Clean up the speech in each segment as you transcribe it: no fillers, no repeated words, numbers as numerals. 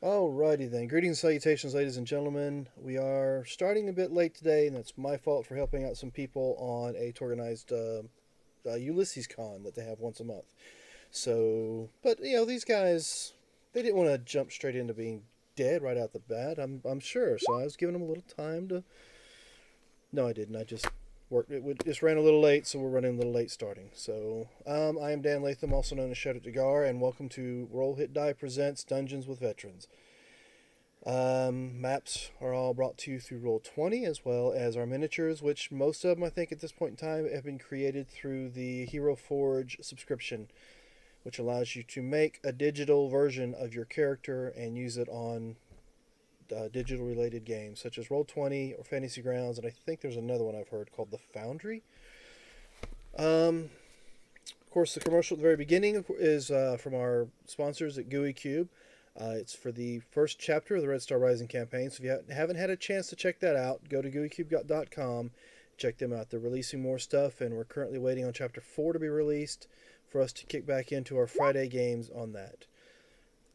Alrighty then. Greetings, salutations, ladies and gentlemen. We are starting a bit late today, and that's my fault for helping out some people on a organized Ulysses Con that they have once a month. So, but these guys, they didn't want to jump straight into being dead right out the bat. I'm sure. So I was giving them a little time to. No, I didn't. I just worked. Just ran a little late, so we're running a little late starting. So, I am Dan Latham, also known as Shadow Dagar, and welcome to Roll Hit Die presents Dungeons with Veterans. Maps are all brought to you through Roll20, as well as our miniatures, which most of them, I think, at this point in time, have been created through the Hero Forge subscription, which allows you to make a digital version of your character and use it on digital related games such as Roll20 or Fantasy Grounds, and I think there's another one I've heard called the Foundry. Of course, the commercial at the very beginning is from our sponsors at GUI Cube. It's for the first chapter of the Red Star Rising campaign. So if you haven't had a chance to check that out, go to GUICube.com. Check them out. They're releasing more stuff, and we're currently waiting on Chapter 4 to be released for us to kick back into our Friday games on that.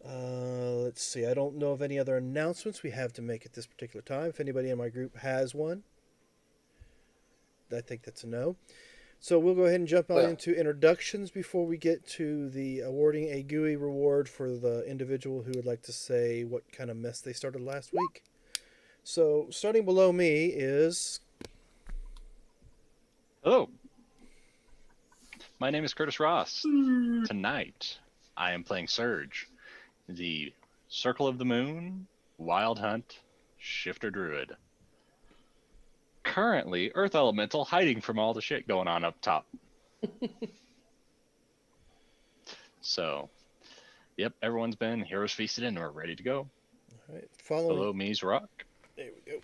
Let's see. I don't know of any other announcements we have to make at this particular time. If anybody in my group has one, I think that's a no. So we'll go ahead and jump on into introductions before we get to the awarding a GUI reward for the individual who would like to say what kind of mess they started last week. So starting below me is... Hello. My name is Curtis Ross. Tonight, I am playing Surge, the Circle of the Moon, Wild Hunt, Shifter Druid. Currently, Earth Elemental hiding from all the shit going on up top. So, yep, everyone's been Heroes Feasted and we're ready to go. All right, Below me is Rock. There we go.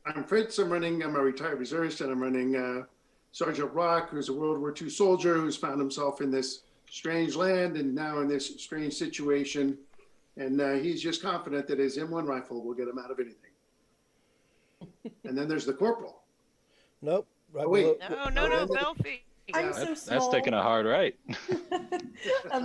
I'm Fritz. I'm a retired reservist, and I'm running Sergeant Rock, who's a World War II soldier who's found himself in this strange land and now in this strange situation. And he's just confident that his M1 rifle will get him out of anything. And then there's the corporal. Nope. Right below. No, Belfie. I'm so small. That's taking a hard right.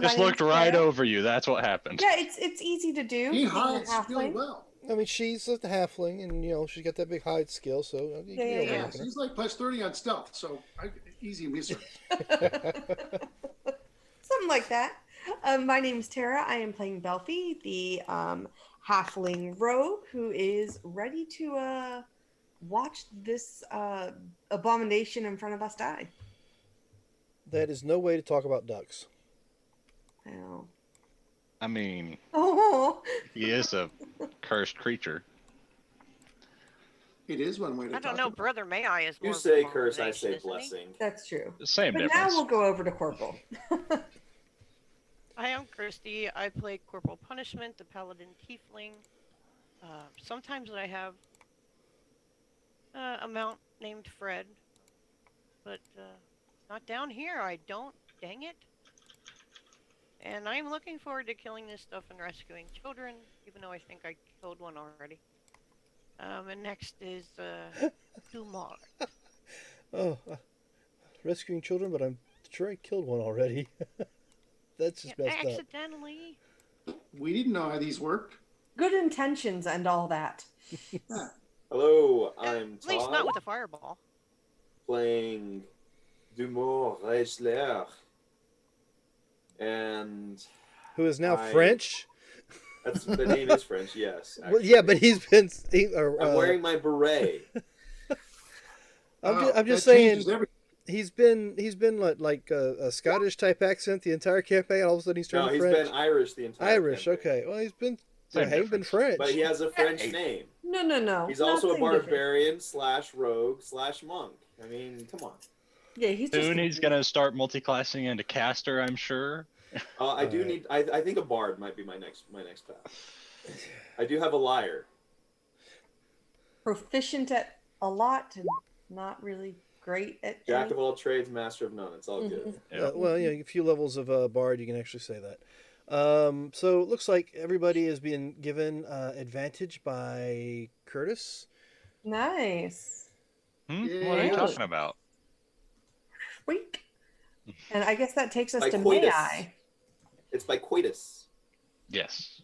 Just looked right over you. That's what happened. Yeah, it's easy to do. He hides really well. I mean, she's a halfling, and she's got that big hide skill, so Yeah. He's like plus 30 on stealth, so easy research. Something like that. My name is Tara. I am playing Belfie, the halfling rogue who is ready to watch this abomination in front of us die. That is no way to talk about ducks. Oh. I mean, Oh. he is a cursed creature. It is one way to I don't know, Brother May I is more You of say an curse, I abomination, say isn't he? blessing. That's true. Same But now difference. we'll go over to Corporal. I am Christy. I play Corporal Punishment, the Paladin Tiefling. Sometimes I have a mount named Fred, but not down here. I don't. Dang it. And I'm looking forward to killing this stuff and rescuing children, even though I think I killed one already. And next is Dumar. Oh, rescuing children, but I'm sure I killed one already. That's just messed up. Accidentally. We didn't know how these worked. Good intentions and all that. Hello, I'm At least Todd, not with a fireball. playing Dumont Reisler. And Who is now I- French? that's the name is French, yes. Well, yeah, but he's been. I'm wearing my beret. I'm just that saying. changes everything. He's been like a Scottish type accent the entire campaign. All of a sudden he's No, turned he's French. been Irish the entire Irish. campaign. Okay. Well, he's been. Same He ain't been difference. French. But he has a French name. No. He's not also a saying different. barbarian / rogue / monk. I mean, come on. Yeah, he's just Soon he's gonna start multi-classing into caster, I'm sure. I do Alright. need. I think a bard might be my next path. I do have a lyre. proficient at a lot and not really great at Jack any. of all trades, master of none. It's all good. Yep. Well, a few levels of bard, you can actually say that. So it looks like everybody is being given advantage by Curtis. Nice. What are Yeah. you talking about? Week. And I guess that takes us By to coitus. May I. It's by coitus. Yes.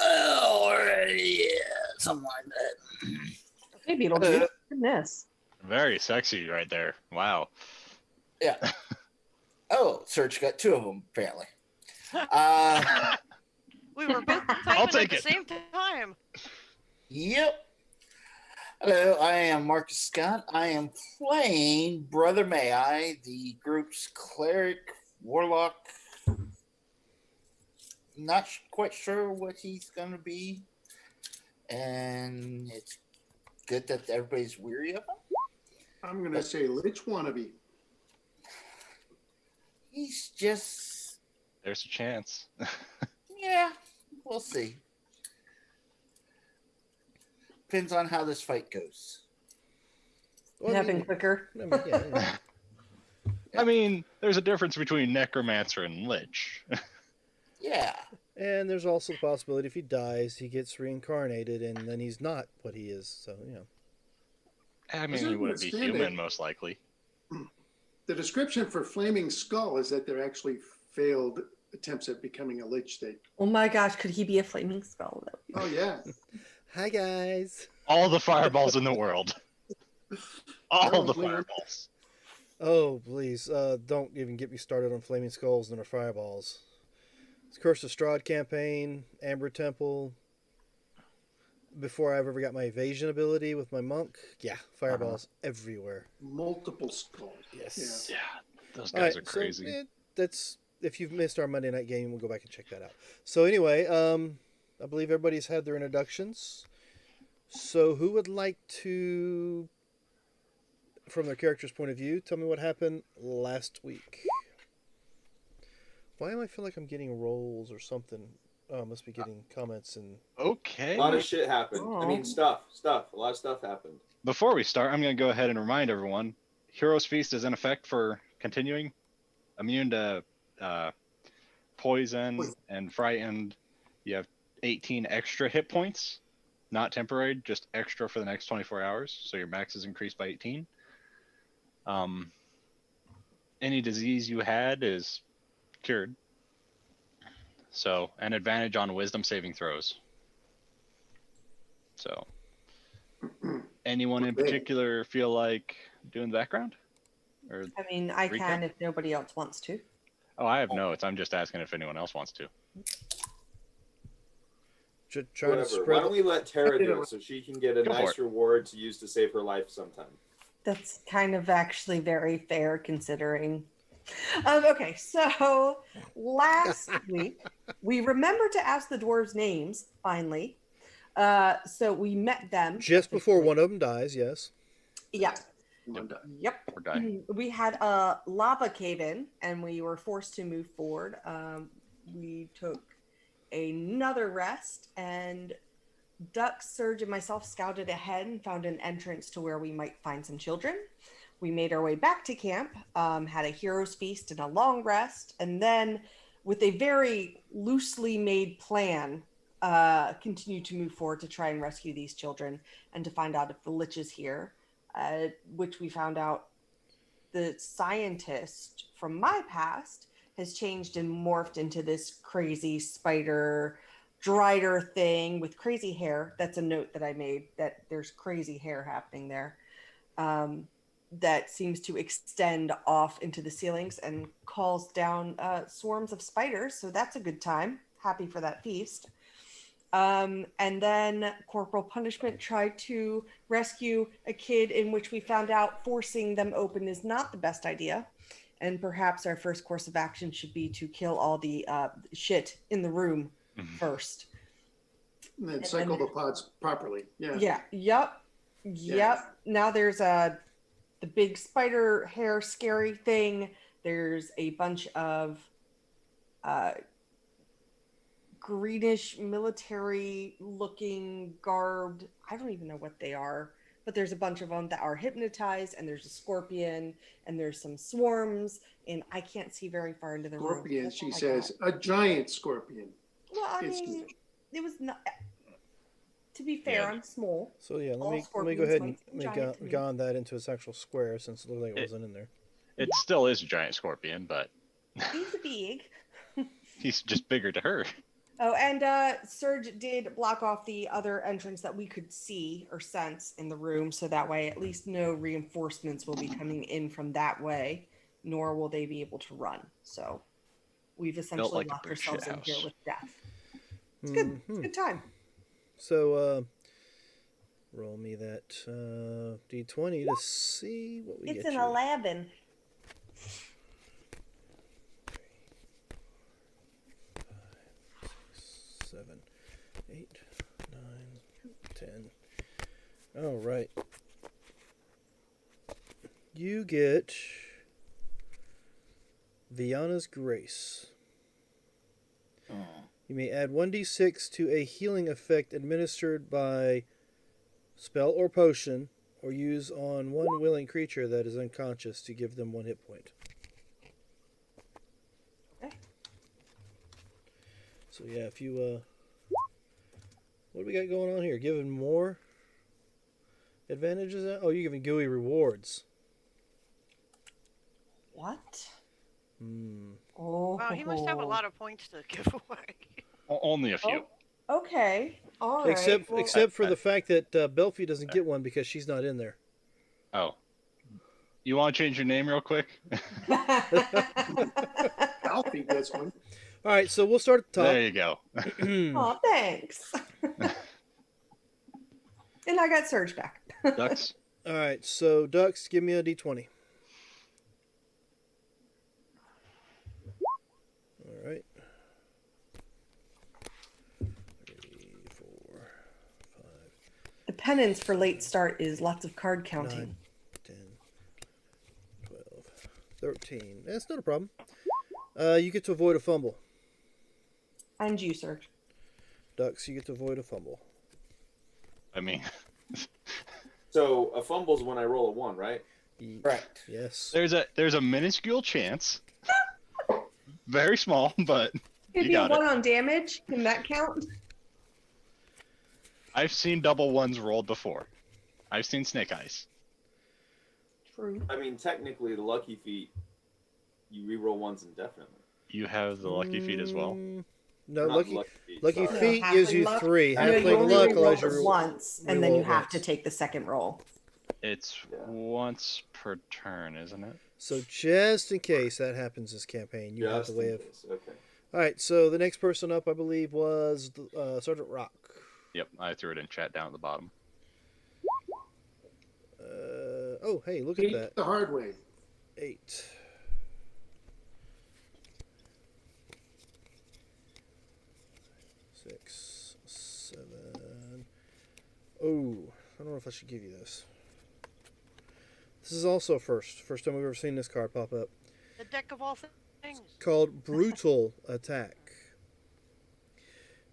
Oh, yeah, something like that. Okay, Beetlejuice. Goodness. Very sexy right there. Wow. Yeah. Oh, Serge got two of them apparently. Uh, We were both I'll typing at take the it. same time. yep. Hello, I am Marcus Scott. I am playing Brother May I, the group's cleric, warlock. Not quite sure what he's going to be. And it's good that everybody's weary of him. I'm gonna say Lich wannabe. He's just, There's a chance. yeah, we'll see. Depends on how this fight goes. Well, It I happened mean, quicker. I mean, yeah. I mean, there's a difference between necromancer and lich. Yeah. And there's also the possibility if he dies, he gets reincarnated, and then he's not what he is. So, you know. I mean, As I he wouldn't be understand human, it- most likely. The description for Flaming Skull is that they're actually failed attempts at becoming a Lich State. Oh my gosh, could he be a flaming skull? That would be- Oh yeah. Hi, guys. All the fireballs in the world. All the Probably. fireballs. Oh, please, don't even get me started on Flaming Skulls and their fireballs. It's Curse of Strahd campaign, Amber Temple. Before I ever got my evasion ability with my monk, yeah, fireballs everywhere. Multiple skulls. Yes. Yeah, those All guys right, are crazy. So, that's if you've missed our Monday night game, we'll go back and check that out. So anyway, I believe everybody's had their introductions. So who would like to, from their character's point of view, tell me what happened last week? Why am I feel like I'm getting rolls or something? Oh, I must be getting comments and Okay. A lot of shit happened. I Oh. mean, stuff. A lot of stuff happened. Before we start, I'm going to go ahead and remind everyone Hero's Feast is in effect for continuing. Immune to poison and frightened. You have 18 extra hit points. Not temporary, just extra for the next 24 hours. So your max is increased by 18. Any disease you had is cured. So, an advantage on wisdom saving throws. So, anyone in Okay. particular feel like doing the background? Or I mean, I Recap? can if nobody else wants to. oh, I have notes. I'm just asking if anyone else wants to. trying to Whatever. Why spread. don't we let Tara do it so she can get a Go for nice it. reward to use to save her life sometime? That's kind of actually very fair considering. Okay, so last week we remembered to ask the dwarves' names finally. So we met them Just before officially. one of them dies, yes. Yeah. One die. Yep. Or die. We had a lava cave in, and we were forced to move forward. We took another rest, and Duck, Surge, and myself scouted ahead and found an entrance to where we might find some children. We made our way back to camp, had a hero's feast and a long rest, and then, with a very loosely made plan, continued to move forward to try and rescue these children and to find out if the Lich is here, which we found out the scientist from my past has changed and morphed into this crazy spider drider thing with crazy hair. That's a note that I made, that there's crazy hair happening there. That seems to extend off into the ceilings and calls down swarms of spiders. So that's a good time. Happy for that feast. And then Corporal Punishment tried to rescue a kid, in which we found out forcing them open is not the best idea. And perhaps our first course of action should be to kill all the shit in the room first. And then cycle the pods properly. Yeah. Yeah. Yep. Yeah. Now there's the big spider hair scary thing. There's a bunch of greenish military looking garbed. I don't even know what they are, but there's a bunch of them that are hypnotized, and there's a scorpion, and there's some swarms, and I can't see very far into the room. Scorpion, That's she all I says. got. A giant scorpion. Well, I It's- mean, it was not. To be fair, Yeah. I'm small. So yeah, All let me go scorpions ahead and might seem make giant to me. gone that into its actual square since it looked like it wasn't in there. It still is a giant scorpion, but He's big. he's just bigger to her. Oh, and Surge did block off the other entrance that we could see or sense in the room, so that way at least no reinforcements will be coming in from that way, nor will they be able to run. So we've essentially like a locked brick ourselves shit in here house. with death. It's good. It's a good time. So, roll me that d20 to see what we It's get an you. 11. 7, 8, 9, 10. All right. You get Viana's Grace. Oh. You may add 1d6 to a healing effect administered by spell or potion, or use on one willing creature that is unconscious to give them 1 hit point. Okay. So yeah, if you what do we got going on here? Giving more advantages? Oh, you're giving GUI rewards. What? Hmm. Oh. Wow, he must have a lot of points to give away. Only a few. Oh, okay. All right. Except well- except for the fact that Belfie doesn't get one because she's not in there. Oh. You want to change your name real quick? Alfie gets one. All right, so we'll start at the top. There you go. Oh, thanks. And I got Surge back. Ducks. All right, so Ducks, give me a d20. All right. 3, 4, 5, The penance for late start is lots of card counting. 9, 10, 12, 13. That's not a problem. You get to avoid a fumble. And you, Surge. Ducks, you get to avoid a fumble. I mean, So a fumble's when I roll a 1, right? Correct. Yes. there's a minuscule chance. Very small, but If you you got one it. on damage, can that count? I've seen double ones rolled before. I've seen snake eyes. True. I mean, technically, the lucky feat, you reroll 1s indefinitely. You have the lucky feet as well. No, Not lucky sorry. feet No, gives halfling you luck. 3. No, you Halfling only luck reroll allows you it to once, and then you reroll have once. to take the second roll. It's Yeah. once per turn, isn't it? So just in case that happens this campaign, you have Just the way in of. case. Okay. All right, so the next person up, I believe, was Sergeant Rock. Yep, I threw it in chat down at the bottom. Oh, hey, look at Beat that. the hard way. 8. Six, 7. Oh, I don't know if I should give you this. This is also a first. First time we've ever seen this card pop up. The deck of all things. Called Brutal Attack.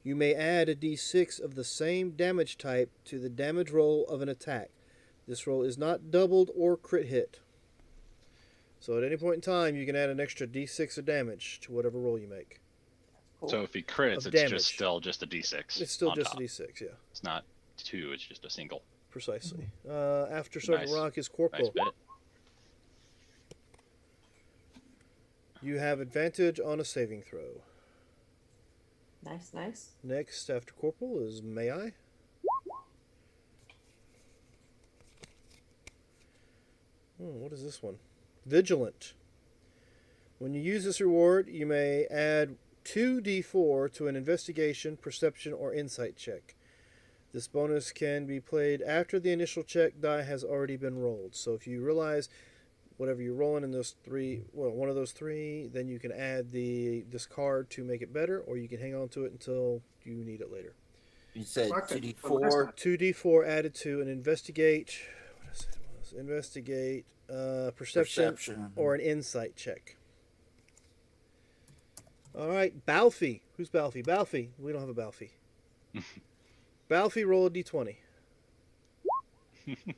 You may add a d6 of the same damage type to the damage roll of an attack. This roll is not doubled or crit hit. So at any point in time, you can add an extra d6 of damage to whatever roll you make. Cool. So if he crits, Of it's damage. just still just a d6. It's still on just top. a d6, yeah, It's not 2, it's just a single. precisely. After Sergeant Nice. Rock is Nice Corporal. bit. You have advantage on a saving throw. Nice, nice. Next, after Corporal, is May I? What is this one? Vigilant. When you use this reward, you may add 2d4 to an investigation, perception, or insight check. This bonus can be played after the initial check die has already been rolled. So if you realize whatever you're rolling in those 3, well, one of those 3, then you can add this card to make it better, or you can hang on to it until you need it later. You said Fuck it. 2d4. 2d4 added to an investigate. What is it? Investigate, perception, or an insight check. All right, Balfi. Who's Balfi? Balfi. We don't have a Balfi. Balfi, roll a d20.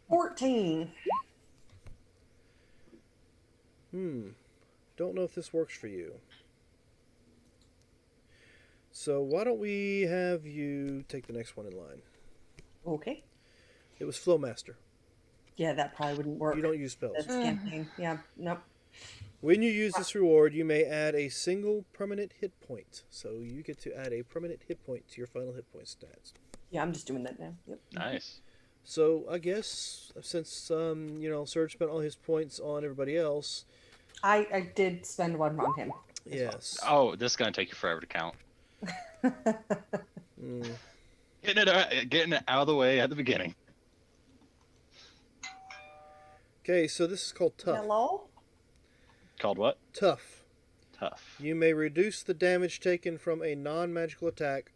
14. Don't know if this works for you. So why don't we have you take the next one in line? Okay. It was Flowmaster. Yeah, that probably wouldn't work. You don't use spells. This campaign. Yeah, nope. When you use this reward, you may add a single permanent hit point. So you get to add a permanent hit point to your final hit point stats. Yeah, I'm just doing that now. Yep. Nice. So I guess since Serge spent all his points on everybody else, I did spend one on him. yes. Oh, this is gonna take you forever to count. Mm. Getting it out of the way at the beginning. Okay, so this is called tough. Hello? Called what? Tough. Tough. You may reduce the damage taken from a non-magical attack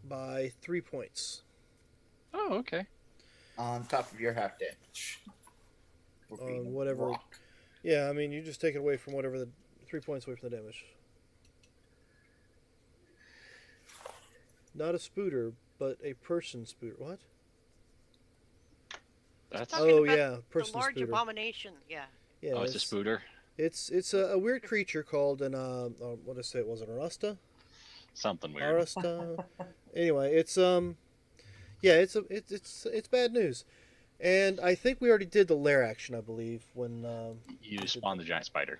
by 3 points. Oh, okay. On top of your half damage. For being On a whatever. rock. Yeah, I mean, you just take it away from whatever the 3 points away from the damage. Not a spooter, but a person spooter. What? That's Talking Oh about yeah, The person large spooter. abomination. Yeah. Yeah, oh, it's a spooter. It's a weird creature called an what did I say? Was it Arasta? Something weird. Arasta. Anyway, it's yeah, it's bad news. And I think we already did the lair action, I believe, when You spawn the giant spider.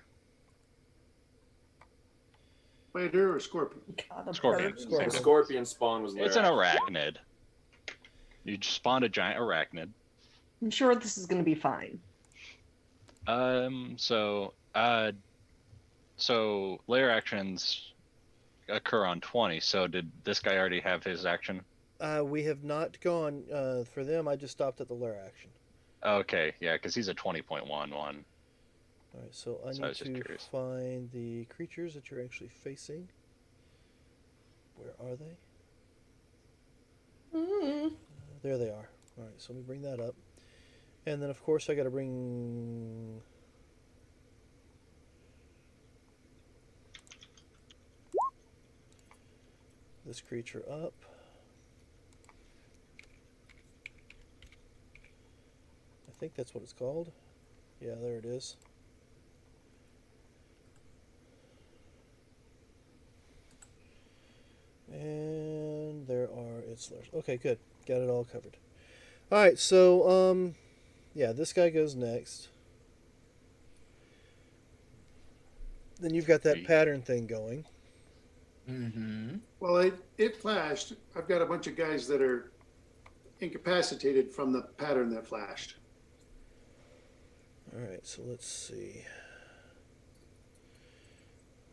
Spider or scorpion? God, a Scorpion. bird. Scorpion. The scorpion spawn was It's an Lair. arachnid. You just spawned a giant arachnid. I'm sure this is going to be fine. So layer actions occur on 20. So did this guy already have his action? we have not gone for them. I just stopped at the lair action. Okay, yeah, because he's a 20.11. All right, so I So I need was just to curious. find the creatures that you're actually facing. Where are they? There they are. All right, so let me bring that up. And then, of course, I got to bring... this creature up. I think that's what it's called. Yeah, there it is. And there are its layers. Okay, good. Got it all covered. All right, so yeah, this guy goes next. Then you've got that Sweet. pattern thing going. Mm-hmm. Well, it flashed. I've got a bunch of guys that are incapacitated from the pattern that flashed. All right, so let's see.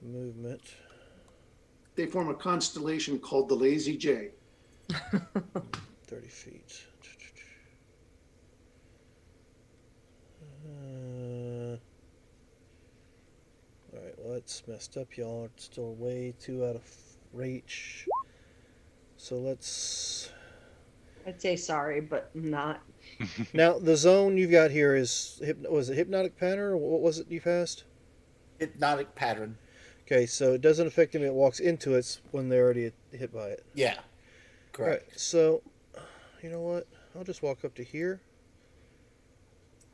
Movement. They form a constellation called the Lazy J. 30 feet. Alright, well, it's messed up, y'all. It's still way too out of reach. So let's... I'd say sorry, but not. Now, the zone you've got here is... Was it Hypnotic Pattern, or what was it you passed? Hypnotic pattern. Okay, so it doesn't affect them. It walks into it when they're already hit by it. Yeah. All right, Correct. so, you know what? I'll just walk up to here.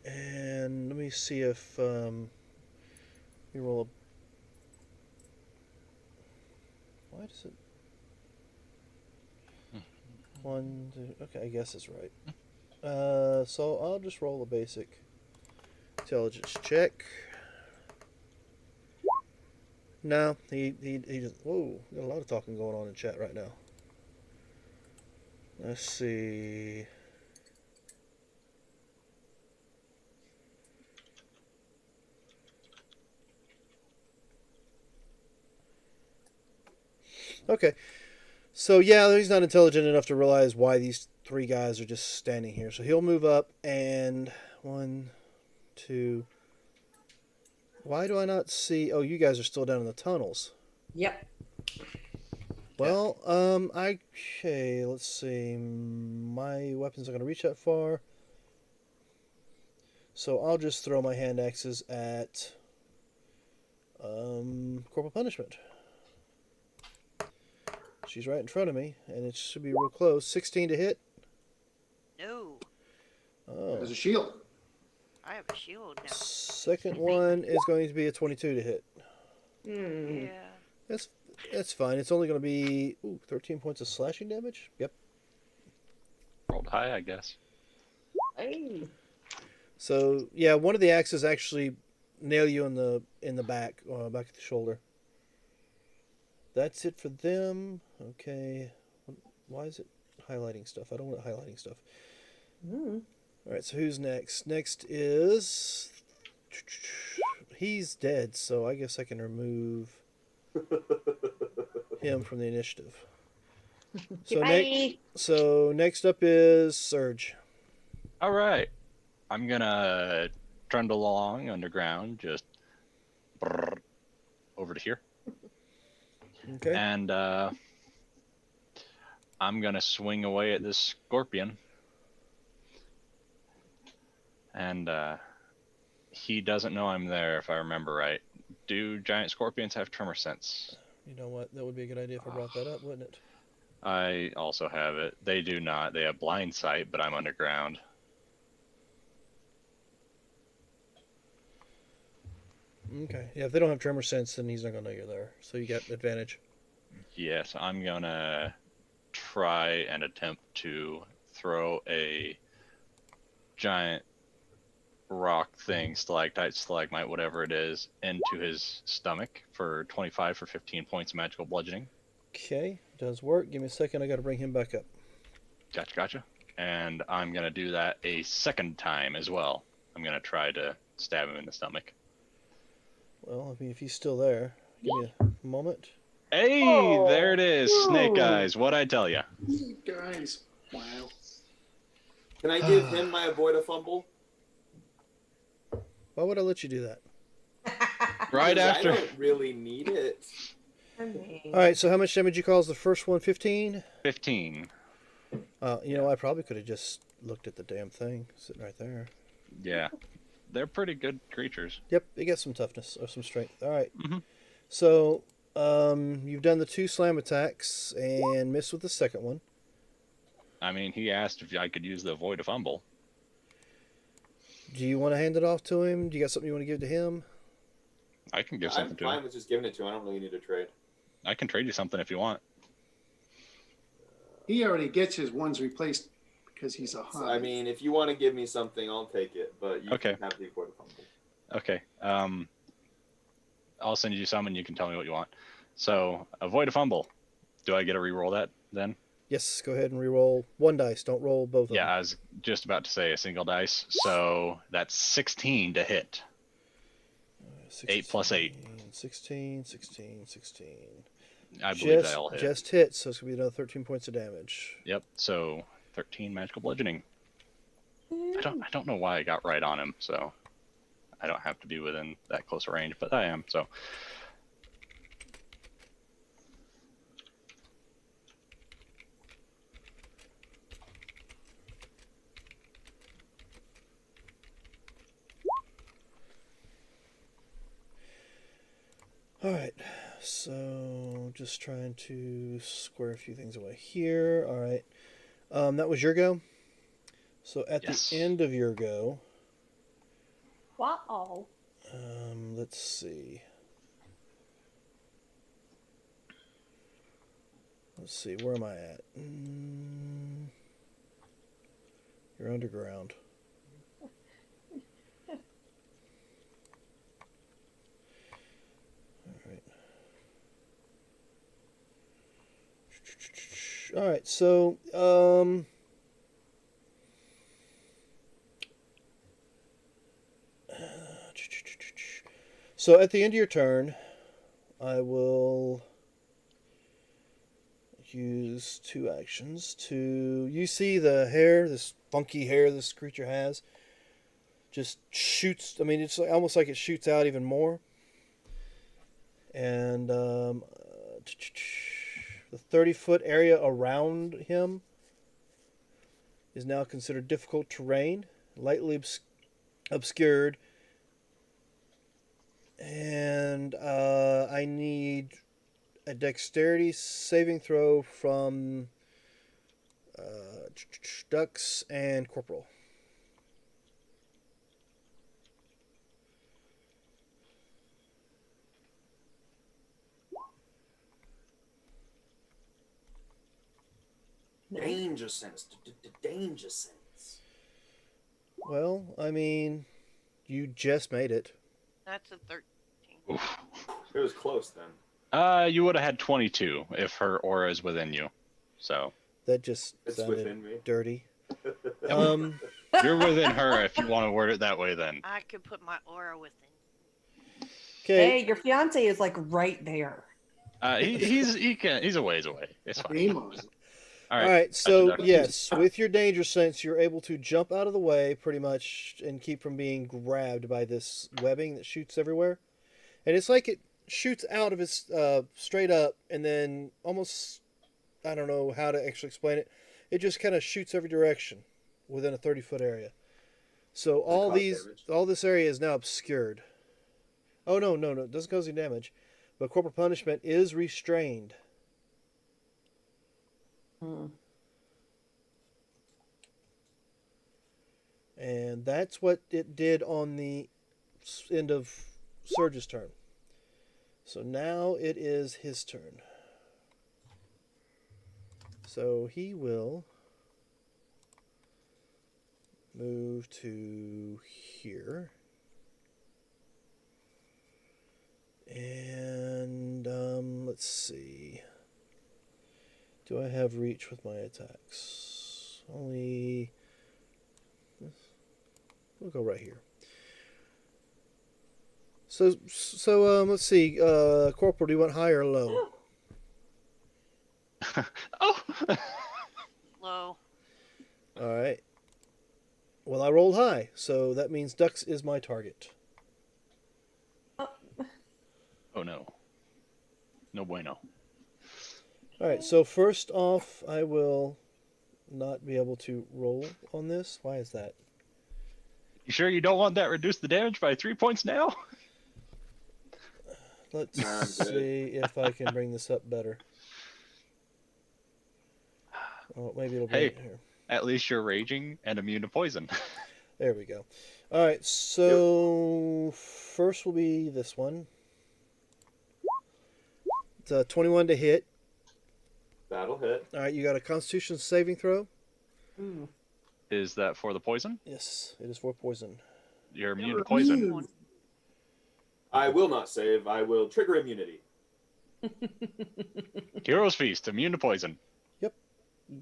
And let me see if, we roll a... Why does it... One, two, okay, I guess it's right. So I'll just roll a basic intelligence check. No, he just... Whoa, got a lot of talking going on in chat right now. Let's see. Okay. So yeah, he's not intelligent enough to realize why these three guys are just standing here. So he'll move up and 1, 2. Why do I not see? Oh, you guys are still down in the tunnels. Yep. Well, okay, let's see. My weapons are going to reach that far. So I'll just throw my hand axes at Corporal Punishment. She's right in front of me, and it should be real close. 16 to hit. No, Oh. As a shield. I have a shield now. Second one is going to be a 22 to hit. Hmm. Yeah. That's fine. It's only going to be 13 points of slashing damage. Yep. Rolled high, I guess. Hey. So yeah, one of the axes actually nail you in the back, back of the shoulder. That's it for them. Okay. Why is it highlighting stuff? I don't want it highlighting stuff. Mm. All right. So who's next? Next is he's dead. So I guess I can remove him from the initiative. Bye. So next up is Surge. All right. I'm gonna trundle along underground, just brrr, over to here, Okay. and I'm gonna swing away at this scorpion. And he doesn't know I'm there, if I remember right. Do giant scorpions have tremor sense? You know what? That would be a good idea if I brought that up, wouldn't it? I also have it. They do not. They have blind sight, but I'm underground. Okay. Yeah, if they don't have tremor sense, then he's not gonna know you're there. So you got advantage. Yes, I'm gonna try and attempt to throw a giant rock thing, stalactite, stalagmite, whatever it is, into his stomach for 25 for 15 points of magical bludgeoning. Okay, does work. Give me a second. I got to bring him back up. Gotcha. And I'm gonna do that a second time as well. I'm gonna try to stab him in the stomach. Well, I mean, if he's still there, give me a moment. Hey, Oh. there it is. Snake Ooh. eyes. What'd I tell you? Guys, wow. Can I give him my avoid a fumble? Why would I let you do that? Right Because after. I don't really need it. I mean, All right. So how much damage you cause the first one? 15. 15. You know, I probably could have just looked at the damn thing sitting right there. Yeah. They're pretty good creatures. Yep, it got some toughness or some strength. All right. Mhm. So, you've done the 2 slam attacks and missed with the second one. I mean, he asked if I could use the avoid a fumble. Do you want to hand it off to him? Do you got something you want to give to him? I can give I'm something to fine him. with just giving it to him. I don't really need a trade. I can trade you something if you want. He already gets his ones replaced because he's a So, hunt. I mean, if you want to give me something, I'll take it. But you Okay. can have the avoid a fumble. Okay. I'll send you some and you can tell me what you want. So, avoid a fumble. Do I get to re-roll that then? Yes, go ahead and re-roll 1 dice. Don't roll both of Yeah, them. I was just about to say a single dice. So that's 16 to hit. 8 plus 8. 16. I believe Just, that'll hit. just hit, so it's going to be another 13 points of damage. Yep. So 13 magical bludgeoning. I don't know why I got right on him. So I don't have to be within that close a range, but I am. So All right, so just trying to square a few things away here. All right, that was your go. So at Yes. the end of your go, wow. let's see. Let's see, where am I at? You're underground. All right, so so at the end of your turn, I will use 2 actions to. You see the hair, this funky hair this creature has, just shoots. I mean, it's like, almost like it shoots out even more. And the 30-foot area around him is now considered difficult terrain, lightly obscured. And I need a dexterity saving throw from Dux and Corporal. Danger sense. Danger sense. Well, I mean, you just made it. That's a 13. Oof. It was close then. You would have had 22 if her aura is within you. So That just It's sounded within me. dirty. Um, you're within her if you want to word it that way. Then I could put my aura within. okay. Hey, your fiance is like right there. he's a ways away. It's fine. Game on. All All right. right. So deduction. yes, with your danger sense, you're able to jump out of the way pretty much and keep from being grabbed by this webbing that shoots everywhere. And it's like it shoots out of his straight up, and then almost, I don't know how to actually explain it. It just kind of shoots every direction within a 30-foot area. So all cause these, damage? all this area is now obscured. Oh no, it doesn't cause any damage, but corporal punishment is restrained. Hmm. And that's what it did on the end of Surge's turn. So now it is his turn. So he will move to here. And let's see. Do I have reach with my attacks? Only. We'll go right here. So let's see. Corporal, do you want high or low? Oh. Low. All right. Well, I rolled high, so that means Dux is my target. Oh no. No bueno. All right. So first off, I will not be able to roll on this. Why is that? You sure you don't want that reduce the damage by 3 points now? Let's I'm good. see if I can bring this up better. Oh, maybe it'll be Hey. here. At least you're raging and immune to poison. There we go. All right. So first will be this one. It's a 21 to hit. That'll hit. All right. You got a Constitution saving throw. Ooh. Is that for the poison? Yes, it is for poison. You're immune to poison. I will not save. I will trigger immunity. Hero's Feast, immune to poison.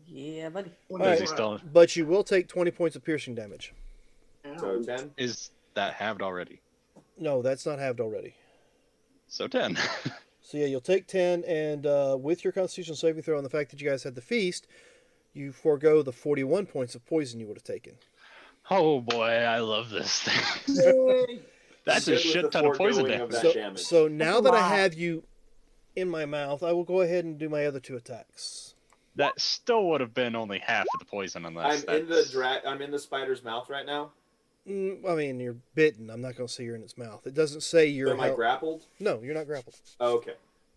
Yeah, buddy. Is he still? But you will take 20 points of piercing damage. So 10. Is that halved already? No, that's not halved already. So 10. So yeah, you'll take 10, and with your Constitution saving throw and the fact that you guys had the feast, you forego the 41 points of poison you would have taken. Oh boy, I love this thing. That's a Good with shit the ton of poison foregoing of damage. that So, damage. so now That's a that I lot. have you in my mouth, I will go ahead and do my other two attacks. That still would have been only half of the poison unless I'm in the spider's mouth right now. I mean, you're bitten. I'm not going to say you're in its mouth. It doesn't say So you're. am I grappled? No, you're not grappled. Oh, okay.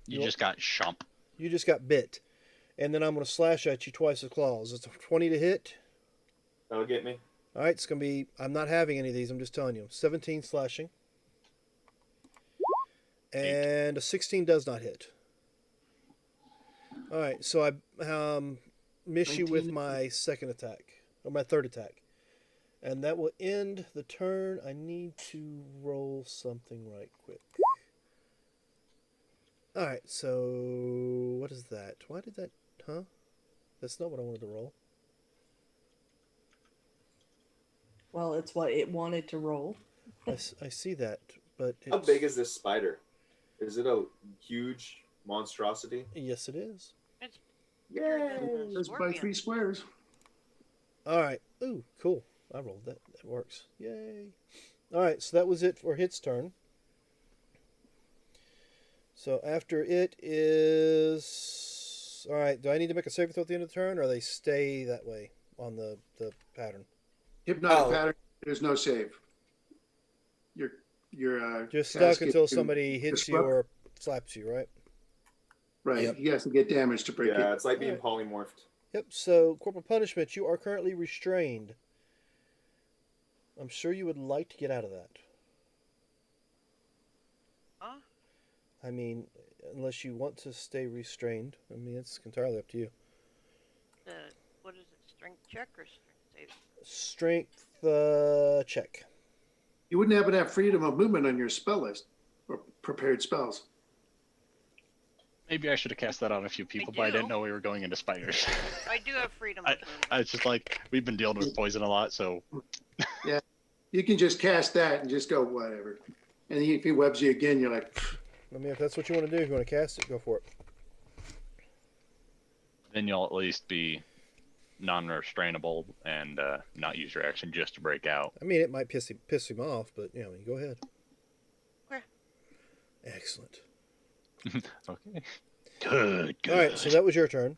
You just got shump. You just got bit. And then I'm going to slash at you twice with claws. It's a 20 to hit. That'll get me. All right, it's going to be. I'm not having any of these. I'm just telling you. 17 slashing. And a 16 does not hit. All right, so I miss you with 19. my second attack, or my third attack. And that will end the turn. I need to roll something right quick. All right, so what is that? Why did that? Huh? That's not what I wanted to roll. Well, it's what it wanted to roll. I see that, but How it's, big is this spider? Is it a huge monstrosity? Yes, it is. Bigger than the Just by scorpion. 3 squares. All right. Ooh, cool. I rolled that. That works. Yay. All right, so that was it for Hit's turn. So after it is... All right, do I need to make a saving throw at the end of the turn, or they stay that way on the pattern? Hypnotic Oh. pattern. There's no save. You're Just stuck tasked until to somebody hits you disrupt. or slaps you, right? Right. Yep. He has to get damage to break Yeah, it. it's like being Alright. polymorphed. Yep, so corporal punishment, you are currently restrained. I'm sure you would like to get out of that. Huh? I mean, unless you want to stay restrained. I mean, it's entirely up to you. What is it? Strength check or strength save? Strength check. You wouldn't happen to have freedom of movement on your spell list or prepared spells. Maybe I should have cast that on a few people, but I didn't do. know we were going into spiders. I do have freedom I, of movement. I was just like, we've been dealing with poison a lot, so You can just cast that and just go whatever. And if he webs you again, you're like, I mean, if that's what you want to do, if you want to cast it, go for it. then you'll at least be non-restrainable and not use your action just to break out. I mean, it might piss him off, but you go ahead. Okay. Excellent. Okay. Good. All right, so that was your turn.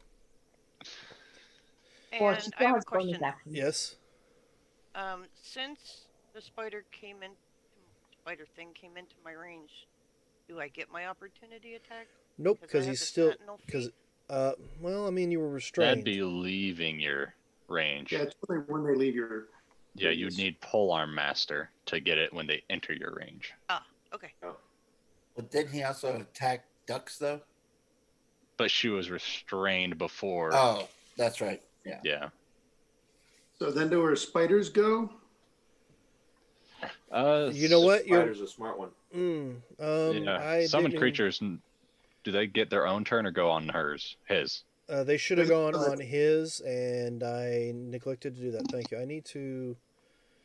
Or And she I still have a has bonus question. action. Yes. Since the spider thing came into my range, do I get my opportunity attack? Nope, I because have he's the still sentinel because feat? well, I mean, you were restrained. That'd be leaving your range. yeah, it's only when they leave your. Yeah, you'd need Polearm Master to get it when they enter your range. Okay. But didn't he also attack ducks though? But she was restrained before. Oh, that's right. Yeah. Yeah. So then do where spiders go? You know what? You're Spider's a smart one. Yeah. I Summoned didn't creatures, do they get their own turn or go on his? They should have gone on his, and I neglected to do that. Thank you. I need to.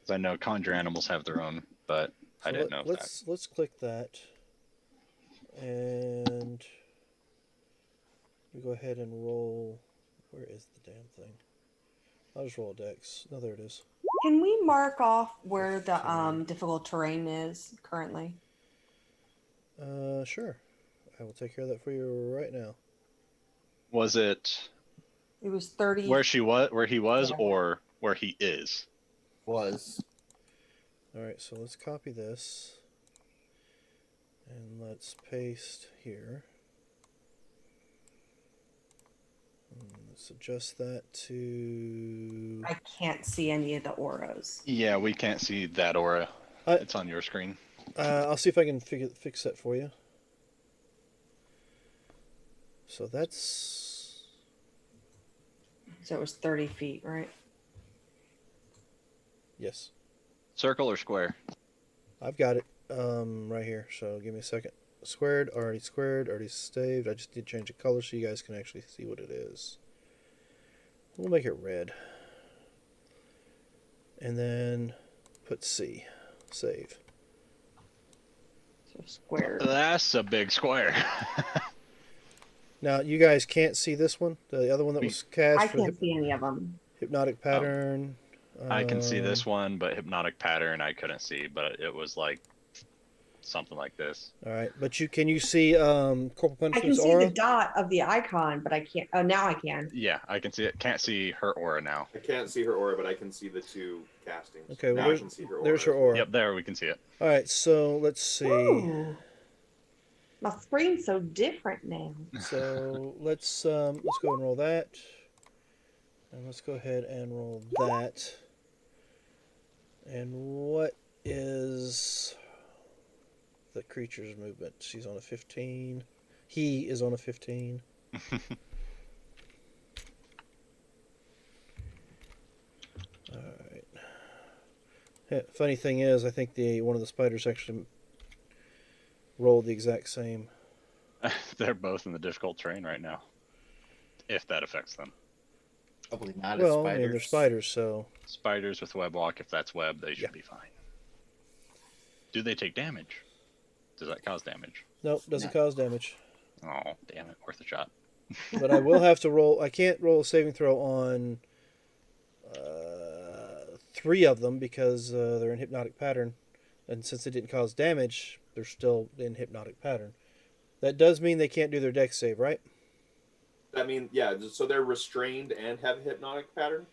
'Cause I know conjure animals have their own, but I didn't know that. Let's click that, and we go ahead and roll. Where is the damn thing? I'll just roll a dex. No, there it is. Can we mark off where the difficult terrain is currently? Sure. I will take care of that for you right now. Was it It was 30. where he was, Yeah. or where he is? Was. All right, so let's copy this, and let's paste here. Let's adjust that to. I can't see any of the auras. Yeah, we can't see that aura. I- It's on your screen. I'll see if I can fix that for you. So that's. So it was 30 feet, right? Yes. Circle or square? I've got it right here, so give me a second. Squared, already saved. I just need to change the color so you guys can actually see what it is. We'll make it red. And then put C. Save. So square. That's a big square. Now, you guys can't see this one? The other one that was cast I for can't see any of them. hypnotic pattern? I can see this one, but hypnotic pattern I couldn't see, but it was like something like this. All right, but can you see Corporal I can Punishment's see aura? the dot of the icon, but I can't. Oh, now I can. Yeah, I can see it. Can't see her aura now. I can't see her aura, but I can see the two castings. Okay, well, now I can see her aura. there's her aura. Yep, there we can see it. All right, so let's see. Ooh. My screen's so different now. So let's go and roll that, and let's go ahead and roll that. And what is the creature's movement? She's on a 15. He is on a 15. All right. Yeah, funny thing is, I think one of the spiders actually rolled the exact same. They're both in the difficult terrain right now. If that affects them. Probably not as Well, spiders. I mean, they're spiders, so Spiders with web walk, if that's web, they should Yeah. be fine. Do they take damage? Does that cause damage? nope, doesn't No. cause damage. Oh, damn it. Worth a shot. But I will have to roll. I can't roll a saving throw on 3 of them because they're in hypnotic pattern, and since it didn't cause damage, they're still in hypnotic pattern. That does mean they can't do their dex save, right? I mean, yeah. So they're restrained and have a hypnotic pattern.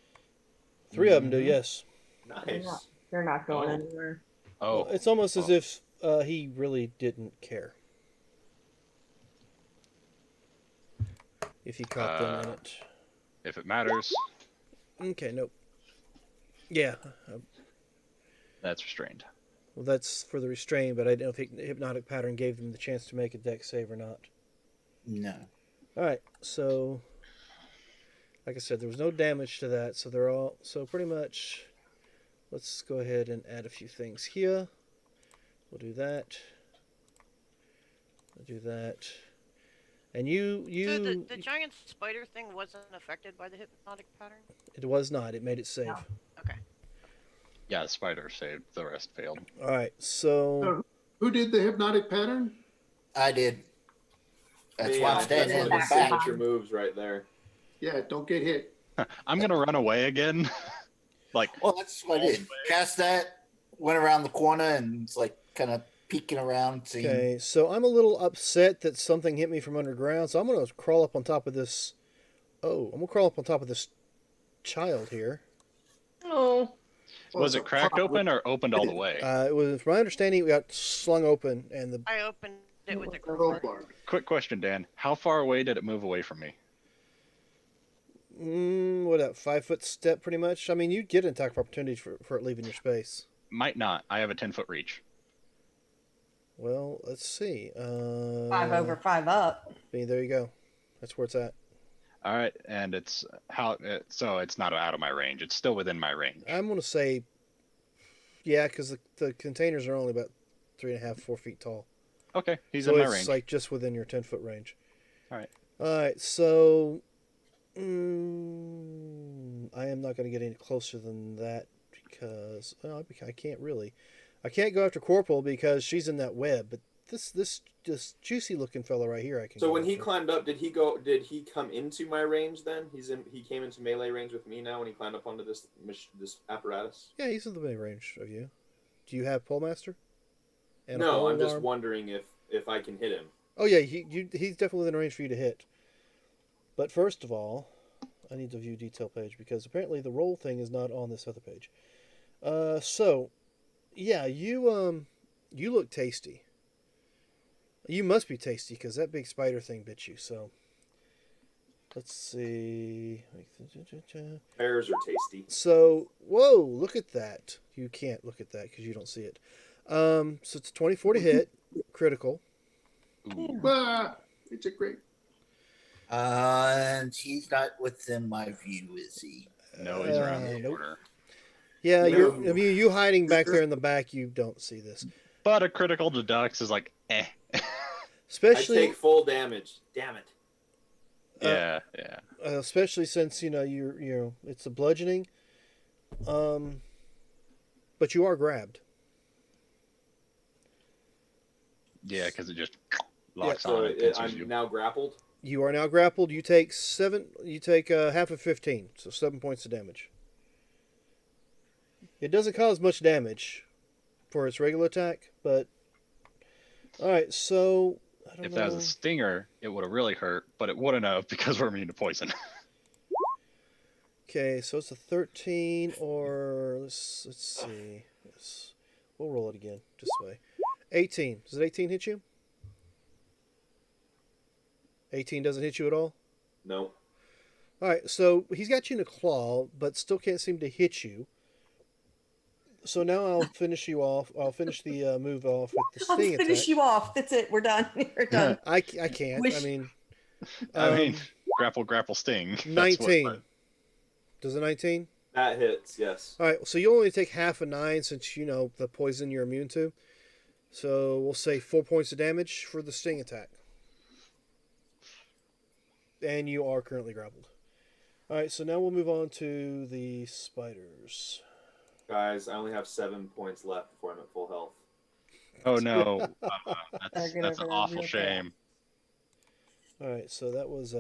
3 of them do, Mhm. yes. Nice. They're not going Oh. anywhere. Oh, Well, it's almost as Oh. if he really didn't care. If you caught them in it. if it matters, Okay, nope. Yeah, that's restrained. well, that's for the restrain, but I don't think the hypnotic pattern gave them the chance to make a dex save or not. No. All right, so like I said, there was no damage to that, so they're all so pretty much. Let's go ahead and add a few things here. we'll do that. I'll do that. And you So the giant spider thing wasn't affected by the hypnotic pattern? it was not. It made it save. No. Okay. Yeah, the spider saved. The rest failed. All right. So Who did the hypnotic pattern? I did. That's Yeah, why I'm that's standing one in of the his back. signature moves right there. Yeah, don't get hit. I'm gonna run away again. Like, Well, that's what I did. Cast that, went around the corner, and it's like kind of peeking around. Seeing. okay, so I'm a little upset that something hit me from underground. So I'm gonna crawl up on top of this. Oh, I'm gonna crawl up on top of this child here. Oh. was it cracked open or opened all the way? It was, from my understanding, it got slung open, and the I opened it with the crowbar. Crowbar. Quick question, Dan. How far away did it move away from me? what that 5-foot step, pretty much. I mean, you'd get an attack of opportunity for it leaving your space. Might not. I have a 10-foot reach. Well, let's see. 5 over, 5 up. There you go. That's where it's at. All right, and it's so it's not out of my range. It's still within my range. I'm gonna say, yeah, because the containers are only about 3.5, 4 feet tall. Okay, he's So in my it's range. like just within your 10-foot range. All right. All right. So I am not going to get any closer than that because I can't really. I can't go after Corporal because she's in that web. But this juicy looking fella right here, I can. So go when he after. climbed up, did he come into my range then? He came into melee range with me now when he climbed up onto this apparatus? Yeah, he's in the main range of you. Do you have Pole Master? And a No, pole I'm just alarm? wondering if I can hit him. Oh yeah, he's definitely within range for you to hit. But first of all, I need to view detail page because apparently the roll thing is not on this other page. So, yeah, you look tasty. You must be tasty because that big spider thing bit you. So, let's see. Bears are tasty. So, whoa, look at that. You can't look at that because you don't see it. So it's 24 to hit, critical. Ooh. Ah, it's a great. And he's not within my view, is he? No, he's around the Nope. corner. Yeah, No. you hiding back there in the back, you don't see this. But a critical deducts is like, eh. I Especially, take full damage. Damn it. Yeah. especially since it's a bludgeoning. But you are grabbed. Yeah, because it just locks So on and pinches I'm you. now grappled. You are now grappled. You take half of 15, so 7 points of damage. It doesn't cause much damage for its regular attack, but all right. So I don't If know. that was a stinger, it would have really hurt, but it wouldn't have because we're immune to poison. Okay, so it's a 13 or let's see. Yes. We'll roll it again this way. 18. Does it 18 hit you? 18 doesn't hit you at all? No. All right, so he's got you in a claw, but still can't seem to hit you. So now I'll finish you off. I'll finish the move off with the I'll sting finish attack. you off. That's it. We're done. We're done. I can't. Wish- I mean, I mean, um, grapple, sting. That's 19. Does a 19? That hits, yes. All right, so you only take half a 9 since the poison you're immune to. So we'll say 4 points of damage for the sting attack. And you are currently grappled. All right, so now we'll move on to the spiders. Guys, I only have 7 points left before I'm at full health. Oh no, They're gonna that's an be awful okay. shame. All right, so that was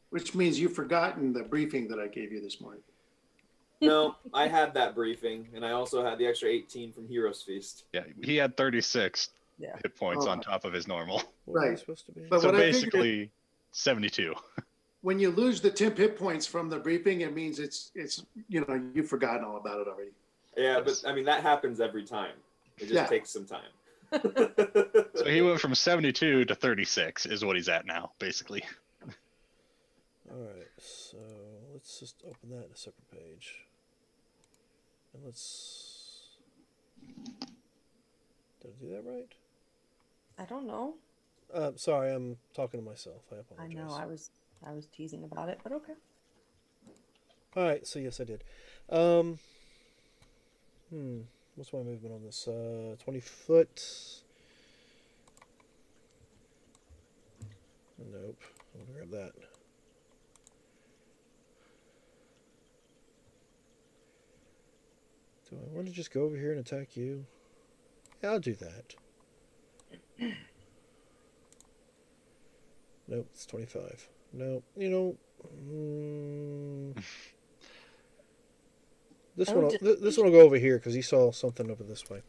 Which means you've forgotten the briefing that I gave you this morning. No, I had that briefing, and I also had the extra 18 from Heroes Feast. Yeah, he had 36 Yeah. hit points Oh. on top of his normal. what am I Right. supposed to be? But So what I figured basically, 72. when you lose the temp hit points from the briefing, it means it's you've forgotten all about it already. Yeah, but I mean, that happens every time. It just Yeah. takes some time. So he went from 72 to 36 is what he's at now, basically. All right, so let's just open that in a separate page. And let's. Did I do that right? I don't know. Sorry, I'm talking to myself. I I apologize. know. I was teasing about it, but okay. All right, so yes, I did. What's my movement on this? 20 foot. Nope. I'm gonna grab that. Do I want to just go over here and attack you? Yeah, I'll do that. Nope, it's 25. Nope. This Oh, one, just- this one will go over here because he saw something over this way.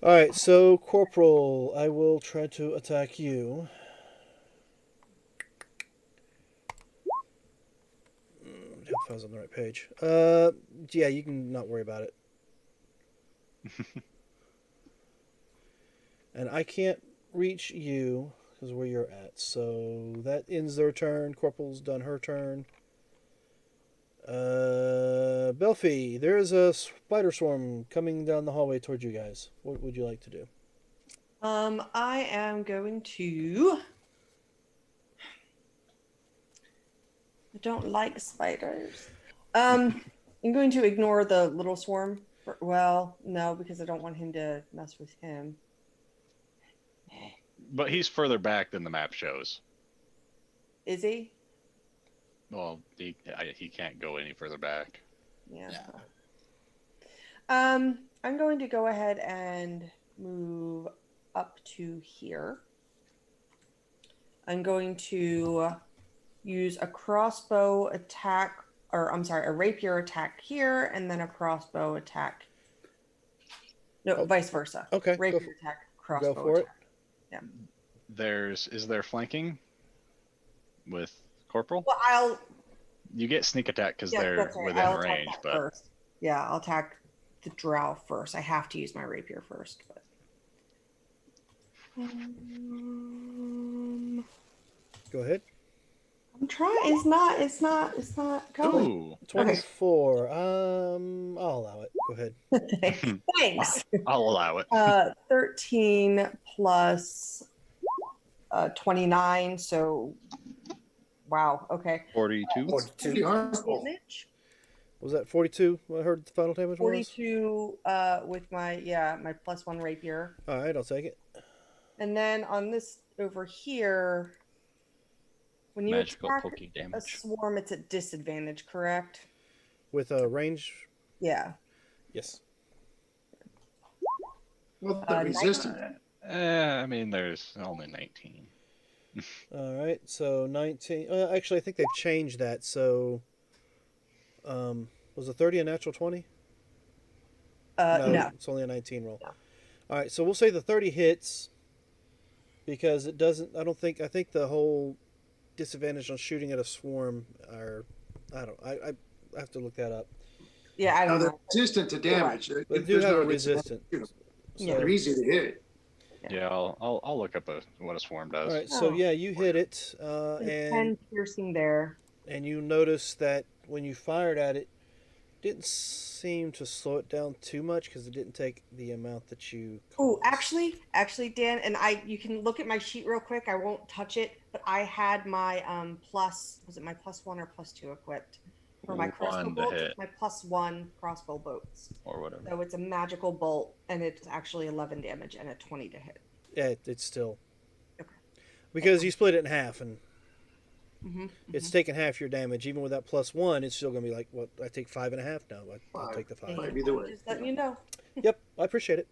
All right, so Corporal, I will try to attack you. If I was on the right page. Yeah, you can not worry about it. And I can't reach you because where you're at. So that ends their turn. Corporal's done her turn. Belfie, there is a spider swarm coming down the hallway towards you guys. What would you like to do? I am going to. I don't like spiders. I'm going to ignore the little swarm. Well, no, because I don't want him to mess with him. But he's further back than the map shows. Is he? Well, he can't go any further back. Yeah. Yeah. I'm going to go ahead and move up to here. I'm going to use a crossbow attack, or I'm sorry, a rapier attack here, and then a crossbow attack. No, vice versa. Okay, go Rapier for- attack, crossbow for it. attack. Is there flanking with Corporal? Well, I'll. You get sneak attack because Yeah, they're that's right. within I'll attack range, that but first. Yeah, I'll attack the drow first. I have to use my rapier first. But... Go ahead. I'm trying. It's not going. ooh, 24. I'll allow it. Go ahead. Thanks. I'll allow it. 13 plus 29. So, wow. Okay. 42. 42. Pretty harmful. Damage. Was that 42? I heard the final damage was? 42 with my my +1 rapier. All right, I'll take it. And then on this over here, when you Magical attack pokey a damage. swarm, it's at disadvantage, correct? With a range? Yeah. Yes. Well, the Nice. resistance. I mean, there's only 19. All right, so 19. Actually, I think they've changed that. So, was a 30 a natural 20? No. It's only a 19 roll. No. All right, so we'll say the 30 hits because it doesn't. I think the whole disadvantage on shooting at a swarm are. I don't. I have to look that up. Yeah, I Now don't they're know. resistant to damage. But they do There's have no a resistance. disadvantage. Yeah. They're easy to hit. Yeah, I'll look up what a swarm does. All right, so Oh. yeah, you hit it, There's and 10 piercing there. you notice that when you fired at it, didn't seem to slow it down too much because it didn't take the amount that you. Oh, caused. actually, Dan, and you can look at my sheet real quick. I won't touch it, but I had my was it my +1 or +2 equipped for my crossbow One to bolts? hit. My +1 crossbow bolts. Or whatever. So it's a magical bolt, and it's actually 11 damage and a 20 to hit. Yeah, it's still. Okay. Because you split it in half, and Mm-hmm. it's taking half your damage. Even with that +1, it's still going to be like, what? I take 5.5 now. I'll Five. take the 5. Five. Either way. Just letting you know. Yep, I appreciate it.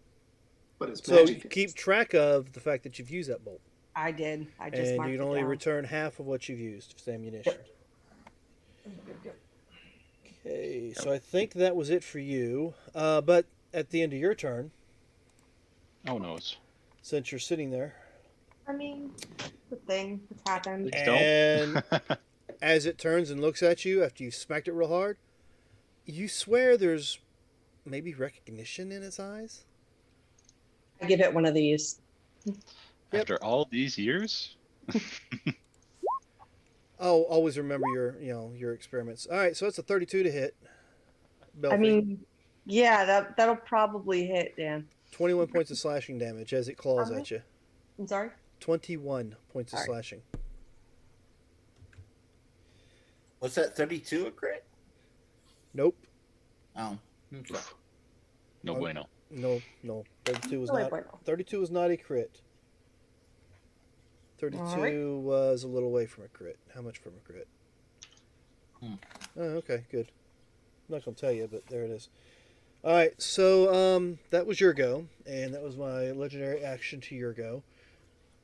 But it's So magic. keep track of the fact that you've used that bolt, I did. I just and marked you it can only down. return half of what you've used for ammunition. Okay, so I think that was it for you. But at the end of your turn, Oh no, since you're sitting there, I mean, the thing that's happened. Please don't. and as it turns and looks at you after you smacked it real hard, you swear there's maybe recognition in its eyes. I give it one of these. After all these years? Oh, always remember your experiments. All right, so it's a 32 to hit. Belfie. I mean, yeah, that'll probably hit, Dan. 21 points of slashing damage as it claws How at you. I'm sorry? 21 points of All right. slashing. What's that? 32 a crit? Nope. Oh. Okay. No Oh. bueno. No. 32 was No, not. bueno. 32 was not a crit. 32 Alright. was a little away from a crit. How much from a crit? Hmm. Oh, okay, good. I'm not gonna tell you, but there it is. All right, so that was your go, and that was my legendary action to your go.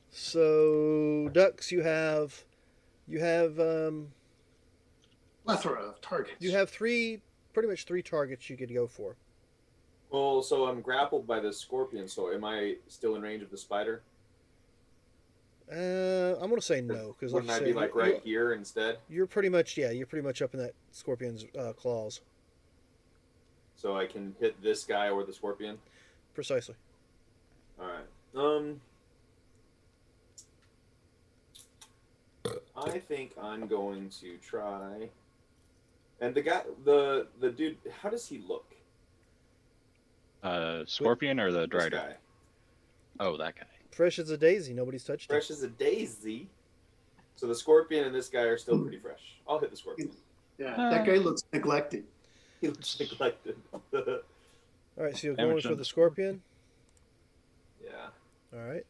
So ducks, Plethora of targets. you have pretty much three targets you could go for. Well, so I'm grappled by this scorpion. So am I still in range of the spider? I'm gonna say no because Wouldn't I be like right here instead? You're pretty much you're pretty much up in that scorpion's claws. So I can hit this guy or the scorpion. Precisely. All right. I think I'm going to try. And the guy, the dude, how does he look? Scorpion or the This Drider? guy. Oh, that guy. Fresh as a daisy. Nobody's touched it. Fresh as a daisy. So the scorpion and this guy are still pretty fresh. I'll hit the scorpion. Yeah, that guy looks neglected. He looks neglected. All right, so you're Damage going for on the the scorpion. Yeah. All right.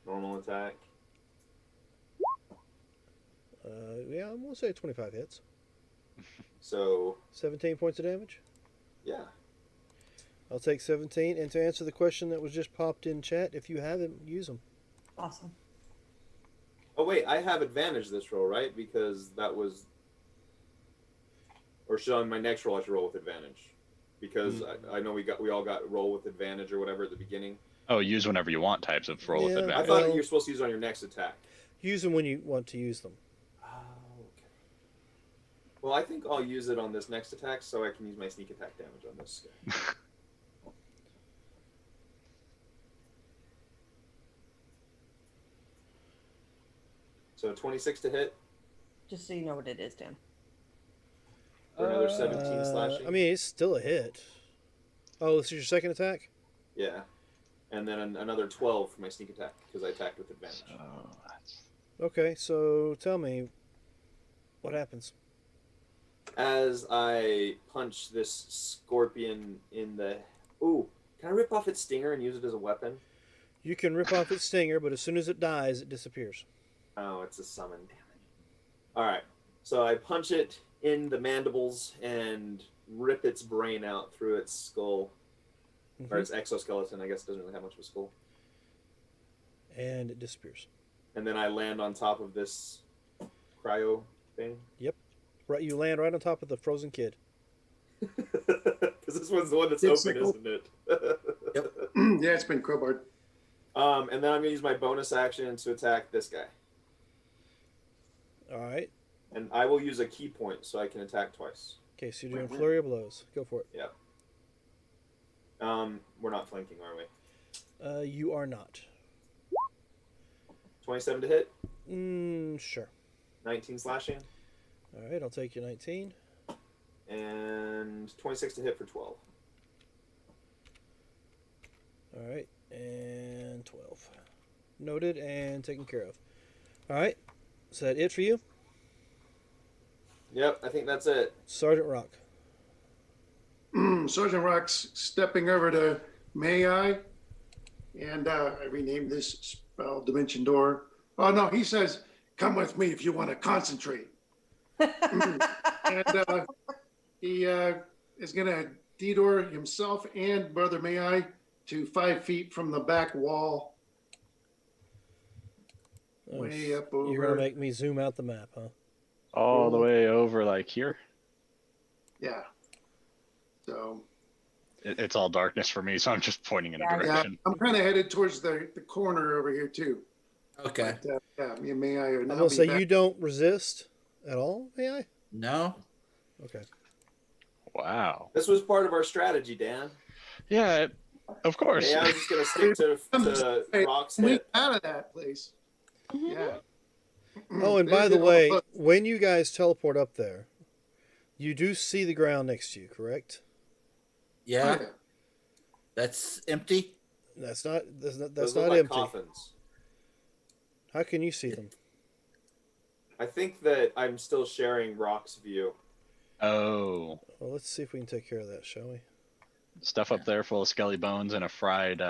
Normal attack. Yeah, I'm gonna say 25 hits. So 17 points of damage. yeah. I'll take 17. And to answer the question that was just popped in chat, if you have them, use them. Awesome. Oh wait, I have advantage this roll, right? Because that was. Or should on my next roll I should roll with advantage? Because I know we all got roll with advantage or whatever at the beginning. Oh, use whenever you want types of roll with Yeah, I advantage. thought Well- you're supposed to use it on your next attack. Use them when you want to use them. Oh, okay. Well, I think I'll use it on this next attack so I can use my sneak attack damage on this guy. So 26 to hit Just so you know what it is, Dan. for another 17 slashing. I mean, it's still a hit. Oh, this is your second attack? Yeah. And then another 12 for my sneak attack because I attacked with advantage. So that's Okay, so tell me what happens. As I punch this scorpion in the... Ooh, can I rip off its stinger and use it as a weapon? You can rip off its stinger, but as soon as it dies, it disappears. Oh, it's a summon. Damn it. Alright, so I punch it in the mandibles and rip its brain out through its skull. Or Mhm. its exoskeleton, I guess it doesn't really have much of a skull. And it disappears. And then I land on top of this cryo thing. Right, you land right on top of the frozen kid. Because this one's the one that's It's open, sickle. isn't it? Yeah, it's been crowbarred. And then I'm going to use my bonus action to attack this guy. All right. And I will use a key point so I can attack twice. Okay, so you're doing flurry of blows. Go for it. We're not flanking, are we? You are not. 27 to hit, Sure. 19 slashing, All right, I'll take your 19. and 26 to hit for 12. All right, and 12. Noted and taken care of. All right, is that it for you? Yep, I think that's it. Sergeant Rock. Sergeant Rock's stepping over to May I? And I renamed this spell Dimension Door. Oh, no, he says, come with me if you want to concentrate. And he is going to detour himself and Brother May I to 5 feet from the back wall, Oh, way up You're over. gonna make me zoom out the map, huh? all the way over like here. Yeah. So, It's all darkness for me, so I'm just pointing in a Yeah, yeah, direction. I'm kind of headed towards the corner over here, too. Okay. But, yeah, me and May I are I'm now gonna say back. you don't resist at all, may I? No. Okay. Wow. This was part of our strategy, Dan. Yeah, of course. Yeah, I was just going to stick to Hey, Rock's We hit. out of that place. Yeah. Oh, and by There's the the way, other- when you guys teleport up there, you do see the ground next to you, correct? Yeah. That's empty. That's not Those that's look not like empty. coffins. How can you see them? I think that I'm still sharing Rock's view. Oh, Well, let's see if we can take care of that, shall we? stuff up there full of skelly bones and a fried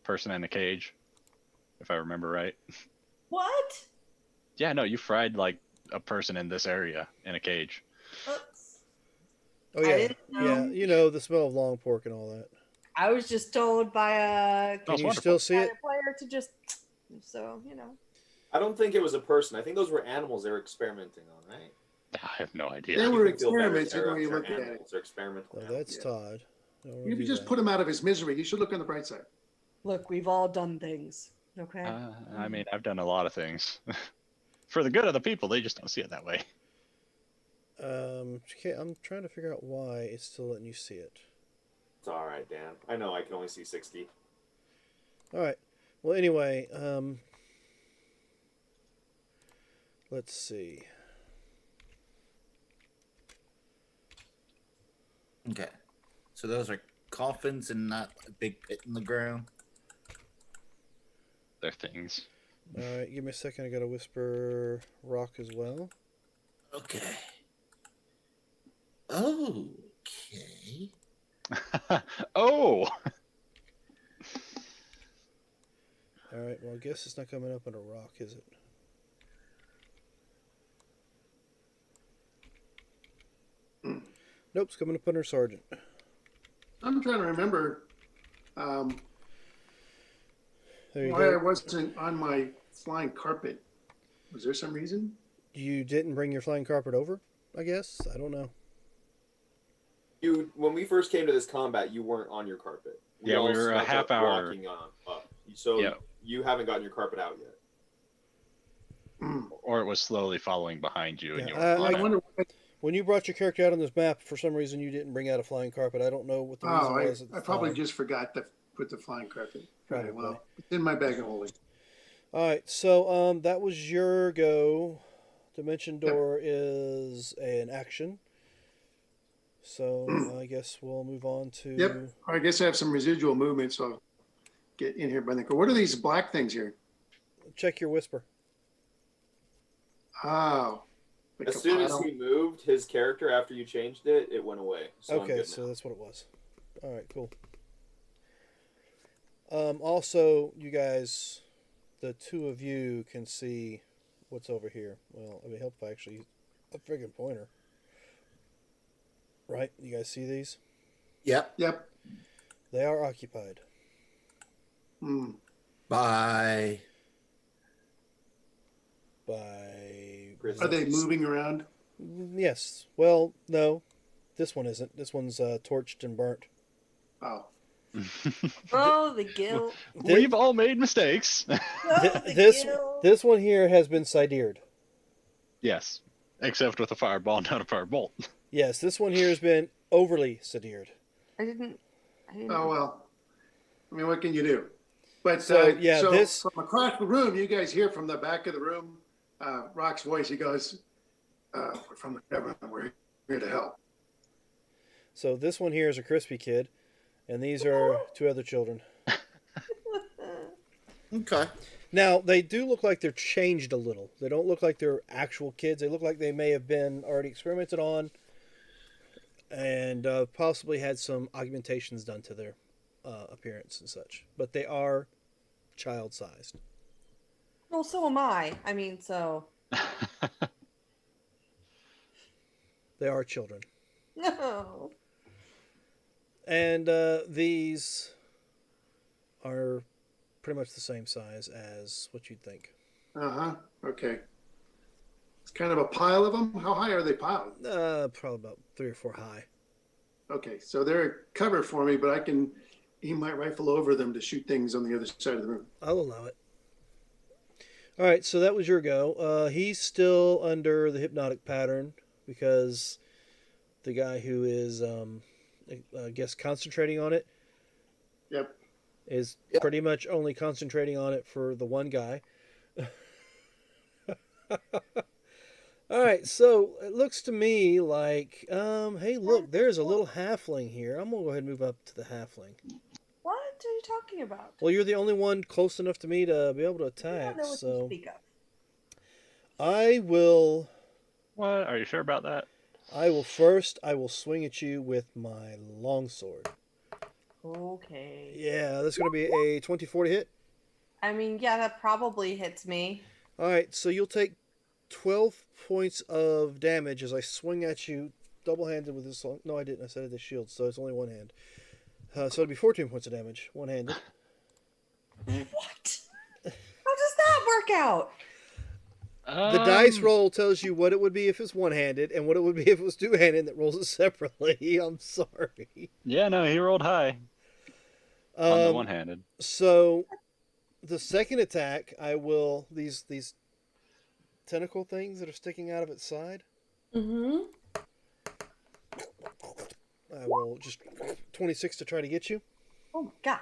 person in a cage, if I remember right. What? Yeah, no, you fried like a person in this area in a cage. Oops. Oh I yeah, didn't know. yeah. You know the smell of long pork and all that. I was just told by a Can it's you wonderful. still see it? player to just. So, you know. I don't think it was a person. I think those were animals they were experimenting on, right? I have no They idea. were You can feel better, experiments Tara, when you if they're look at it. animals. They're experimental Oh, animals. that's Yeah. Todd. Don't wanna You do could just that. put him out of his misery. You should look on the bright side. Look, we've all done things. Okay. I mean, I've done a lot of things for the good of the people. They just don't see it that way. Okay, I'm trying to figure out why it's still letting you see it. It's all right, Dan. I know I can only see 60. All right. Well, anyway, let's see. Okay. So those are coffins and not a big pit in the ground. They're things. All right, give me a second. I gotta whisper rock as well. Okay. Okay. Oh, All right. Well, I guess it's not coming up under rock, is it? Nope, it's coming up under sergeant. I'm trying to remember There you why I go. wasn't on my flying carpet. Was there some reason? You didn't bring your flying carpet over, I guess. I don't know. When we first came to this combat, you weren't on your carpet. Yeah, we all were a snuck half up hour- walking on up. So Yeah. you haven't gotten your carpet out yet. or it was slowly following behind you, and Yeah, you were I on I it. wonder. When you brought your character out on this map, for some reason you didn't bring out a flying carpet. I don't know what the reason Oh, was. At the I probably time. just forgot to put the flying carpet. Probably. Right, well, it's in my bag of holding. All right, so that was your go. Dimension Door is an action. So I guess we'll move on to. Yep. I guess I have some residual movement, so I'll get in here by the. What are these black things here? Check your whisper. Oh. like As a soon as pile. he moved his character after you changed it, it went away. So I'm Okay, good so now. that's what it was. All right, cool. Also, you guys, the two of you can see what's over here. Well, it would help if I actually use a friggin' pointer. Right? You guys see these? Yep. Yep. They are occupied. Hmm. Bye. By. Are they moving around? Yes. Well, no. This one isn't. This one's torched and burnt. Oh. Oh, the guilt. We've all made mistakes. Oh, the This guilt. this one here has been sideared. Yes, except with a fireball, not a firebolt. Yes, this one here has been overly sideared. I didn't. Oh well. I mean, what can you do? But So, yeah, so this- from across the room, you guys hear from the back of the room, Rock's voice. He goes, "We're from the government. We're here to help." So this one here is a crispy kid, and these are two other children. Okay. Now, they do look like they're changed a little. They don't look like they're actual kids. They look like they may have been already experimented on and possibly had some augmentations done to their appearance and such. But they are child-sized. Well, so am I. I mean, so. They are children. No. And these are pretty much the same size as what you'd think. Okay. It's kind of a pile of them. How high are they piled? Probably about 3 or 4 high. Okay, so they're a cover for me, but he might rifle over them to shoot things on the other side of the room. I'll allow it. All right, so that was your go. He's still under the hypnotic pattern because the guy who is, I guess, concentrating on it Yep. is Yep. pretty much only concentrating on it for the one guy. All right, so it looks to me like, hey, look, there's a little halfling here. I'm gonna go ahead and move up to the halfling. What are you talking about? Well, you're the only one close enough to me to be able to I attack, don't know what you so. speak I will What? Are you sure about that? I will swing at you with my longsword. Okay. Yeah, that's going to be a 24 to hit. I mean, yeah, that probably hits me. All right, so you'll take 12 points of damage as I swing at you double-handed with this long. No, I didn't. I said it as shield, so it's only one hand. So it'd be 14 points of damage, one-handed. What? How does that work out? The dice roll tells you what it would be if it's one-handed and what it would be if it was two-handed. That rolls it separately. I'm sorry. Yeah, no, he rolled high on the one-handed. So the second attack, I will these tentacle things that are sticking out of its side. Mm-hmm. I will just 26 to try to get you. Oh my god.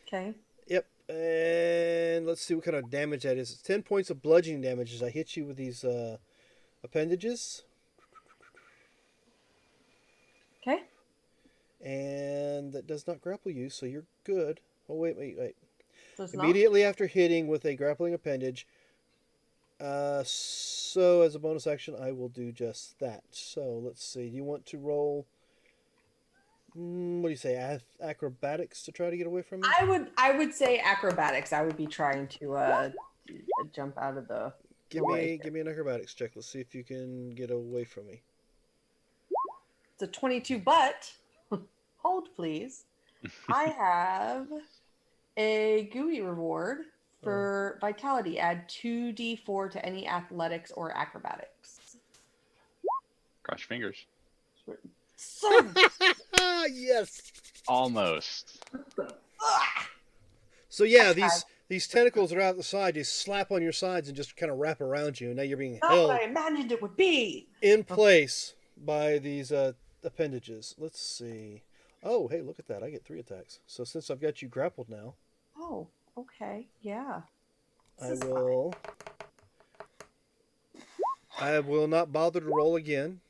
Okay. Yep. And let's see what kind of damage that is. It's 10 points of bludgeoning damage as I hit you with these appendages. Okay. And that does not grapple you, so you're good. Oh, wait. Does not. Immediately after hitting with a grappling appendage. So as a bonus action, I will do just that. So let's see. Do you want to roll? What do you say? Acrobatics to try to get away from me? I would say acrobatics. I would be trying to jump out of the. Give me an acrobatics check. Let's see if you can get away from me. It's a 22, but hold please. I have a GUI reward for vitality. Add 2d4 to any athletics or acrobatics. Cross your fingers. So Yes. Almost. So yeah, these tentacles that are out the side just slap on your sides and just kind of wrap around you, and now you're being not held what I imagined it would be. in place by these appendages. Let's see. Oh, hey, look at that! I get 3 attacks. So since I've got you grappled now, Oh, okay, yeah. I will not bother to roll again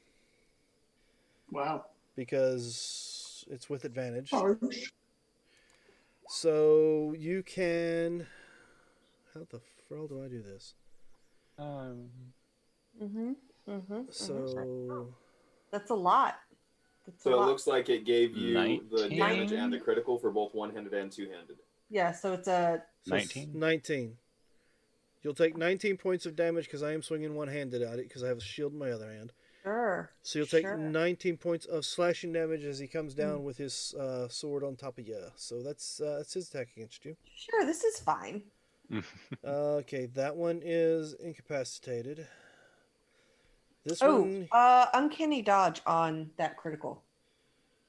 Wow. because it's with advantage. Harsh. So you can. How the hell do I do this? So That's a lot. That's a So it lot. looks like it gave you the 19? damage and the critical for both one-handed and two-handed. Yeah, so it's a 19? 19. You'll take 19 points of damage because I am swinging one-handed at it because I have a shield in my other hand. sure. So you'll take Sure. 19 points of slashing damage as he comes down with his sword on top of you. So that's his attack against you. Sure, this is fine. Okay, that one is incapacitated. This Oh, one, uncanny dodge on that critical.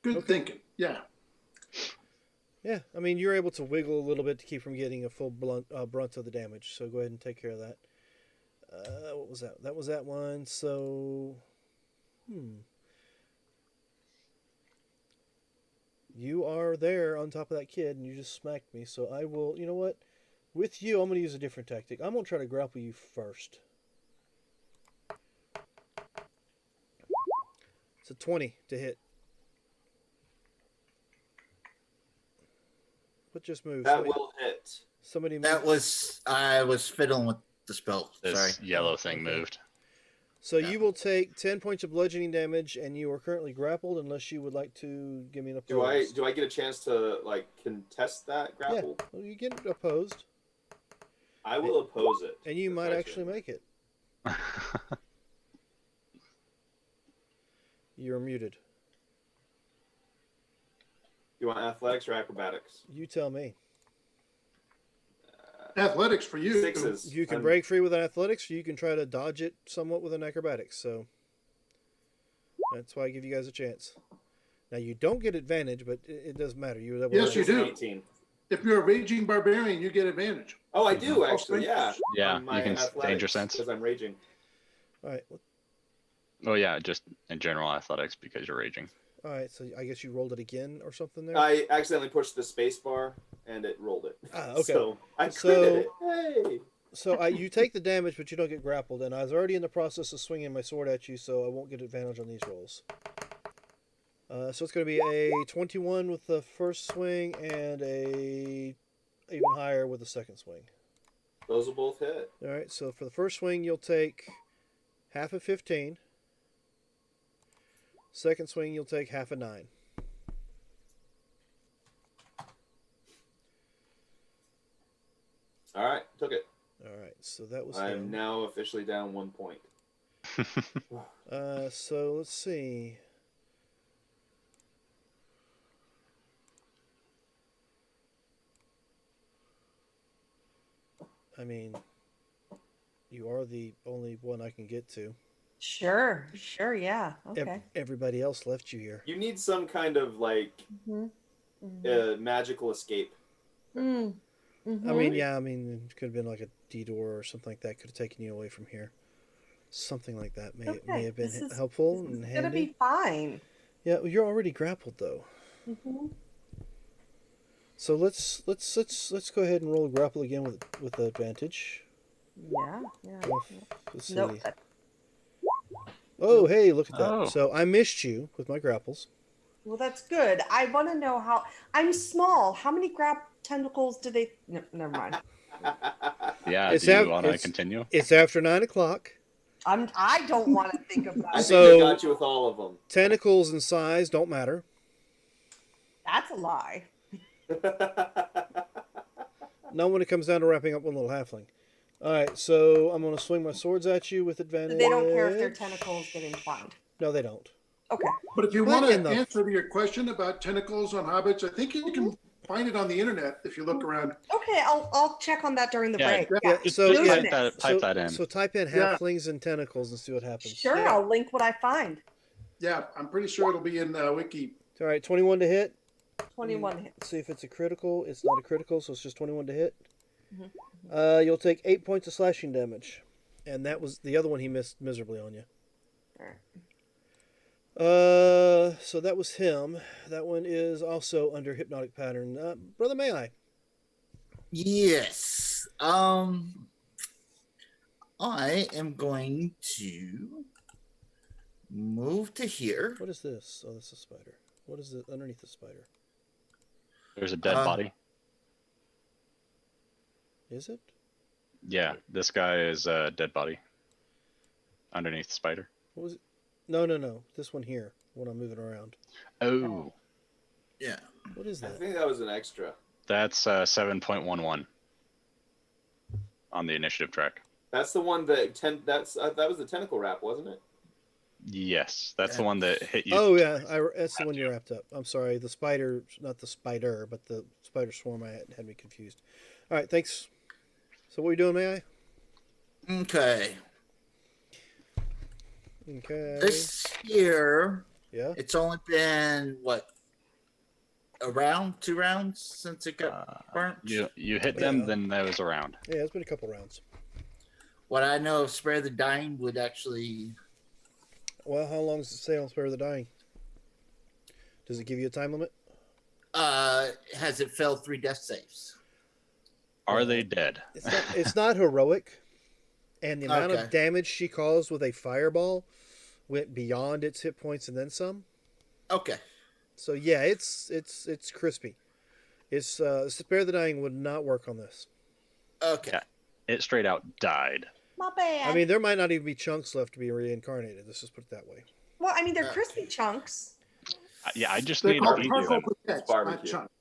Good thinking. Yeah. yeah, I mean you're able to wiggle a little bit to keep from getting a full brunt of the damage. So go ahead and take care of that. What was that? That was that one. So, you are there on top of that kid, and you just smacked me. So I will. You know what? With you, I'm going to use a different tactic. I'm going to try to grapple you first. It's a 20 to hit. What just moved? That will hit. Somebody moved. That was I was fiddling with the spell. This Sorry. yellow thing Okay. moved. So Yeah. you will take 10 points of bludgeoning damage, and you are currently grappled unless you would like to give me an Do I opposed. do I get a chance to like contest that grapple? Yeah, well, you get opposed, I will oppose it. and you if might I actually can. make it. You're muted. You want athletics or acrobatics? You tell me. Athletics for you. Sixes. You can I'm- break free with an athletics, or you can try to dodge it somewhat with an acrobatics. So that's why I give you guys a chance. Now you don't get advantage, but it doesn't matter. You Yes, you It's an do. 18. If you're a raging barbarian, you get advantage. Oh, I do actually. Yeah. Yeah, On my you can athletics, danger sense. because I'm raging. All right. Oh yeah, just in general athletics because you're raging. All right. So I guess you rolled it again or something there. I accidentally pushed the space bar and it rolled it. Ah, okay. So I So- critted it. Hey. So you take the damage, but you don't get grappled. And I was already in the process of swinging my sword at you, so I won't get advantage on these rolls. So it's going to be a 21 with the first swing and a even higher with the second swing. Those will both hit. All right, so for the first swing, you'll take half of 15. Second swing, you'll take half of 9. All right, took it. All right, so that was I'm him. now officially down 1 point. So let's see. I mean, you are the only one I can get to. Sure, yeah. Ev- Okay. Everybody else left you here. You need some kind of like magical escape. Mm. I Mhm. mean, yeah, it could have been like a detour or something like that. Could have taken you away from here. Something like that may Okay, have been this is- helpful This and is gonna handy. be fine. Yeah, well, you're already grappled though. Hmm. So let's go ahead and roll a grapple again with advantage. Yeah. Well, let's see. Nope. Oh, hey, look at that. Oh. So I missed you with my grapples. Well, that's good. I want to know how. I'm small. How many tentacles do they? No, never mind. Yeah, It's do you av- want to it's- continue? It's after 9 o'clock. I don't want to think I about think it. So- I got you with all of them. Tentacles and size don't matter. That's a lie. Not when it comes down to wrapping up one little halfling. All right, so I'm going to swing my swords at you with advantage. They don't care if their tentacles get entwined. No, they don't. Okay. But if you What want in to the- answer your question about tentacles on hobbits, I think you can find it on the internet if you look around. Okay. I'll check on that during the Yeah, break. Yeah, Just, so just yeah, type that in. So type in Yeah. halflings and tentacles and see what happens. Sure. Yeah. I'll link what I find. Yeah, I'm pretty sure it'll be in Wiki. All right, 21 to hit. 21 hits. Let's see if it's a critical. It's not a critical, so it's just 21 to hit. Mhm. You'll take 8 points of slashing damage, and that was the other one he missed miserably on you. Alright. So that was him. That one is also under hypnotic pattern. Brother, may I? Yes. I am going to move to here. What is this? Oh, this is a spider. What is it underneath the spider? There's a dead Uh, body. Is it? Yeah, this guy is a dead body underneath the spider. What was it? No. This one here. When I'm moving around. Oh, Yeah. What is I that? think that was an extra. that's 7.11 on the initiative track. That's the one that that was the tentacle wrap, wasn't it? Yes, that's the one that hit you. Oh yeah, that's the one you wrapped up. I'm sorry, the spider, not the spider, but the spider swarm. I had me confused. All right, thanks. So what are you doing, may I? Okay. Okay. This here, Yeah. it's only been what, a round, 2 rounds since it got burnt. You hit them, Yeah. then that was around. Yeah, it's been a couple rounds. What I know of Spare the Dying would actually. Well, how long does it say on Spare the Dying? Does it give you a time limit? Has it failed 3 death saves? Are they dead? It's not heroic, and the amount Okay. of damage she caused with a fireball went beyond its hit points and then some. Okay. So yeah, it's crispy. It's Spare the Dying would not work on this. Okay. Yeah. It straight out died. My bad. I mean, there might not even be chunks left to be reincarnated. Let's just put it that way. well, I mean, they're crispy chunks. Yeah, I just They're need to called eat charcoal them. briquettes, not Barbecue. chunks.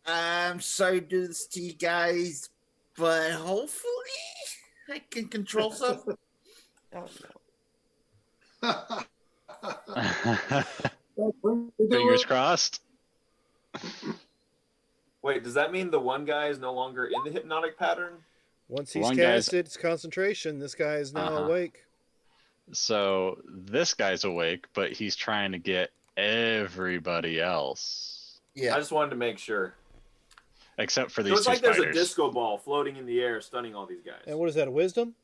I'm sorry to do this to you guys, but hopefully I can control something. Oh no. Fingers crossed. Wait, does that mean the one guy is no longer in the hypnotic pattern? Once he's One guy's- casted its concentration, this guy is now Uh-huh. awake. So this guy's awake, but he's trying to get everybody else, I Yeah. just wanted to make sure. except for So these it's two like there's a spiders. disco ball floating in the air, stunning all these guys. And what is that? A wisdom?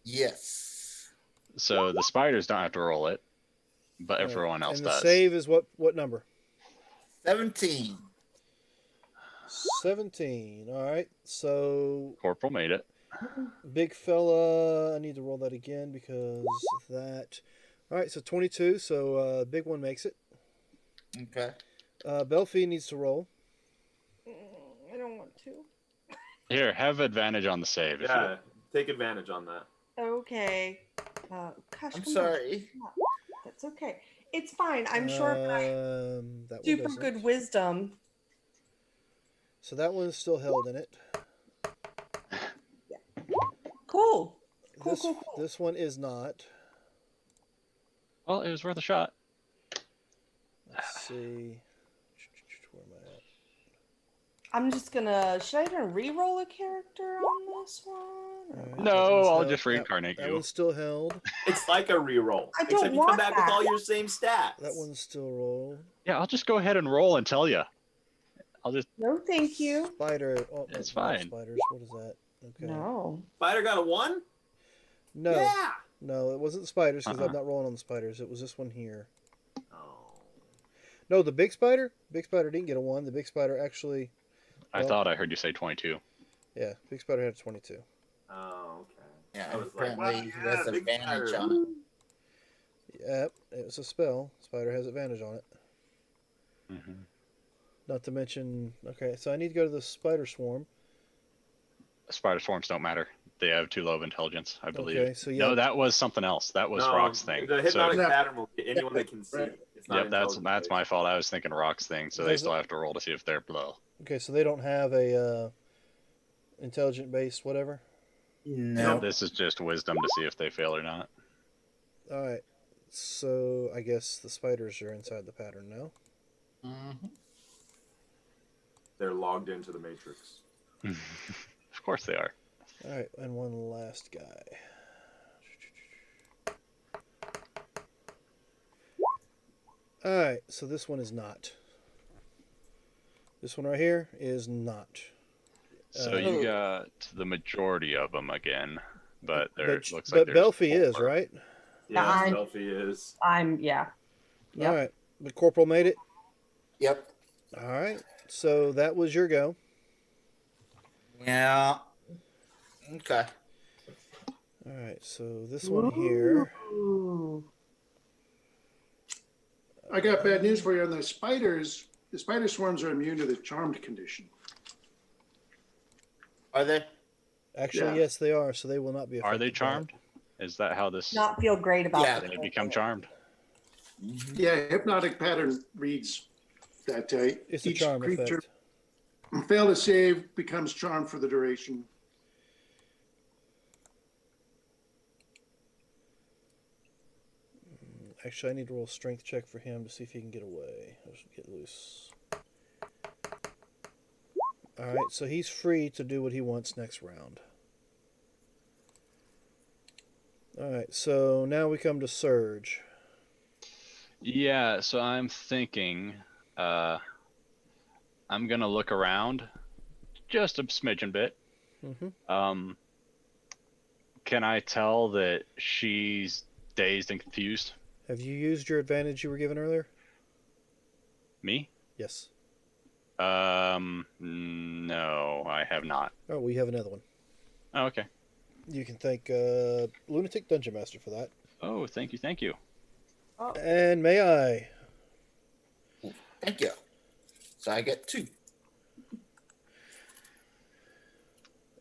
Yes. So the spiders don't have to roll it, but All right. everyone else And the does. save is what number? 17. 17. All right. So Corporal made it. big fella, I need to roll that again because of that. All right. So 22. So big one makes it. Okay. Belfie needs to roll. I don't want to. Here, have advantage on the save. If Yeah, take advantage on that. Okay. Gosh, I'm come on. sorry. That's okay. It's fine. I'm sure my that one super doesn't. good wisdom. So that one's still held in it. Cool. Cool, This cool, cool. this one is not. Well, it was worth a shot. Let's see. Where am I at? I'm just gonna. Should I even re-roll a character on this one? All right, that No, one's I'll held. just reincarnate That you. one's still held. It's like a reroll. I don't Except you come want back with that. all your same stats. That one's still rolled. Yeah, I'll just go ahead and roll and tell you. I'll just. No, thank you. Spider. Oh, It's no, not fine. Spiders. What is that? Okay. No. Spider got a 1? No. Yeah. No, it wasn't the spiders because I'm Uh-uh. not rolling on the spiders. It was this one here. Oh. No, the big spider. Big spider didn't get a 1. The big spider actually. I Well- thought I heard you say 22. Yeah, big spider had a 22. Oh, okay. Yeah, I was like, apparently well, he has yeah, big advantage spider. on it. Yep, it was a spell. Spider has advantage on it. Mm-hmm. Not to mention. Okay, so I need to go to the spider swarm. Spider swarms don't matter. They have too low of intelligence, I believe. Okay, so yeah. No, that was something else. That was No, Rock's thing. The hypnotic So- pattern will get anyone that can see. Right. It's not Yep, that's intelligent. my fault. I was thinking Rock's thing, so they Does still it- have to roll to see if they're below. Okay, so they don't have a intelligent based whatever. No. This is just wisdom to see if they fail or not. All right, so I guess the spiders are inside the pattern now. Mhm. They're logged into the matrix. Of course they are. All right, and one last guy. All right, so this one is not. This one right here is not. So Uh, you got the majority of them again, but there But, looks but like there's Belfie is, four. right? Yeah, I'm- Belfie is. Yeah. Yep. All right, the corporal made it. Yep. All right, so that was your go. Yeah. Okay. All right, so this one here. Ooh. I got bad news for you on the spiders. The spider swarms are immune to the charmed condition. Are they? Actually, Yeah. yes, they are. So they will not be. Are they affected by it. charmed? Is that how this? Not feel great about Yeah. it. They become charmed. Mhm. Yeah, hypnotic pattern reads that It's a each charm creature effect. fail to save becomes charmed for the duration. Actually, I need to roll a strength check for him to see if he can get away. Let's get loose. All right, so he's free to do what he wants next round. All right, so now we come to Surge. Yeah, so I'm thinking, I'm gonna look around, just a smidgen bit. Mm-hmm. Can I tell that she's dazed and confused? Have you used your advantage you were given earlier? Me? Yes. No, I have not. Oh, we have another one. Oh, okay. You can thank Lunatic Dungeon Master for that. Oh, thank you, thank you. And may I? Thank you. So I get 2.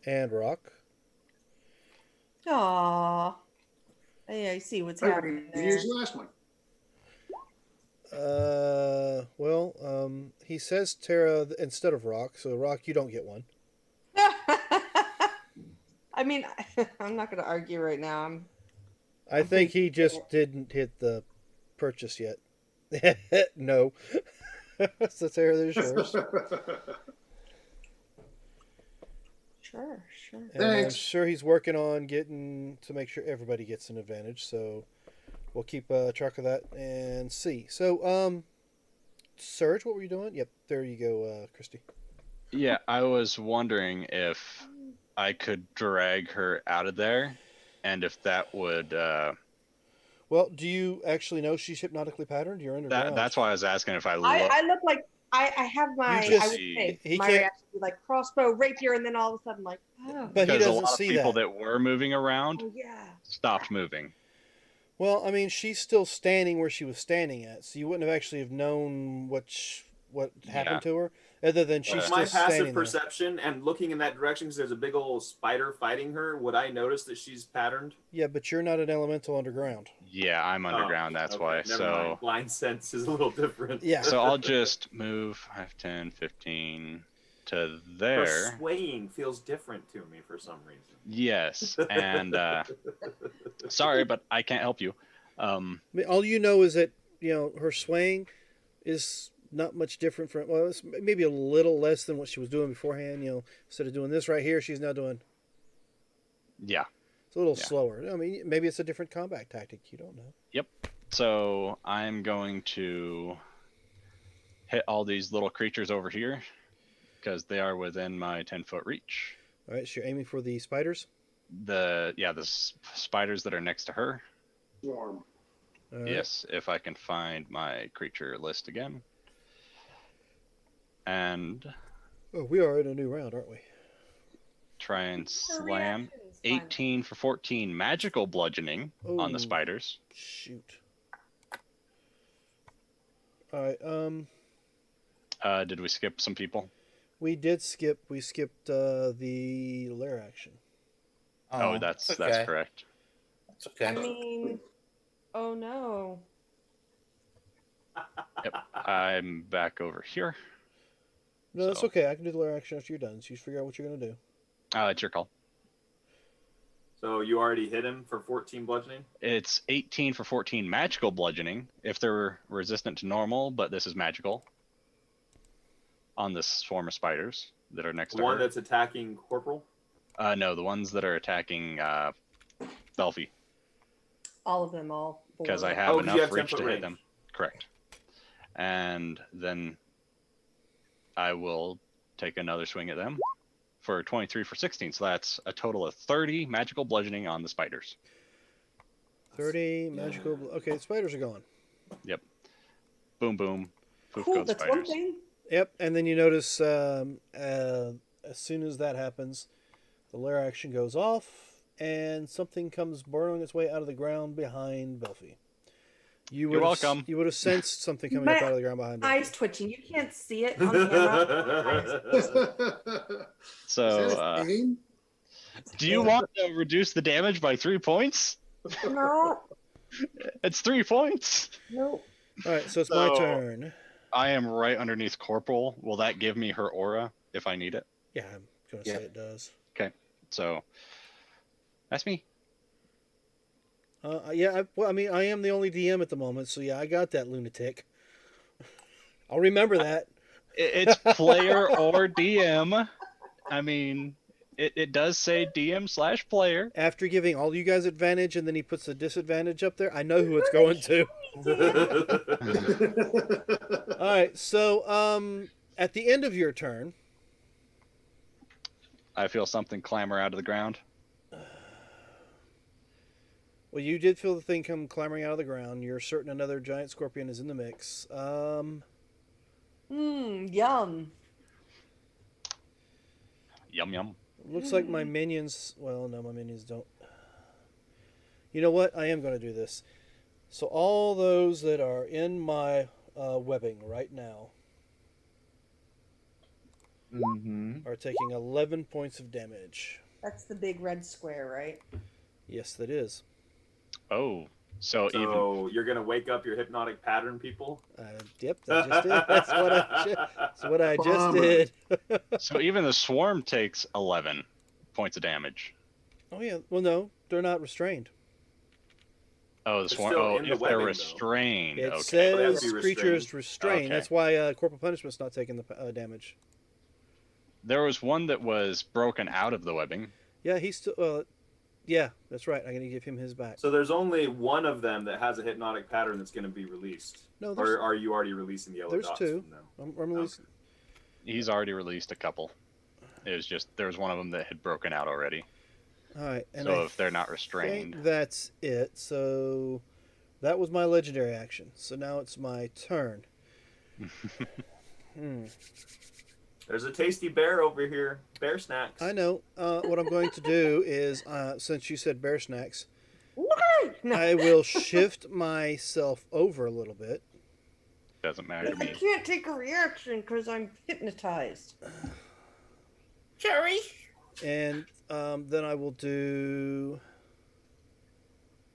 And Rock. Aw. Hey, I see what's I happening there. used the last one. He says Terra instead of Rock, so Rock, you don't get one. I mean, I'm not going to argue right now. I think he just didn't hit the purchase yet. No. So Terra, there's yours. Sure. And I'm Thanks. sure he's working on getting to make sure everybody gets an advantage. So we'll keep track of that and see. So, Surge, what were you doing? Yep, there you go, Christy. Yeah, I was wondering if I could drag her out of there, and if that would. Well, do you actually know she's hypnotically patterned? You're underground. That's why I was asking if I look. I look like I have my, You just- I would say, he my can't- reaction would be like crossbow, rapier, and then all of a sudden, like, oh, But he because a doesn't lot of see people that. that were moving around oh yeah. stopped moving. Well, I mean, she's still standing where she was standing at, so you wouldn't have actually have known what happened to her. Other than she's With still my standing passive there. perception and looking in that direction because there's a big old spider fighting her, would I notice that she's patterned? Yeah, but you're not an elemental underground. Yeah, I'm underground. Oh, that's okay, why. Never So mind. Blind sense is a little different. Yeah. so I'll just move 5, 10, 15 to there. Her swaying feels different to me for some reason. Yes, and sorry, but I can't help you. I mean, all you know is that her swaying is not much different from. Well, it's maybe a little less than what she was doing beforehand. Instead of doing this right here, she's now doing. Yeah. It's a little Yeah. slower. I mean, maybe it's a different combat tactic. You don't know. Yep. So I'm going to hit all these little creatures over here because they are within my 10-foot reach. All right, so you're aiming for the spiders. The spiders that are next to her. Swarm. All right. Yes, if I can find my creature list again. And Oh, we are in a new round, aren't we? try and Her slam reaction's fine. 18 for 14 magical bludgeoning on the Oh. spiders. Shoot. All right. Did we skip some people? We did skip. We skipped the lair action. Oh, that's okay. correct. It's okay. I mean, oh no. Yep. I'm back over here. No, that's So- okay. I can do the lair action after you're done. So you just figure out what you're gonna do. It's your call. So you already hit him for 14 bludgeoning? It's 18 for 14 magical bludgeoning if they're resistant to normal, but this is magical. On this swarm of spiders that are next The to one her. that's attacking Corporal? No, the ones that are attacking Belfie, All of them, all. because I four. have 'cause you enough have reach 10-foot to hit range. them. Correct. And then I will take another swing at them for 23 for 16. So that's a total of 30 magical bludgeoning on the spiders. 30 magical. Okay, the spiders are gone. Boom, boom. Poof Cool, go the that's one spiders. thing. Yep, and then you notice as soon as that happens, the lair action goes off, and something comes burrowing its way out of the ground behind Belfie. You're would have welcome. You would have sensed something coming My up out of the ground behind Belfie. Eyes twitching. You can't see it on camera. So, Is that a pain? do you want to reduce the damage by 3 points? No, It's 3 points. no. All right, so it's my So- turn. I am right underneath Corporal. Will that give me her aura if I need it? Yeah, I'm gonna Yeah. say it does. So, that's me. Yeah. Well, I mean, I am the only DM at the moment, so yeah, I got that lunatic. I'll remember that. It's player or DM. I mean, it does say DM/player. After giving all you guys advantage, and then he puts a disadvantage up there, I know who it's going to. All right, so at the end of your turn, I feel something clamber out of the ground. well, you did feel the thing come clambering out of the ground. You're certain another giant scorpion is in the mix. Yum. Yum yum. Looks like my minions. Well, no, my minions don't. You know what? I am going to do this. So all those that are in my webbing right now Mm-hmm. are taking 11 points of damage. That's the big red square, right? Yes, that is. Oh, so even So you're gonna wake up your hypnotic pattern people? Yep, I just did. That's what I just Bummer. did. so even the swarm takes 11 points of damage. Oh yeah. Well, no, they're not restrained. Oh, the They're swarm. still Oh, in the if webbing, they're though. restrained. It Okay. they have to says be creatures restrained. Okay. That's why corporal punishment's not taking the damage. There was one that was broken out of the webbing. Yeah, he's still. Yeah, that's right. I'm gonna give him his back. So there's only one of them that has a hypnotic pattern that's gonna be released. No, Or there's are you already releasing the yellow there's dots two. from them? I'm releasing. He's already released a couple. It was just there was one of them that had broken out already. All right, and So I if they're not restrained, think that's it. So that was my legendary action. So now it's my turn. There's a tasty bear over here. Bear snacks. I know. What I'm going to do is, since you said bear snacks, Why? No. I will shift myself over a little bit, Doesn't matter to I me. can't take a reaction because I'm hypnotized. Jerry. And then I will do.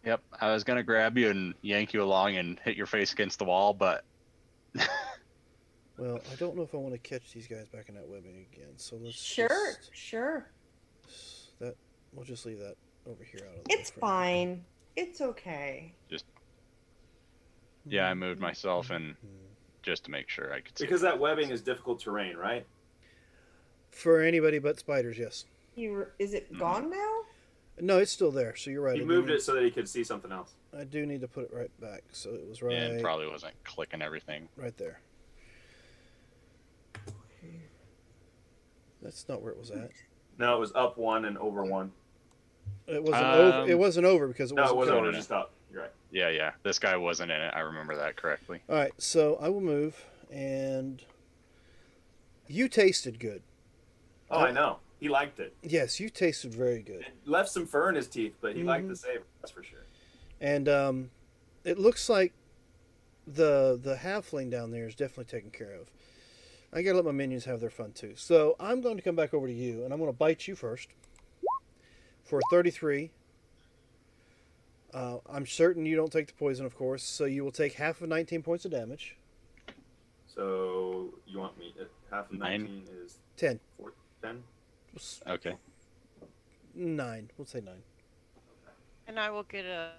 Yep, I was gonna grab you and yank you along and hit your face against the wall, but Well, I don't know if I want to catch these guys back in that webbing again. So let's Sure, sure. that we'll just leave that over here out of the It's way for now. fine. It's okay. yeah, I moved myself and Mhm. just to make sure I could see. Because that webbing is difficult terrain, right? For anybody but spiders, yes. Is it Mhm. gone now? No, it's still there. So you're right. He I do moved need- it so that he could see something else. I do need to put it right back. So it was right, And probably wasn't clicking everything. right there. That's not where it was at. No, it was up 1 and over 1. It wasn't over. It Um, wasn't over because it No, it wasn't. wasn't covered. over, just up. You're right. Yeah. This guy wasn't in it. I remember that correctly. All right, so I will move, and you tasted good. Oh, I know. He liked it. Yes, you tasted very good, It left some fur in his teeth, but he liked Mhm. the savor. That's for sure. and it looks like the halfling down there is definitely taken care of. I gotta let my minions have their fun too. So I'm going to come back over to you, and I'm going to bite you first for 33. I'm certain you don't take the poison, of course, so you will take half of 19 points of damage. So you want me at half of 19 is 10. 10? Okay. 9. We'll say 9. And I will get an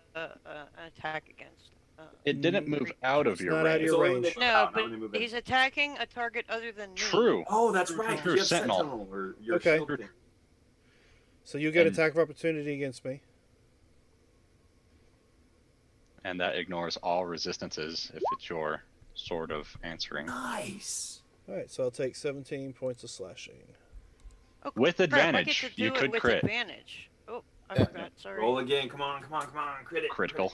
attack against. It didn't move out of It's your not out of range. your So when range. they- No, not but when they move in. he's attacking a target other than me. True. Oh, that's right. True, You have Sentinel. Sentinel or your Okay. shield thing. So you get And- attack of opportunity against me. And that ignores all resistances if it's your sort of answering. Nice. All right, so I'll take 17 points of slashing. Oh, With crap, I get advantage, to do you it could with crit. advantage. Oh, I Yeah. forgot. Sorry. Roll again. Come on. Crit it. Critical.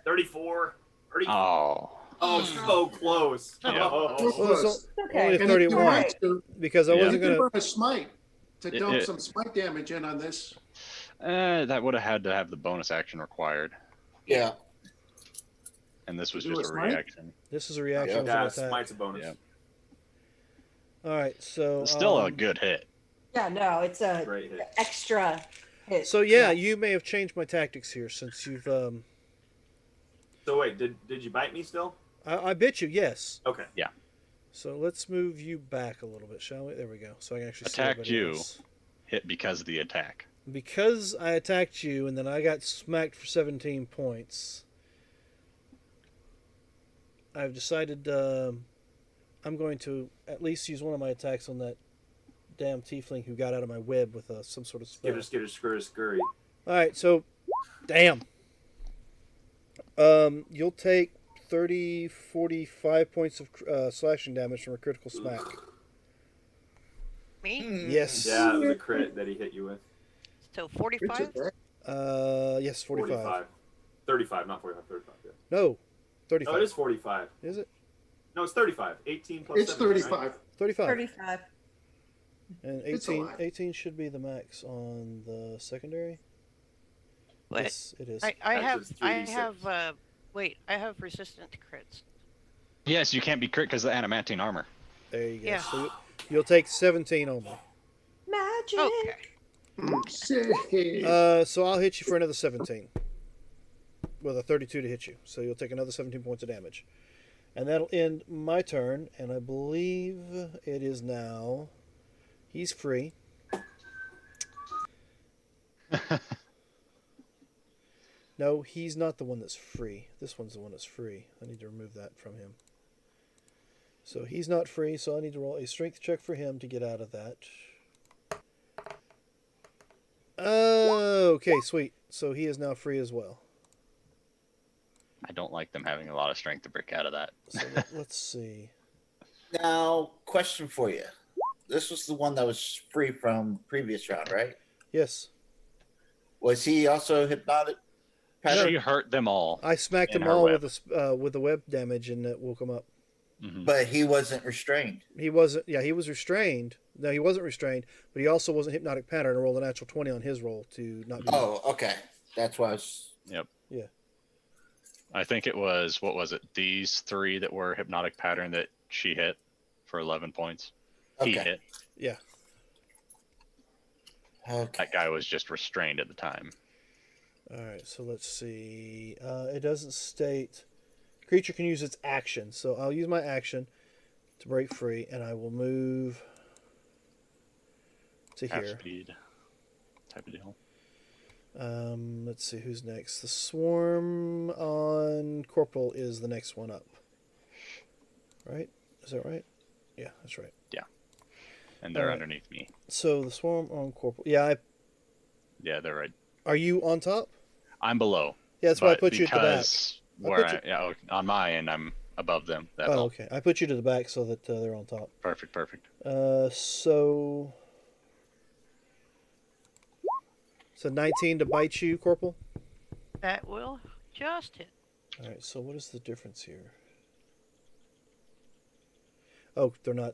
34. 30. Oh. Oh, so close. Yeah. Oh. So Well, close. Okay. Only And if you 31 want to, because I Yeah. you wasn't can gonna. burn a smite to It- dump it- some smite damage in on this. That would have had to have the bonus action required. Yeah. And this was Do just a a smite? reaction. This is a reaction with Yeah, an attack. smite's a bonus. Yeah. All right, so Still a good hit. Yeah, no, it's a Great hit. extra hit. So yeah, you may have changed my tactics here since you've. So wait, did you bite me still? I bit you, yes. Okay. So let's move you back a little bit, shall we? There we go. So I can actually see Attacked everybody you. else. Hit because of the attack. Because I attacked you and then I got smacked for 17 points. I've decided I'm going to at least use one of my attacks on that damn tiefling who got out of my web with some sort of spell. Skitter, scurry. All right, so damn. You'll take 45 points of slashing damage from a critical smack. Me? Hmm. Yes. Yeah, it was a crit that he hit you with. So It's 45? a- Yes, 45. 35, not 45, 35. Yeah. No, 35. No, it is 45. Is it? No, it's 35. 18 plus It's 7, right? 35. 35. 35. And It's a 18, lot. 18 should be the max on the secondary. What? Yes, it is. I Actually, have, it's I 3d6. have, wait, I have resistant to crits. Yes, you can't be crit because of the adamantine armor. There you go. Yeah. So you'll take 17 only. Magic. Okay. Say. So I'll hit you for another 17. With a 32 to hit you. So you'll take another 17 points of damage. And that'll end my turn. And I believe it is now. He's free. No, he's not the one that's free. This one's the one that's free. I need to remove that from him. So he's not free, so I need to roll a strength check for him to get out of that. Okay, sweet. So he is now free as well. I don't like them having a lot of strength to break out of that. So let's see. Now, question for you. This was the one that was free from previous round, right? Yes, Was he also hypnotic? She hurt them all. I smacked In him her all web. with the web damage, and that woke him up. Mhm. But he wasn't restrained. He wasn't. Yeah, he was restrained. No, he wasn't restrained, but he also wasn't hypnotic pattern. And rolled a natural 20 on his roll to not be. Oh, okay. That's why I was. Yep. I think it was, what was it? These 3 that were hypnotic pattern that she hit for 11 points. He Okay. hit. Yeah. Okay. That guy was just restrained at the time. All right. So let's see. It doesn't state creature can use its action. So I'll use my action to break free, and I will move to Half here. speed type of deal. Let's see who's next. The swarm on Corporal is the next one up. Right? Is that right? Yeah, that's right. And they're Alright. underneath me. So the swarm on Corporal. Yeah, Yeah, they're right. are you on top? I'm below. Yeah, that's why I but put you at the back. because I where put on my end, I'm above them. That Oh, all. okay. I put you to the back so that they're on top. Perfect. So 19 to bite you, Corporal. That will just hit. All right. So what is the difference here? Oh, they're not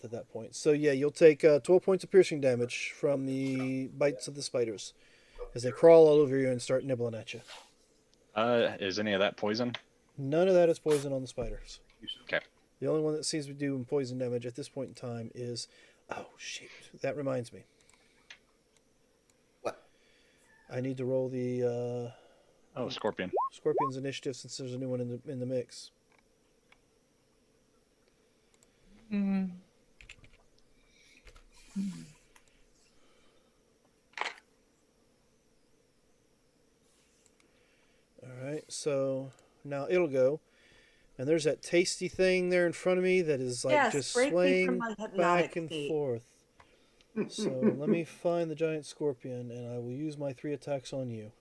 to that point. So yeah, you'll take 12 points of piercing damage from the bites of the spiders as they crawl all over you and start nibbling at you. Is any of that poison? None of that is poison on the spiders. Okay. The only one that seems to be doing poison damage at this point in time is... Oh, shit. That reminds me. What? I need to roll the Scorpion. Scorpion's initiative since there's a new one in the mix. Alright, so now it'll go. And there's that tasty thing there in front of me that is like Yes, just break me swaying from my hypnotic back and state. forth. So let me find the giant scorpion and I will use my 3 attacks on you.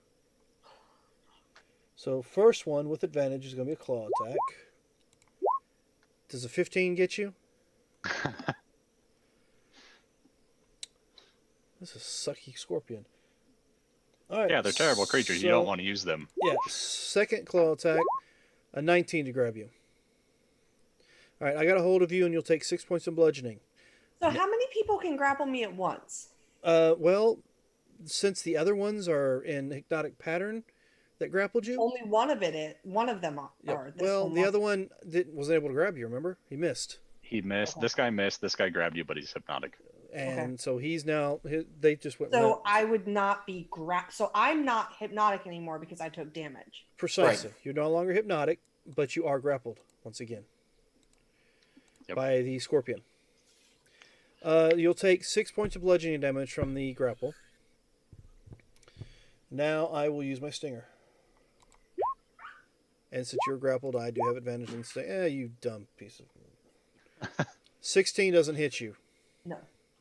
So first one with advantage is going to be a claw attack. Does a 15 get you? This is a sucky scorpion. All right. Yeah, they're terrible creatures. You so- don't want to use them. Yeah, second claw attack, a 19 to grab you. All right, I got a hold of you, and you'll take 6 points of bludgeoning. So how many people can grapple me at once? Well, since the other ones are in hypnotic pattern that grappled you. Only one of them are. Yep. Or this Well, one the was- other one wasn't able to grab you. Remember, he missed, He missed. Okay. This guy missed. This guy grabbed you, but he's hypnotic. and so he's now. They just went. So limp. I would not be So I'm not hypnotic anymore because I took damage. Precisely. You're no longer hypnotic, but you are grappled once again Yep. by the scorpion. You'll take 6 points of bludgeoning damage from the grapple. Now I will use my stinger. And since you're grappled, I do have advantage in stinger. You dumb piece of... 16 doesn't hit you. No.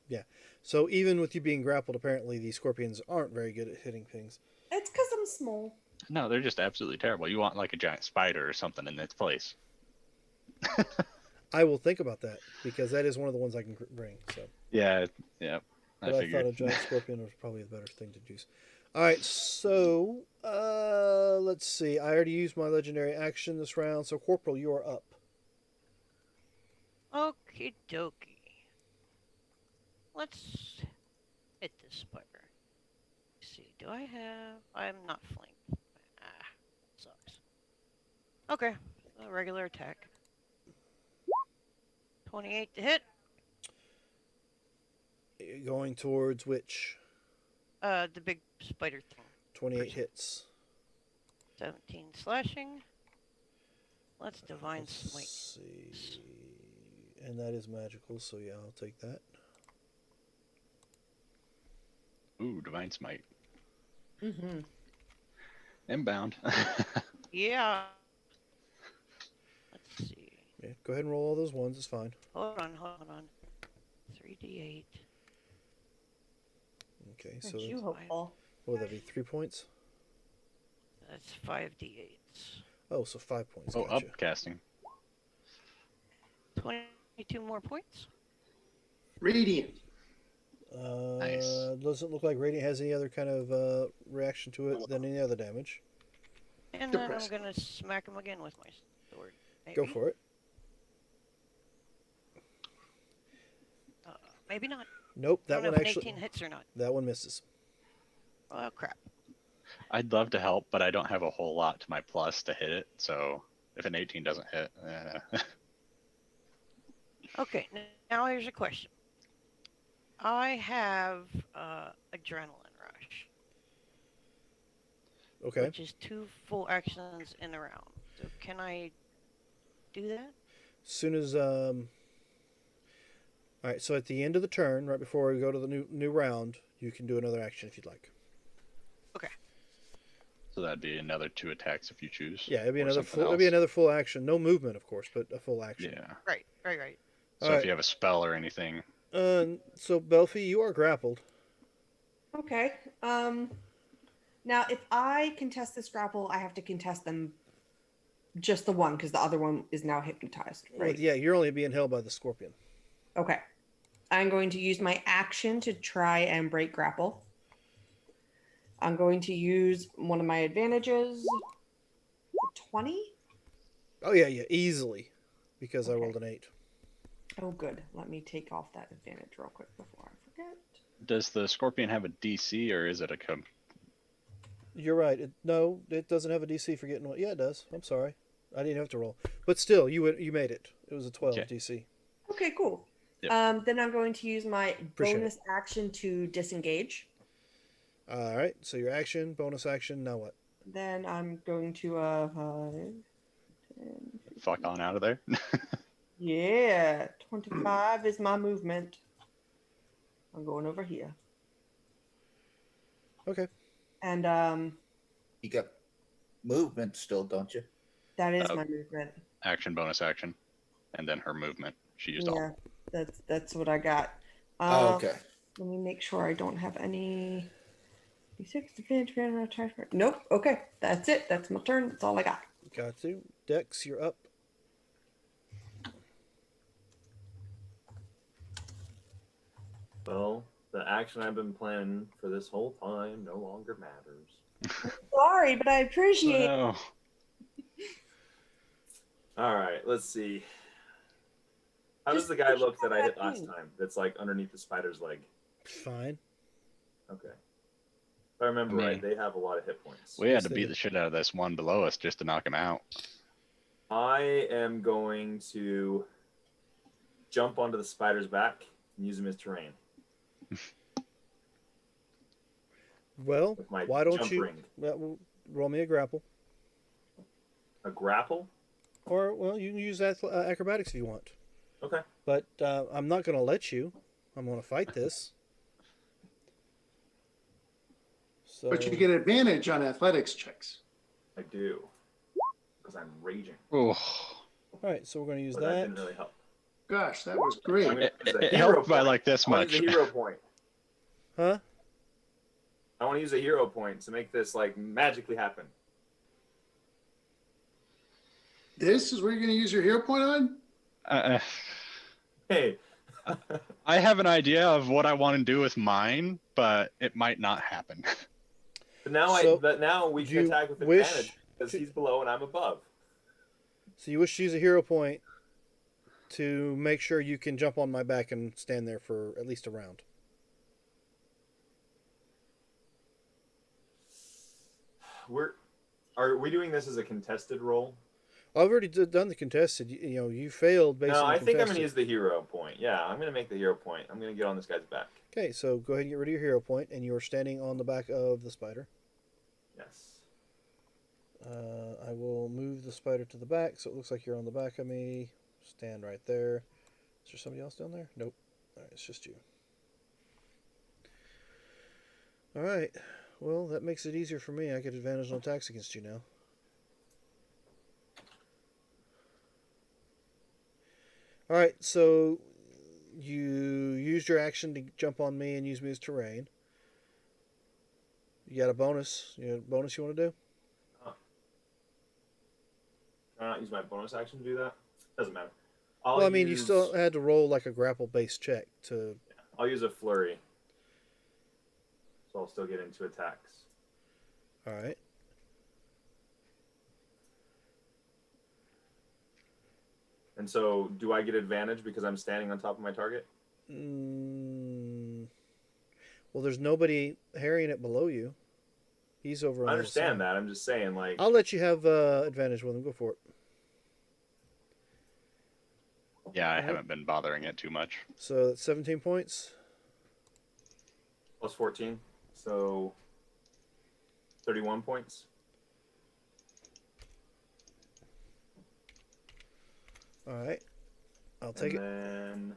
Yeah. So even with you being grappled, apparently the scorpions aren't very good at hitting things. It's because I'm small. No, they're just absolutely terrible. You want like a giant spider or something in its place. I will think about that, because that is one of the ones I can bring. So, Yeah. but I thought figured. a giant scorpion was probably the better thing to use. All right, so let's see. I already used my legendary action this round, so Corporal, you are up. Okie dokie. Let's hit this spider. Let's see, do I have... I'm not flanked. Ah, sucks. Okay, a regular attack. 28 to hit. Going towards which? The big spider thing. 28 Person. hits. 17 slashing. Let's divine Let's smite. see. And that is magical, so yeah, I'll take that. Ooh, divine smite. Mm-hmm. Inbound. Yeah. Let's see. Yeah, go ahead and roll all those ones. It's fine. Hold on. 3d8. Okay, so Aren't you that's, hopeful? what would that be? 3 points? That's 5d8s. Oh, so 5 points. Oh, Gotcha. upcasting. 22 more points. Radiant. Nice. Doesn't look like Radiant has any other kind of reaction to it than any other damage. And then I'm Depressing. gonna smack him again with my sword. Go Maybe? for it. Maybe not. Nope, I that don't know one if an actually. 18 hits or not. That one misses. Oh crap. I'd love to help, but I don't have a whole lot to my plus to hit it. So if an 18 doesn't hit, Okay, now here's a question. I have adrenaline rush, Okay. which is 2 full actions in a round. So can I do that? As soon as all right. So at the end of the turn, right before we go to the new round, you can do another action if you'd like. so that'd be another 2 attacks if you choose. Yeah, it'd be or another something full. It'd be else. another full action. No movement, of course, but a full action. Yeah. Right. So All if right. you have a spell or anything, So Belfi, you are grappled. Okay. Now, if I contest this grapple, I have to contest them just the one because the other one is now hypnotized, right? Yeah, you're only being held by the scorpion. Okay. I'm going to use my action to try and break grapple. I'm going to use one of my advantages. 20? Oh yeah, easily, because I Okay. rolled an 8. Oh, good. Let me take off that advantage real quick before I forget. does the scorpion have a DC or is it a You're right. No, it doesn't have a DC for getting one. Yeah, it does. I'm sorry, I didn't have to roll. But still, you made it. It was a 12 Okay. DC. Okay, cool. Yep. Then I'm going to use my Appreciate bonus action to disengage. All right. So your action, bonus action. Now what? Then I'm going to 5, 10, fuck on out of there? yeah, 25 is my movement. I'm going over here. Okay. And You got movement still, don't you? that is Oh. my movement. Action, bonus action, and then her movement. She used Yeah, that's what I got. Oh, okay. Let me make sure I don't have any. D6 advantage. Nope. Okay, that's it. That's my turn. That's all I got. Got to. Dex, you're up. Well, the action I've been planning for this whole time no longer matters. Sorry, but I all. appreciate. Oh, All right, let's see. How does the guy look that I hit last time? That's like underneath the spider's leg. Fine. Okay. If I remember I right, mean, they have a lot of hit points. we had Yes, to they beat do. the shit out of this one below us just to knock him out. I am going to jump onto the spider's back and use him as terrain Well, with my why don't jump you roll me a grapple, A grapple? or well, you can use acrobatics if you want. Okay. But I'm not going to let you. I'm going to fight this. So, But you get advantage on athletics checks. I do. Because I'm raging. Oh, all right, so we're going to use But that that. didn't really help. Gosh, that was great. I'm gonna use a it hero helped by point. like this I want much. to use a hero point. Huh? I want to use a hero point to make this like magically happen. This is where you're going to use your hero point on? Hey. I have an idea of what I want to do with mine, but it might not happen. But now So, now we do can you attack with wish advantage because to- he's below and I'm above. So you wish to use a hero point to make sure you can jump on my back and stand there for at least a round. Are we doing this as a contested roll? I've already done the contested. You failed based No, on the I think I'm contested. gonna use the hero point. Yeah, I'm gonna make the hero point. I'm gonna get on this guy's back. Okay, so go ahead and get rid of your hero point, and you're standing on the back of the spider. Yes. I will move the spider to the back, so it looks like you're on the back of me. Stand right there. Is there somebody else down there? Nope. All right, it's just you. All right. Well, that makes it easier for me. I get advantage on attacks against you now. All right, so you used your action to jump on me and use me as terrain. You got a bonus. You got a bonus you want to do? Can I not use my bonus action to do that? Doesn't matter. Well, I mean, you still had to roll like a grapple-based check to. I'll use a flurry. So I'll still get into attacks. All right. And so, do I get advantage because I'm standing on top of my target? Well, there's nobody harrying it below you. He's over on I the other understand side. that. I'm just saying, like, I'll let you have advantage with him. Go for it. Yeah, I Alright. haven't been bothering it too much. So that's 17 points. plus 14, so 31 points. All right. I'll take and it. then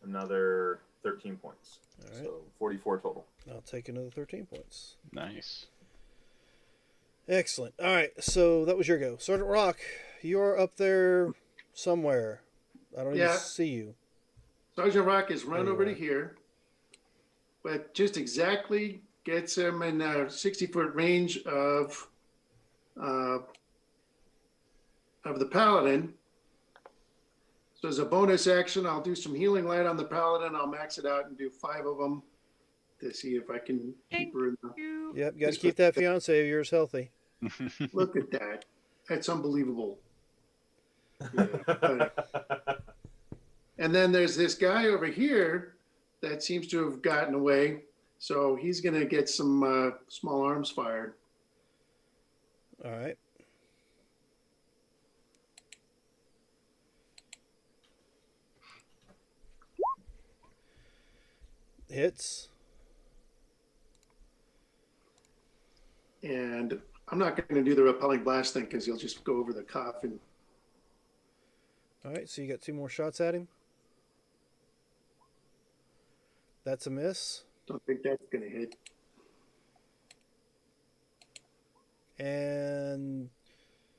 another 13 points. All right. So 44 total. I'll take another 13 points. Nice. Excellent. All right. So that was your go. Sergeant Rock, you're up there somewhere. I don't even Yeah. see you. Sergeant Rock is run There you over are. to here, but just exactly gets him in a 60-foot range of the paladin. So as a bonus action, I'll do some healing light on the paladin. I'll max it out and do 5 of them to see if I can keep her in the. You. Yep. Got to keep that fiance of yours healthy. Look at that. That's unbelievable. Yeah. And then there's this guy over here that seems to have gotten away. So he's going to get some small arms fired. All right. Hits. And I'm not going to do the repelling blast thing because he'll just go over the cuff. And All right. So you got 2 more shots at him. That's a miss. don't think that's going to hit. And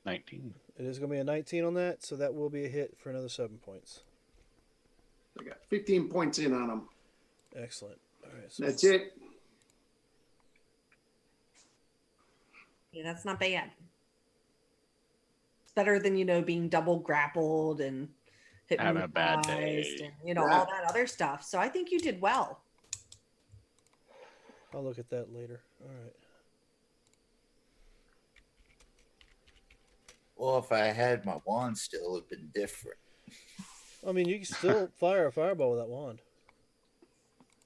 19. it is going to be a 19 on that. So that will be a hit for another 7 points. I got 15 points in on him. Excellent. All right. So That's it. Yeah, that's not bad. It's better than, being double grappled and Having a bad hypnotized day. and, all that other stuff. So I think you did well. I'll look at that later. All right. Well, if I had my wand still, it would have been different. I mean, you can still fire a fireball with that wand.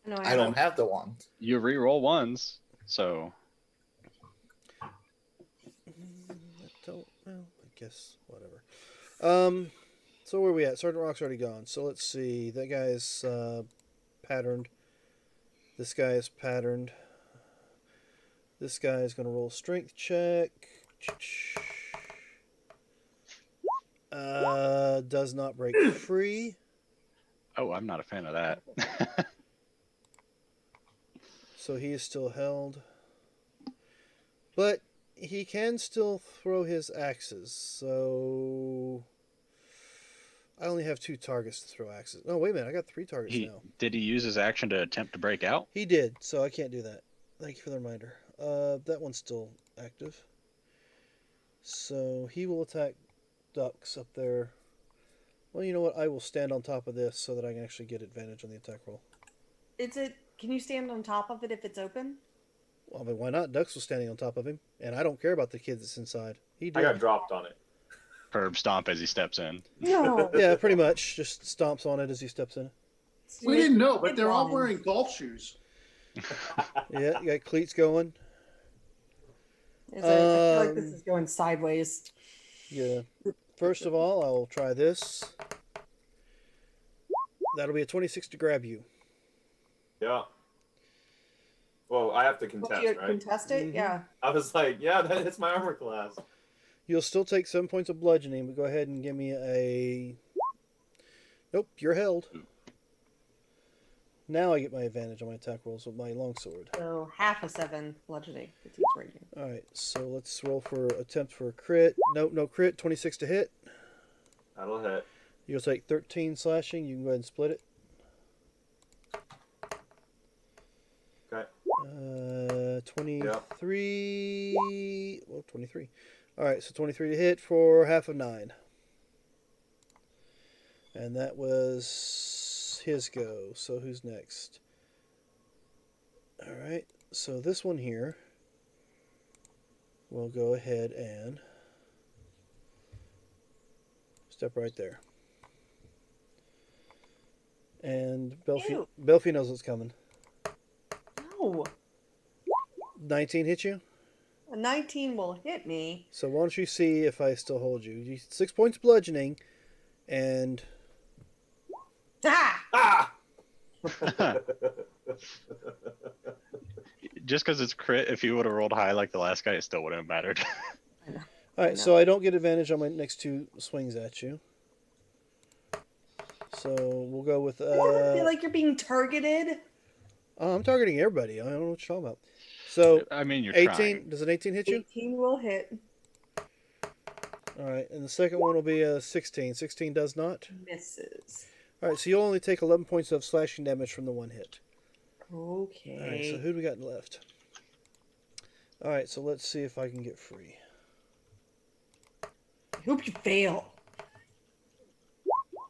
No, I don't have the wand. You re-roll ones, so I don't. Well, I guess whatever. So where are we at? Sergeant Rock's already gone. So let's see. That guy's patterned. This guy is patterned. This guy is going to roll a strength check. Does not break free. oh, I'm not a fan of that. So he is still held. But he can still throw his axes. So I only have 2 targets to throw axes. No, wait a minute. I got 3 targets now. Did he use his action to attempt to break out? He did, so I can't do that. Thank you for the reminder. That one's still active. So he will attack ducks up there. Well, you know what? I will stand on top of this so that I can actually get advantage on the attack roll. Can you stand on top of it if it's open? Well, I mean, why not? Ducks was standing on top of him, and I don't care about the kid that's inside. He I did. got dropped on it. Curb stomp as he steps in. No. Yeah, pretty much. Just stomps on it as he steps in. We didn't know, but they're all wearing golf shoes. Yeah, you got cleats going. I feel like this is going sideways. Yeah. First of all, I'll try this. That'll be a 26 to grab you. Yeah. Well, I have to Will contest, you right? contest it? Mhm. Yeah. I was like, yeah, that's my armor class. You'll still take 7 points of bludgeoning, but go ahead and give me a. Nope, you're held. Now I get my advantage on my attack rolls with my longsword. So half a 7 bludgeoning with each rating. All right, so let's roll for attempt for a crit. Nope, no crit. 26 to hit. That'll hit. You'll take 13 slashing. You can go ahead and split it. Okay. 23. Well, 23. All right, so 23 to hit for half of 9. And that was his go. So who's next? All right, so this one here will go ahead and step right there. And Ew. Belfie knows what's coming. No. 19 hit you? A 19 will hit me. So why don't you see if I still hold you? 6 points bludgeoning, and Ah! Ah! Just because it's crit, if you would have rolled high like the last guy, it still wouldn't have mattered. all right. So I don't get advantage on my next 2 swings at you. So we'll go with. I feel like you're being targeted. I'm targeting everybody. I don't know what you're talking about. So I mean, you're 18. trying. Does an 18 hit you? 18 will hit. All right, and the second one will be a 16. 16 does not. Misses. All right, so you'll only take 11 points of slashing damage from the one hit. Okay. All right, so who do we got left? All right, so let's see if I can get free. I hope you fail.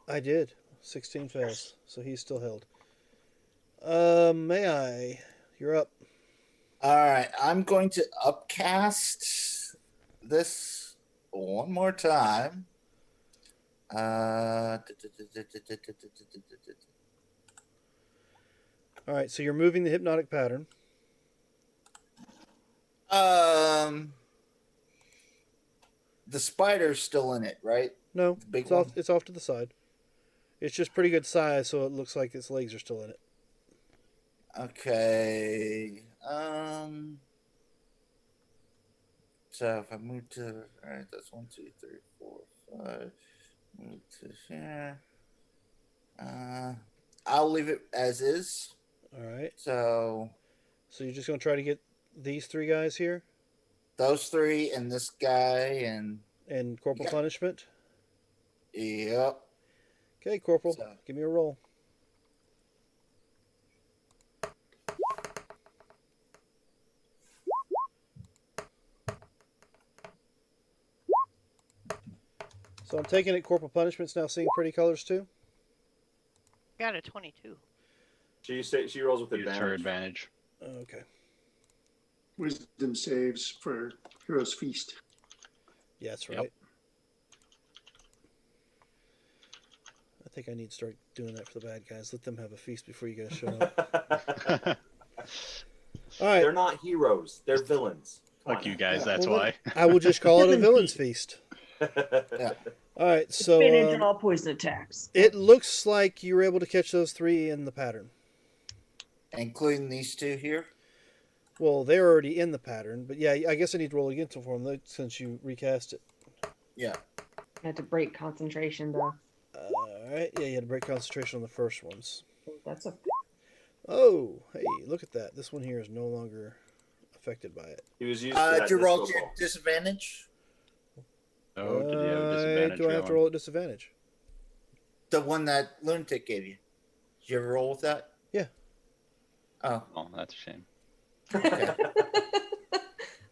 I did. 16 fails, so he's still held. May I? You're up. All right, I'm going to upcast this one more time. All right, so you're moving the hypnotic pattern. The spider's still in it, right? No, The big it's off. one? It's off to the side. It's just pretty good size, so it looks like its legs are still in it. Okay. So if I move to, all right, that's 1, 2, 3, 4, 5. Move to here. I'll leave it as is. All right. So So you're just gonna try to get these 3 guys here those 3 and this guy and and corporal Yeah. punishment. yep. Okay, corporal, So- give me a roll. So I'm taking it. Corporal punishment's now seeing pretty colors too. Got a 22. She rolls with Use her advantage. advantage. Okay. Wisdom saves for Hero's Feast. Yeah, that's Yep. right. I think I need to start doing that for the bad guys. Let them have a feast before you guys show up. All right. They're not heroes. They're villains. Come Fuck on you guys, Yeah, that's well, why. I will just call it a Villain villain's feast. now. All right. So Advantage on all poison attacks. it looks like you were able to catch those 3 in the pattern. Including these 2 here. Well, they're already in the pattern, but yeah, I guess I need to roll against them for them since you recast it. Yeah. I had to break concentration though. All right. Yeah, you had to break concentration on the first ones. That's a Oh, hey, look at that. This one here is no longer affected by it. He was used to that Did you roll disco your ball. disadvantage? Oh, did you have a disadvantage? Do I have to Rowan? roll at disadvantage? The one that lunatic gave you. Did you ever roll with that? Yeah. Oh, Oh, that's a shame.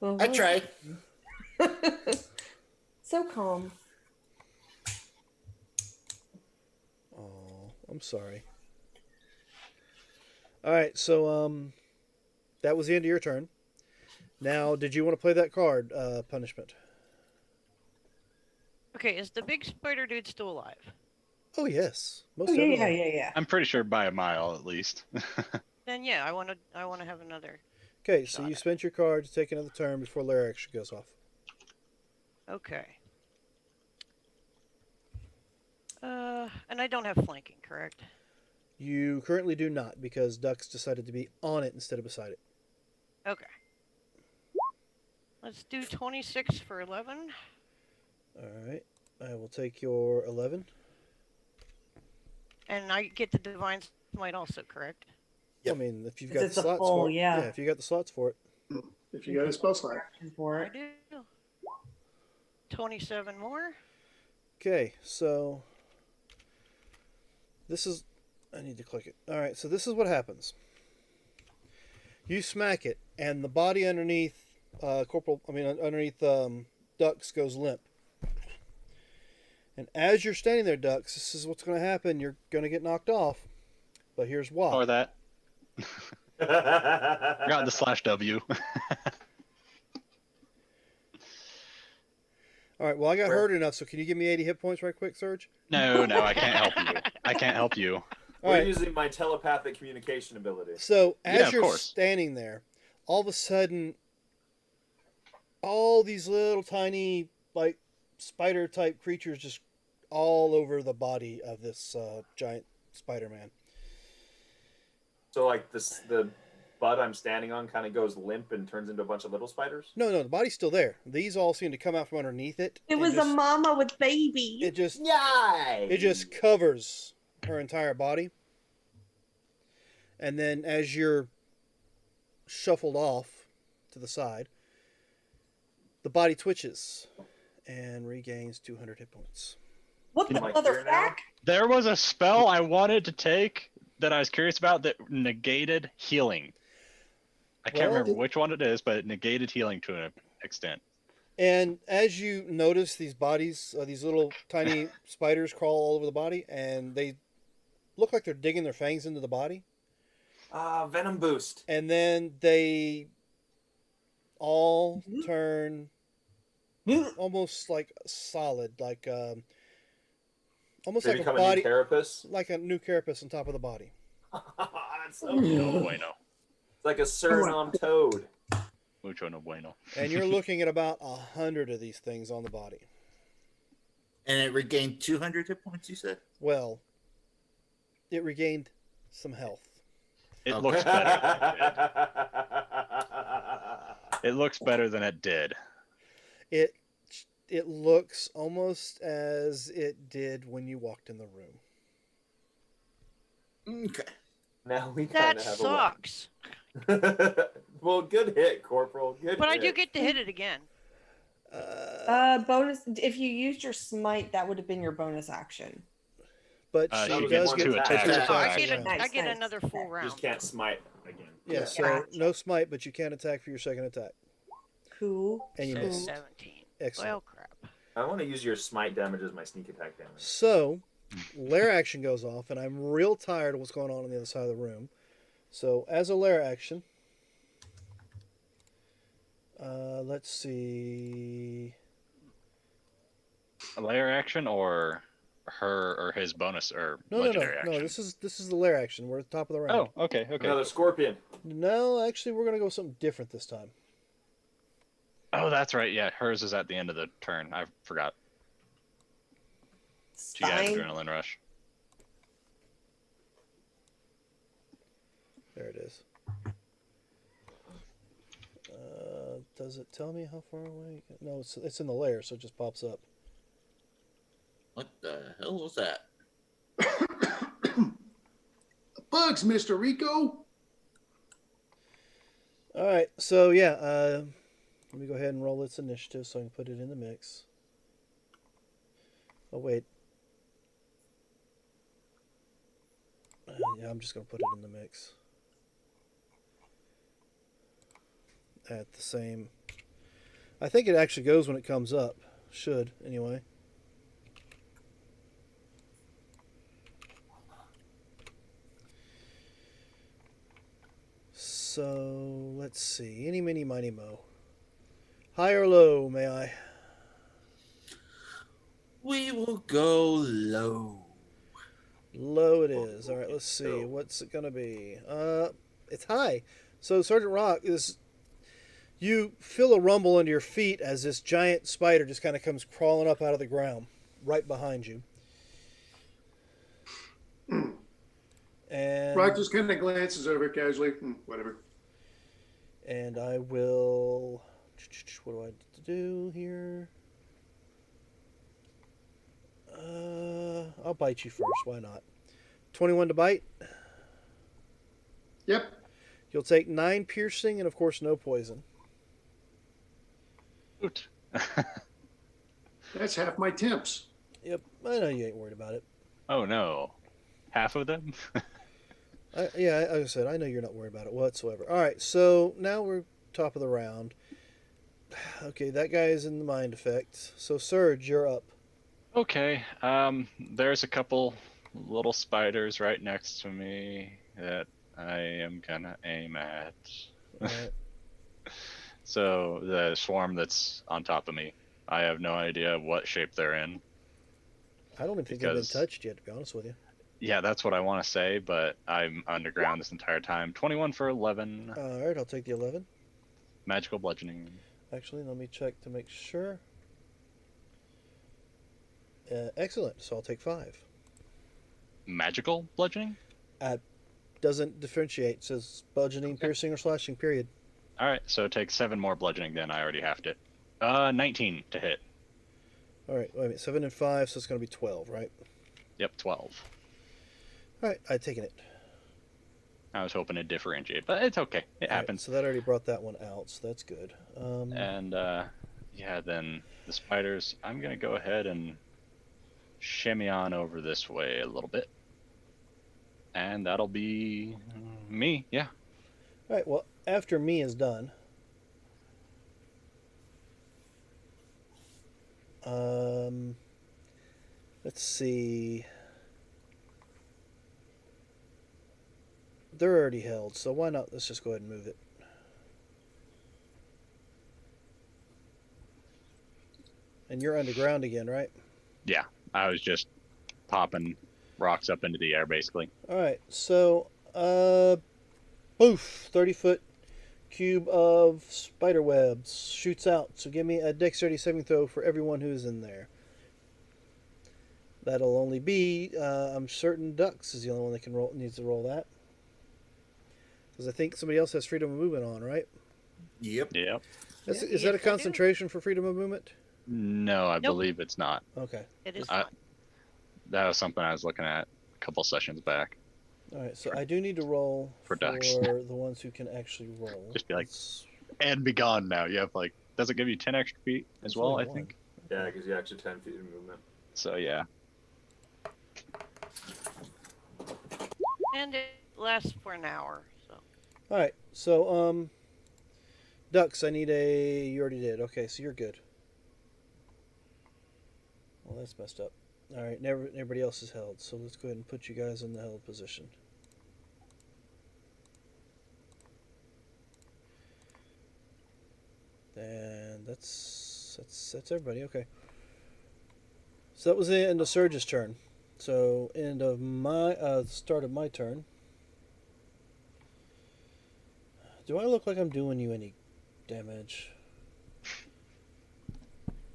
I tried. So calm. Oh, I'm sorry. All right, so that was the end of your turn. Now, did you want to play that card, punishment? Okay, is the big spider dude still alive? Oh yes, most Oh, yeah, definitely. yeah. I'm pretty sure by a mile at least. Then yeah, I want to have another. Okay, so Got you it. spent your card to take another turn before Lair actually goes off. Okay. And I don't have flanking, correct? You currently do not because Ducks decided to be on it instead of beside it. Okay. Let's do 26 for 11. All right, I will take your 11. And I get the divine smite also, correct? Yep. I mean, if you've 'Cause got it's the a slots full, for it. yeah. If you got the slots for it. If you got a spell slot. For I it. do. 27 more. Okay, so this is. I need to click it. All right, so this is what happens. You smack it, and the body underneath underneath Ducks goes limp. And as you're standing there, Ducks, this is what's going to happen. You're going to get knocked off. But here's why. Or that. Got the /W. All right, well, I got hurt enough, so can you give me 80 hit points right quick, Serge? No, I can't help you. I can't help you. All We're right, using my telepathic communication ability. so as Yeah, of you're course. standing there, all of a sudden, all these little tiny, like, spider type creatures just all over the body of this giant Spider-Man. So like the bud I'm standing on kind of goes limp and turns into a bunch of little spiders. No, the body's still there. These all seem to come out from underneath it. It and was just, a mama with baby. It just Yay! it just covers her entire body. And then as you're shuffled off to the side, the body twitches and regains 200 hit points. What the Am I here now? motherfuck? There was a spell I wanted to take that I was curious about that negated healing. I can't Well, remember which one it is, but it negated healing to an extent. And as you notice these bodies, these little tiny spiders crawl all over the body, and they look like they're digging their fangs into the body. Venom boost. And then they all turn almost like solid, like almost They like a become body, a new carapace. like a new carapace on top of the body. That's so No cool. bueno. It's like a Suriname toad. Mucho no bueno. And you're looking at about 100 of these things on the body. And it regained 200 hit points, you said? Well, it regained some health. It Okay. looks better than it did. It looks better than it did. It looks almost as it did when you walked in the room. Okay. Now we That kind of have sucks. a weapon. Well, good hit, Corporal. Good But I hit. do get to hit it again. Bonus. If you used your smite, that would have been your bonus action. But She she was does one get two attacks. two Oh, Oh, I attacks, get, yeah. I get Nice. another full round. Just can't smite again. Yeah, so Gotcha. no smite, but you can attack for your second attack. Cool. And you So missed. 17. Excellent. Well, crap. I want to use your smite damage as my sneak attack damage. So, lair action goes off, and I'm real tired of what's going on the other side of the room. So, as a lair action, let's see. A layer action or her or his bonus or No, legendary action? no. This is the lair action. We're at the top of the round. Oh, okay. Another scorpion. No, actually, we're gonna go with something different this time. Oh, that's right. Yeah, hers is at the end of the turn. I forgot. She got Fine. adrenaline rush. There it is. Does it tell me how far away? No, it's in the lair, so it just pops up. What the hell was that? Bugs, Mr. Rico. All right, so yeah, let me go ahead and roll its initiative so I can put it in the mix. Oh wait. Yeah, I'm just gonna put it in the mix. At the same. I think it actually goes when it comes up. Should anyway. So let's see. Any, mini, miny, mo. High or low, may I? We will go low. Low it is. All right, let's see. What's it gonna be? It's high. So Sergeant Rock is. You feel a rumble under your feet as this giant spider just kind of comes crawling up out of the ground, right behind you. And Rock just kind of glances over casually. Whatever. And I will. What do I have to do here? I'll bite you first. Why not? 21 to bite. Yep. You'll take 9 piercing and, of course, no poison. Oot. That's half my temps. Yep, I know you ain't worried about it. Oh no, half of them. Yeah, like I said, I know you're not worried about it whatsoever. All right, so now we're top of the round. Okay, that guy is in the mind effect. So, Surge, you're up. Okay. There's a couple little spiders right next to me that I am gonna aim at. All right. So the swarm that's on top of me, I have no idea what shape they're in. I don't even think they've been Because- touched yet, to be honest with you. Yeah, that's what I want to say, but I'm underground this entire time. 21 for 11. All right, I'll take the 11. Magical bludgeoning. Actually, let me check to make sure. Excellent. So I'll take 5. Magical bludgeoning? Doesn't differentiate. Says bludgeoning, Okay. piercing, or slashing. Period. All right, so take 7 more bludgeoning. Then I already halved it. 19 to hit. All right. Wait a minute. 7 and 5, so it's going to be 12, right? Yep, 12. All right. I've taken it. I was hoping to differentiate, but it's okay. It All right, happens. so that already brought that one out, so that's good. And yeah, then the spiders. I'm gonna go ahead and shimmy on over this way a little bit, and that'll be me. Yeah. All right. Well, after me is done. Let's see. They're already held, so why not? Let's just go ahead and move it. And you're underground again, right? Yeah. I was just popping rocks up into the air, basically. All right. So, poof, 30-foot cube of spider webs shoots out. So give me a dexterity saving throw for everyone who's in there. That'll only be, I'm certain Dux is the only one that can roll. Needs to roll that. Because I think somebody else has freedom of movement on, right? Yep. Yep. Is Yes, that a I do. concentration for freedom of movement? No, I Nope. believe it's not. Okay. It is I- not. That was something I was looking at a couple sessions back. All right. So I do need to roll For Dux. the ones who can actually roll. Just be like- It's- And be gone now. You have like, does it give you 10 extra feet as It's well? only I one. think. Yeah, it gives you extra 10 feet of movement. So yeah. And it lasts for an hour. So All right. So Dux, I need a. You already did. Okay, so you're good. Well, that's messed up. All right. Everybody else is held. So let's go ahead and put you guys in the held position. And that's everybody. Okay. So that was the end of Surge's turn. So end of my start of my turn. Do I look like I'm doing you any damage?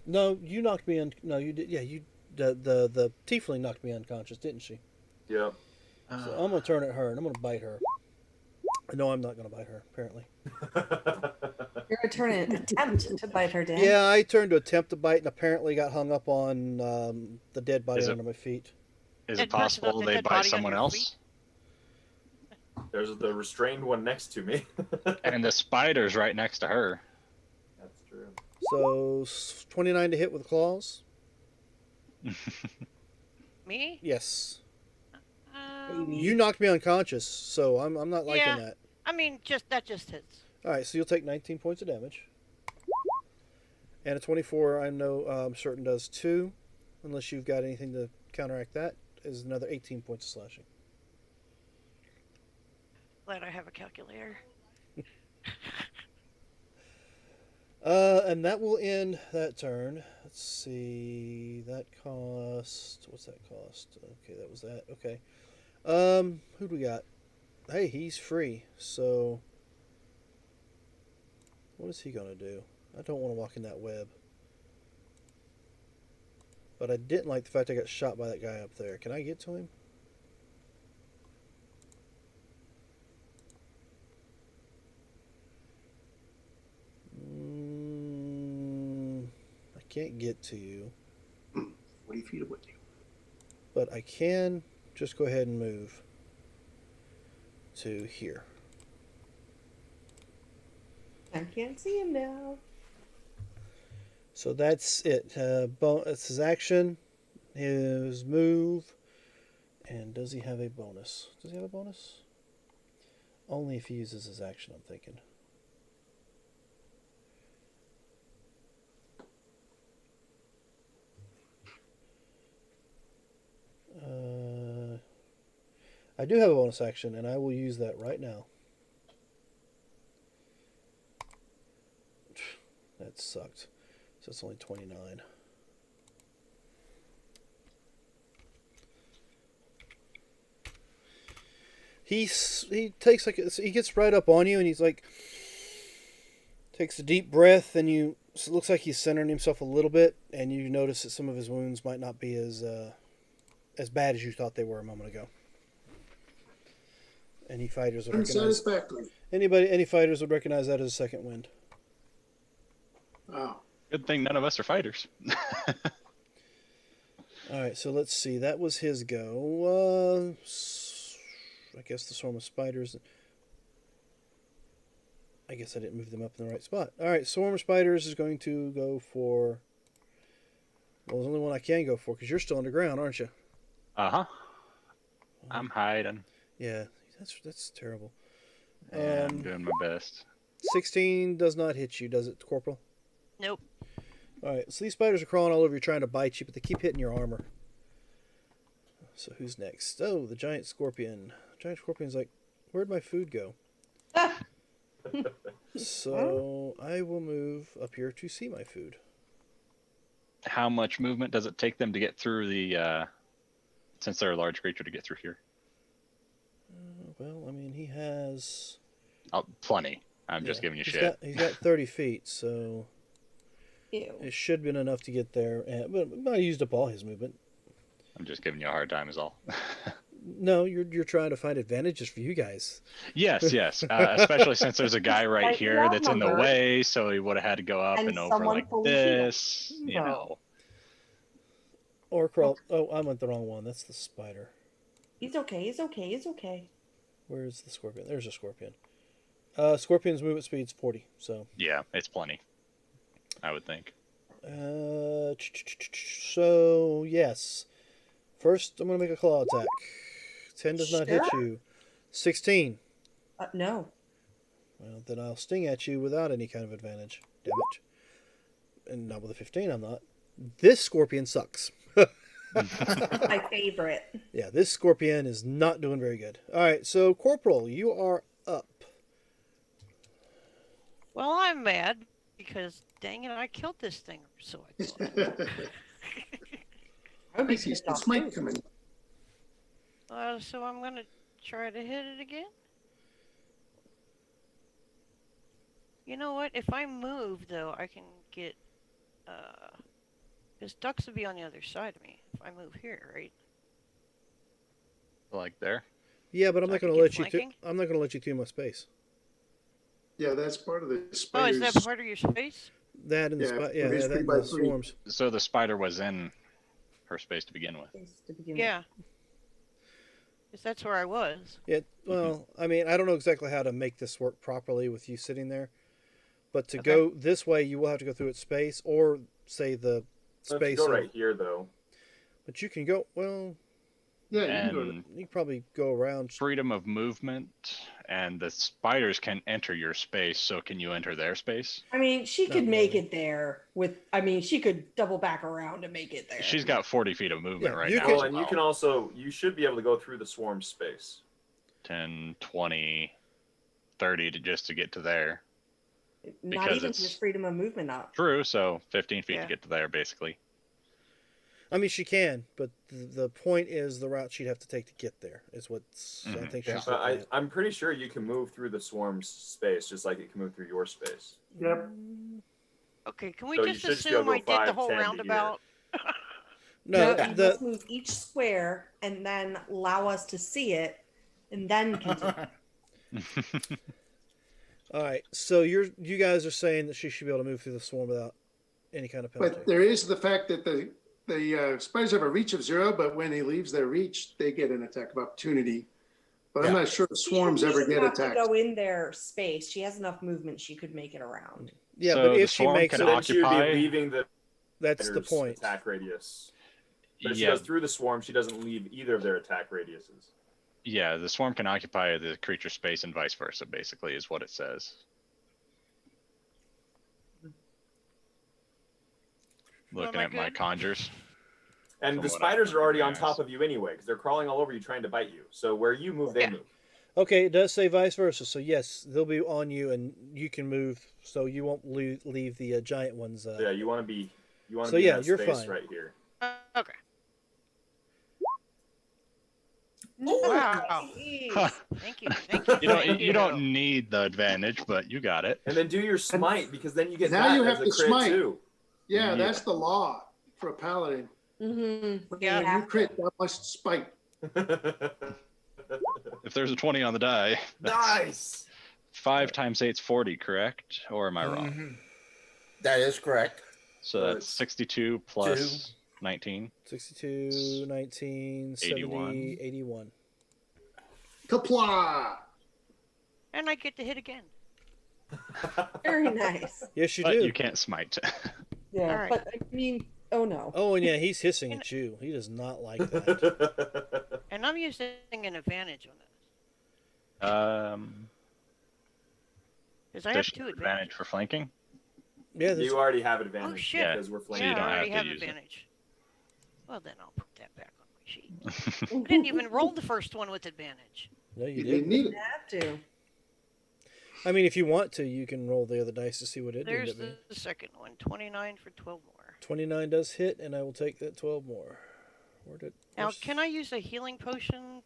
No, you knocked me un. No, you did. Yeah, you. The tiefling knocked me unconscious, didn't she? Yep. So I'm gonna turn at her and I'm gonna bite her. No, I'm not gonna bite her. Apparently. You're gonna turn an attempt to bite her, Dan. Yeah, I turned to attempt to bite and apparently got hung up on the dead body Is it- under my feet. Is And it press it up possible the they dead bite body on someone your else? There's the restrained one next to me. And the spider's right next to her. That's true. So 29 to hit with claws. me? Yes. Um, You knocked me unconscious, so I'm not liking Yeah. that. I mean, that just hits. All right, so you'll take 19 points of damage. And a 24, I know I'm certain does too, unless you've got anything to counteract that. Is another 18 points of slashing. Glad I have a calculator. And that will end that turn. Let's see. That cost. What's that cost? Okay, that was that. Okay. Who do we got? Hey, he's free. So, what is he gonna do? I don't want to walk in that web. But I didn't like the fact I got shot by that guy up there. Can I get to him? I can't get to you, 40 feet away. but I can just go ahead and move to here. I can't see him now. So that's it. That's his action, his move, and does he have a bonus? Does he have a bonus? Only if he uses his action, I'm thinking. I do have a bonus action, and I will use that right now. That sucked. So it's only 29. he takes he gets right up on you, and he's like, takes a deep breath, and so it looks like he's centering himself a little bit, and you notice that some of his wounds might not be as bad as you thought they were a moment ago. Any fighters would recognize Unsatisfactory. any fighters would recognize that as a second wind. Wow. Good thing none of us are fighters. All right, so let's see. That was his go. I guess the swarm of spiders. I guess I didn't move them up in the right spot. All right, swarm of spiders is going to go for. Well, there's only one I can go for because you're still underground, aren't you? Uh-huh. I'm hiding. Yeah, that's terrible. Yeah, I'm doing my best. 16 does not hit you, does it, Corporal? Nope. All right, so these spiders are crawling all over you, trying to bite you, but they keep hitting your armor. So who's next? Oh, the giant scorpion. Giant scorpion's like, where'd my food go? So I will move up here to see my food. How much movement does it take them to get through the, since they're a large creature, to get through here? Well, I mean, he has... Oh, plenty. I'm just giving you he's shit. He's got 30 feet, so Ew. it should have been enough to get there. But I used up all his movement. I'm just giving you a hard time is all. No, you're trying to find advantages for you guys. Yes. Especially since there's a guy right Like here that's in the outnumbered. way, so he would have had to go up And and over someone like fully healed. this. You know. Or crawl. Oh, I went the wrong one. That's the spider. He's okay. He's okay. He's okay. Where's the scorpion? There's a scorpion. Scorpion's movement speed's 40, so... Yeah, it's plenty. I would think. So, yes. First, I'm going to make a claw attack. 10 does not hit Sure. you. 16. No. Well, then I'll sting at you without any kind of advantage. Damn it. And not with a 15, I'm not. This scorpion sucks. My favorite. Yeah, this scorpion is not doing very good. All right, so Corporal, you are up. Well, I'm mad because dang it, I killed this thing. So I thought. I would I be see pissed some off smite too. coming. So I'm gonna try to hit it again. You know what? If I move though, I can get. Because ducks would be on the other side of me if I move here, right? Like there. Yeah, but I'm So I not could going to get let you. flanking? I'm not going to let you through my space. Yeah, that's part of the Oh, spiders. is that part of your space? That and the Yeah, yeah, it is that three and by the three. swarms. So the spider was in her space to begin with. To begin with. Yeah. Because that's where I was. Yeah. Well, I mean, I don't know exactly how to make this work properly with you sitting there, but to Okay. go this way, you will have to go through its space, or say the So if you space. go of- right here, though. But you can go. Well, Yeah, you can go to And you can probably go around. freedom of movement, and the spiders can enter your space. So can you enter their space? I mean, she Not could make really. it there with. I mean, she could double back around and make it there. She's got 40 feet of movement Yeah, right you now. can- Well, as and you well. can also, you should be able to go through the swarm space. 10, 20, 30 just to get to there. Not because even it's- just freedom of movement up. True, so 15 feet Yeah. to get to there, basically. I mean, she can, but the point is the route she'd have to take to get there is what's. I Mhm. think Yeah. she's. But looking at. I'm pretty sure you can move through the swarm's space just like it can move through your space. Yep. Okay, can we So you just should just be able assume to go I did the 5, whole 10 to here. roundabout? No, you the must move each square and then allow us to see it, and then continue. all right. So you guys are saying that she should be able to move through the swarm without any kind of penalty. But there is the fact that the spiders have a reach of 0, but when he leaves their reach, they get an attack of opportunity. But I'm Yeah. not sure if swarms She ever doesn't get have to attacked. go in their space. She has enough movement. She could make it around. Yeah, So but the if she swarm makes can it, Then she would occupy- be leaving the that's the spider's point. attack radius. But if she Yeah, goes through the swarm, she doesn't leave either of their attack radiuses. yeah, the swarm can occupy the creature's space and vice versa, basically, is what it says. Looking I at my good? conjures. And From the what I spiders are already on recognize. top of you anyway, because they're crawling all over you trying to bite you. So where you move, they Yeah. move. Okay, it does say vice versa. So yes, they'll be on you, and you can move, so you won't leave the giant ones. Yeah, you want to be, So in yeah, that you're space fine. right here. Okay. Wow. Nice. Thank you. Thank you. You don't thank you don't need the advantage, but you got it. And then do your smite because then you get Now that you as have a to crit smite. too. Yeah, Yeah. that's the law for a paladin. Mm-hmm. Yeah. When you crit, that must spite. If there's a 20 on the die, Nice. 5 times 8's 40, correct? Or am I wrong? Mhm. That is correct. So So that's it's 62 plus 19. 62, 19, 70, 81. 81. Kapla! And I get to hit again. Very nice. Yes, you But do. you can't smite. Yeah, Alright. but I mean, oh no. Oh, and yeah, he's hissing at you. He does not like that. And I'm using an advantage on this. Because I have Does she 2 have advantages. advantage for flanking? Yeah, that's, You already have advantage Oh, shit. because we're So flanking. you don't I have already to have use it. advantage. Well, then I'll put that back on my sheet. I didn't even roll the first one with advantage. no, you You didn't. didn't need it. Have to. I mean, if you want to, you can roll the other dice to see what it ended There's up being. the second one. 29 for 12 more. 29 does hit, and I will take that 12 more. Now, where's- can I use a healing potion?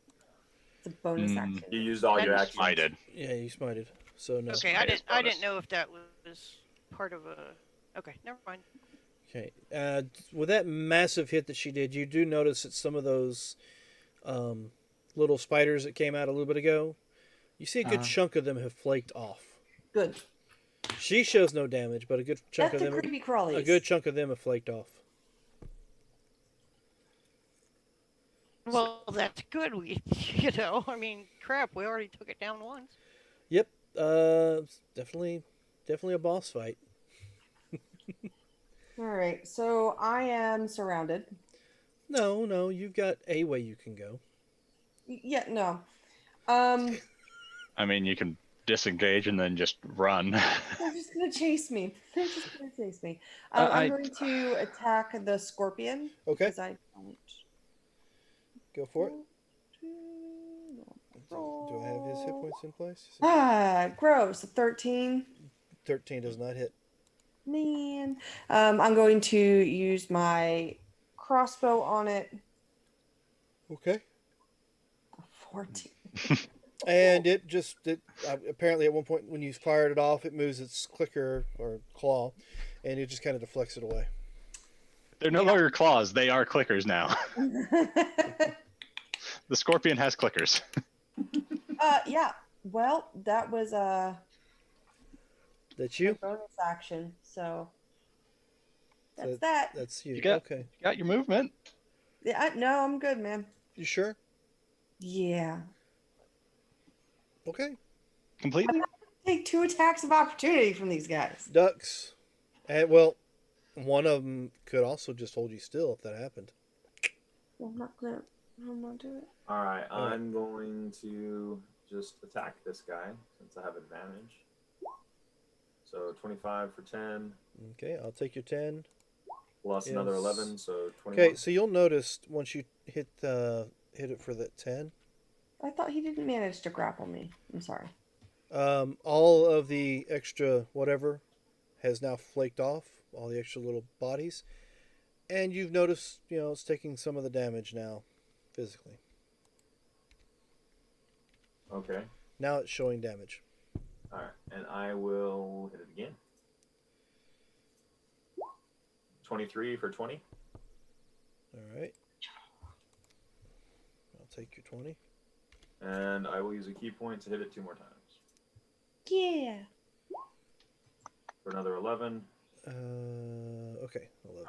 It's a bonus Mm, action. You used all your And actions. Smited. Yeah, you smited. So no. Okay, Smite is I bonus. didn't know if that was part of a. Okay, never mind. Okay. With that massive hit that she did, you do notice that some of those little spiders that came out a little bit ago, you see a good Uh-huh. chunk of them have flaked off. Good. She shows no damage, but a good chunk That's of the them, creepy crawlies. a good chunk of them have flaked off. Well, that's good. We, I mean, crap. We already took it down once. Yep. Definitely a boss fight. All right, so I am surrounded. No, you've got a way you can go. Yeah, no. I mean, you can disengage and then just run. They're just gonna chase me. They're just gonna chase me. I- I'm going to attack the scorpion Okay, because I don't. go for it. Do I have his hit points in place? Ah, gross. 13. 13 does not hit. Man. I'm going to use my crossbow on it. Okay. 14. And it apparently at one point when you fired it off, it moves its clicker or claw, and it just kind of deflects it away. They're no longer claws. They are clickers now. The scorpion has clickers. Yeah. Well, that was That's a you. bonus action, so that's So that. That's you. You got- Okay. You got your movement. Yeah, no, I'm good, man. You sure? Yeah. Okay. Completely? Take 2 attacks of opportunity from these guys. Ducks. And well, one of them could also just hold you still if that happened. I'm not do it. All right, All right. I'm going to just attack this guy since I have advantage. So 25 for 10 Okay, I'll take your 10. plus another Yes. 11, so 21. Okay, so you'll notice once you hit it for that 10, I thought he didn't manage to grapple me. I'm sorry. all of the extra whatever has now flaked off, all the extra little bodies, and you've noticed, it's taking some of the damage now, physically. Okay. Now it's showing damage. All right, and I will hit it again. 23 for 20. All right. I'll take your 20. And I will use a key point to hit it 2 more times. Yeah. For another 11 Okay, 11.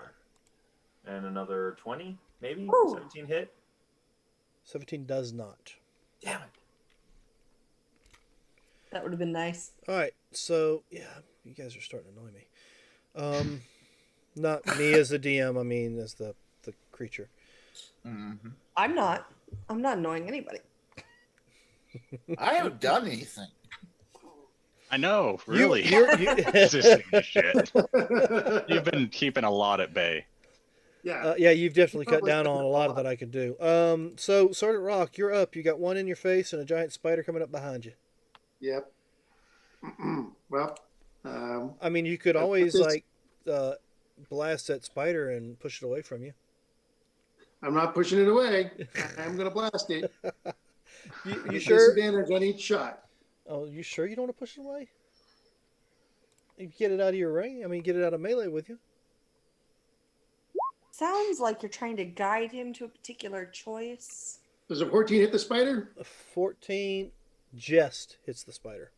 and another 20, maybe? Ooh. 17 hit. 17 does not. Damn it. That would have been nice. All right, so yeah, you guys are starting to annoy me. Not me as the DM, I mean as the creature. Mm-hmm. I'm not annoying anybody. I haven't done anything. I know, You- really. you- Resisting this shit. You've been keeping a lot at bay. Yeah. yeah, you've definitely cut Probably down on a lot of that I could do. So Sergeant Rock, you're up. You got one in your face and a giant spider coming up behind you. Yep. Well, I mean, you could But always this- blast that spider and push it away from you. I'm not pushing it away. I'm going to blast it. You sure? Disadvantage on each shot. Oh, you sure you don't want to push it away? You get it out of your range. I mean, get it out of melee with you. Sounds like you're trying to guide him to a particular choice. Does a 14 hit the spider? A 14 just hits the spider.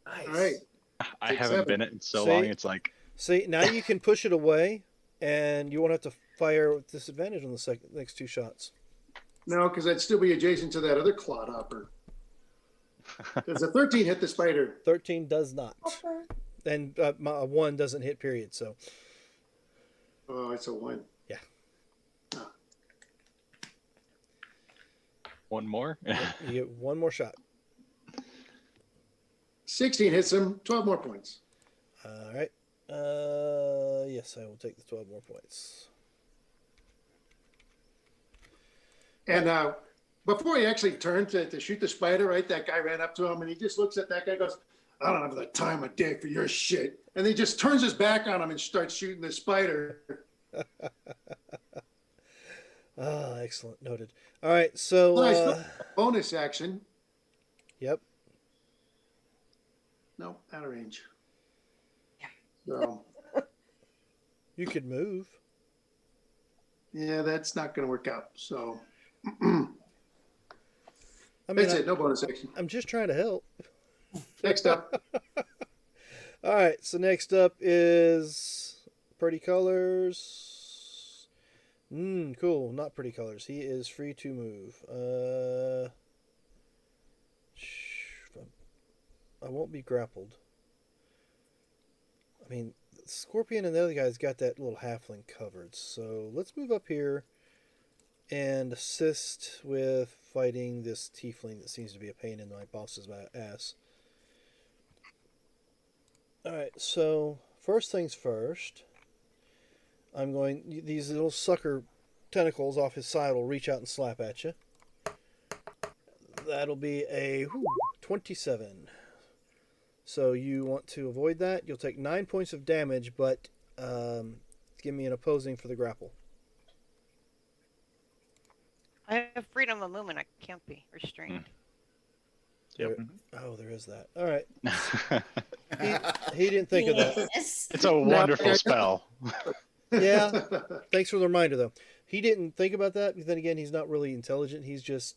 Nice. All right. I Take haven't 7. been it in so See? long. It's like See, now you can push it away, and you won't have to fire with disadvantage on the next 2 shots. No, because I'd still be adjacent to that other clodhopper. Does a 13 hit the spider? 13 does not. And my 1 doesn't hit, period. So, Oh, it's a 1. one more. you get 1 more shot. 16 hits him. 12 more points. All right. Yes, I will take the 12 more points. And before he actually turned to shoot the spider, right, that guy ran up to him and he just looks at that guy and goes, I don't have the time of day for your shit. And he just turns his back on him and starts shooting the spider. Ah, excellent. Noted. All right. So, Nice. Bonus action. yep. No, out of range. So, You could move. yeah, that's not going to work out. So, I mean, that's it. No bonus action. I'm just trying to help. Next up. All right. So next up is Pretty Colors. Cool. Not Pretty Colors. He is free to move. I won't be grappled. I mean, Scorpion and the other guys got that little halfling covered. So let's move up here and assist with fighting this tiefling that seems to be a pain in my boss's ass. Alright, so first things first, I'm going, these little sucker tentacles off his side will reach out and slap at you. That'll be a 27. So you want to avoid that. You'll take 9 points of damage, but give me an opposing for the grapple. I have freedom of movement. I can't be restrained. Yep. Oh, there is that. All right. He didn't think of that. Yes. It's a wonderful spell. Yeah. Thanks for the reminder, though. He didn't think about that. But then again, he's not really intelligent. He's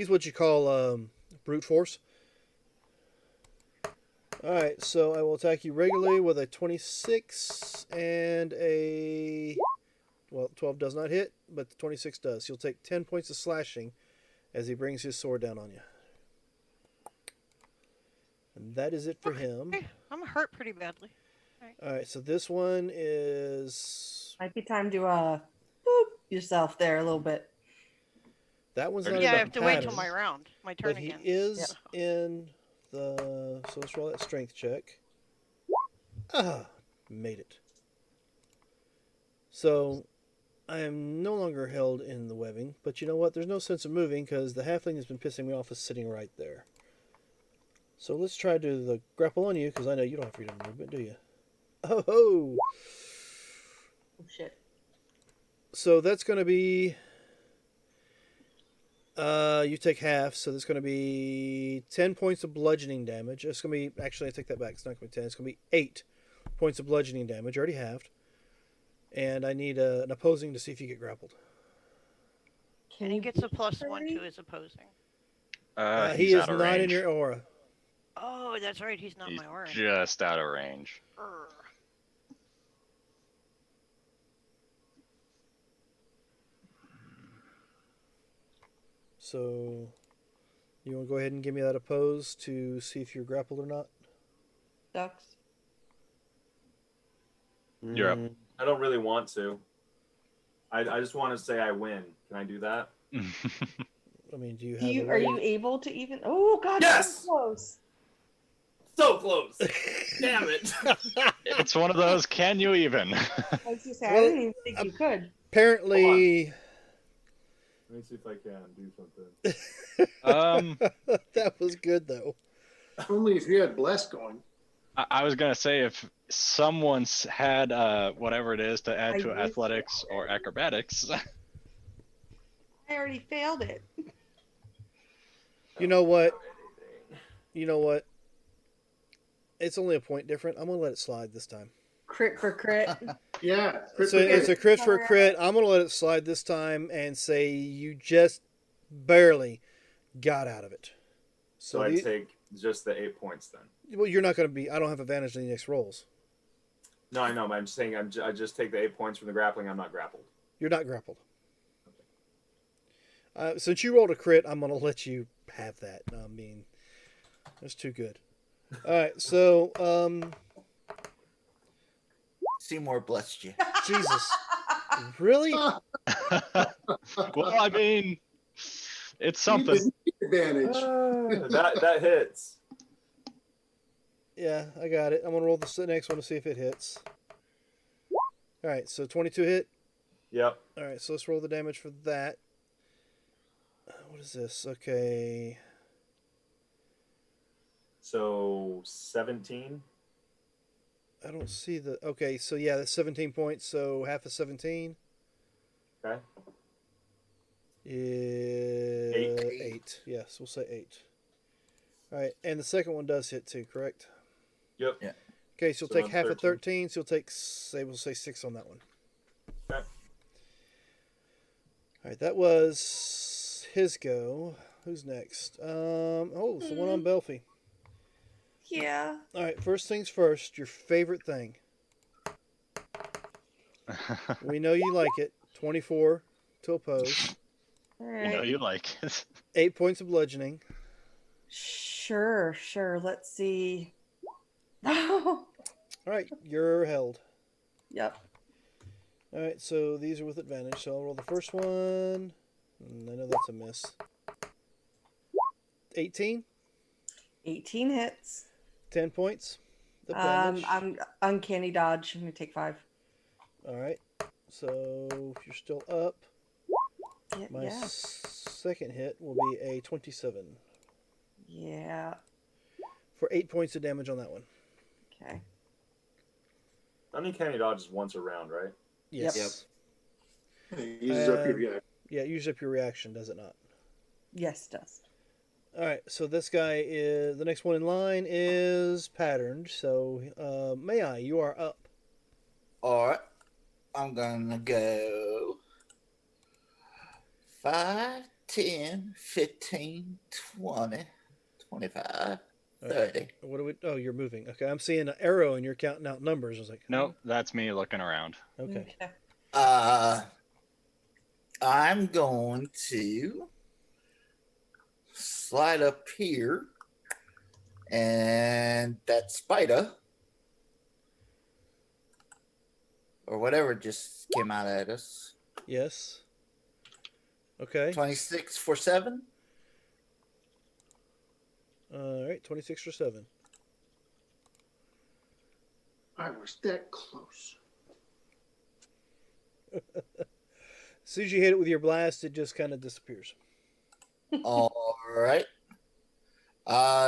what you call brute force. All right. So I will attack you regularly with a 26 and a 12 does not hit, but the 26 does. You'll take 10 points of slashing as he brings his sword down on you. And that is it for him. Okay, I'm hurt pretty badly. All right, so this one is Might be time to boop yourself there a little bit. that one's not Yeah, I in have the to wait till pattern, my round, my turn but he again. is in the. So let's roll that strength check. Made it. So I am no longer held in the webbing, but you know what? There's no sense of moving because the halfling has been pissing me off is sitting right there. So let's try to do the grapple on you because I know you don't have freedom of movement, do you? Oh ho! Oh shit. So that's going to be. You take half, so that's going to be 10 points of bludgeoning damage. It's going to be. Actually, I take that back. It's not going to be 10. It's going to be 8 points of bludgeoning damage. Already halved. And I need an opposing to see if you get grappled. And he gets a +1 to his opposing. He He's is out of not in range. your aura. Oh, that's right. He's not He's my aura. just out of range. Urgh. So, you want to go ahead and give me that oppose to see if you're grappled or not? Ducks. You're up. I don't really want to. I just want to say I win. Can I do that? I mean, do you have? Do you a are way- you able to even? Oh god, Yes! so close. So close. Damn it. It's one of those. Can you even? I was gonna say, Well, I didn't even think you could. Apparently, Let me see if I can do something. that was good though. Only if you had bless going. I was gonna say if someone's had whatever it is to add I to used- athletics or acrobatics. I already failed it. You know what? You know what? It's only a point different. I'm gonna let it slide this time. Crit for crit. Yeah. crit So for it's a crit. crit for a crit. I'm gonna let it slide this time and say you just barely got out of it. So I take just the 8 points then. well, you're not gonna be. I don't have advantage in the next rolls. No, I know, but I'm just saying I just take the 8 points from the grappling. I'm not grappled. You're not grappled. Since you rolled a crit, I'm gonna let you have that. I mean, that's too good. All right, so Seymour blessed you. Jesus, really? Well, I mean, it's Need something. the advantage. That hits. Yeah, I got it. I'm gonna roll the next one to see if it hits. All right, so 22 hit. Yep. All right, so let's roll the damage for that. What is this? Okay. So 17. I don't see the. Okay, so yeah, that's 17 points. So half of 17 Okay. is 8. Yes, we'll say 8. All right, and the second one does hit too, correct? Yep. Yeah. Okay, so you'll So take I'm half of 13. 13. So you'll take, say, we'll say 6 on that one. Okay. All right, that was his go. Who's next? Oh, so one on Belfie. Yeah. All right, first things first. Your favorite thing. We know you like it. 24 to oppose. All You know right. you like it. 8 points of bludgeoning. Sure. Let's see. All right, you're held. Yep. All right, so these are with advantage. So I'll roll the first one. I know that's a miss. 18, 18 hits. 10 points of damage. I'm uncanny dodge. I'm gonna take 5. All right, so you're still up. My Yeah. second hit will be a 27 Yeah. for 8 points of damage on that one. Okay. Uncanny dodge is once a round, right? Yes. Yep. It uses up your reaction. Yeah, it uses up your reaction, does it not? Yes, it does. All right, so this guy is the next one in line is patterned. So, May I? You are up. All right. I'm gonna go 5, 10, 15, 20, 25, 30. What do we? Oh, you're moving. Okay, I'm seeing an arrow and you're counting out numbers. I was like, Nope, that's me looking around. Okay. I'm going to slide up here, and that spider, or whatever just came out at us. Yes. Okay. 26 for 7. All right, 26 for 7. I was that close. As soon as you hit it with your blast, it just kind of disappears. All right.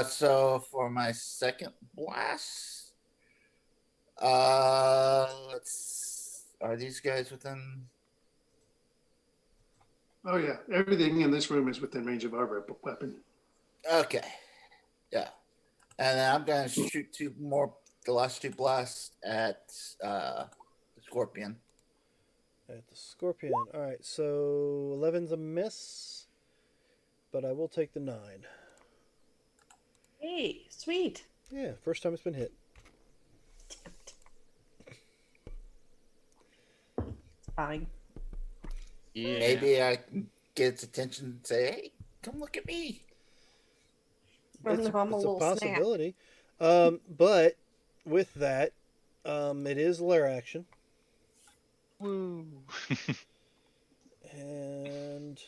So for my second blast, are these guys within? Oh yeah, everything in this room is within range of our weapon. Okay. Yeah. And then I'm gonna shoot the last 2 blasts at the scorpion. At the scorpion. All right, so 11's a miss, but I will take the 9. Hey, sweet. Yeah, first time it's been hit. It's fine. Yeah. Maybe I can get its attention and say, "Hey, come look at me." I'm a little snap. possibility. But with that, it is lair action. Woo. And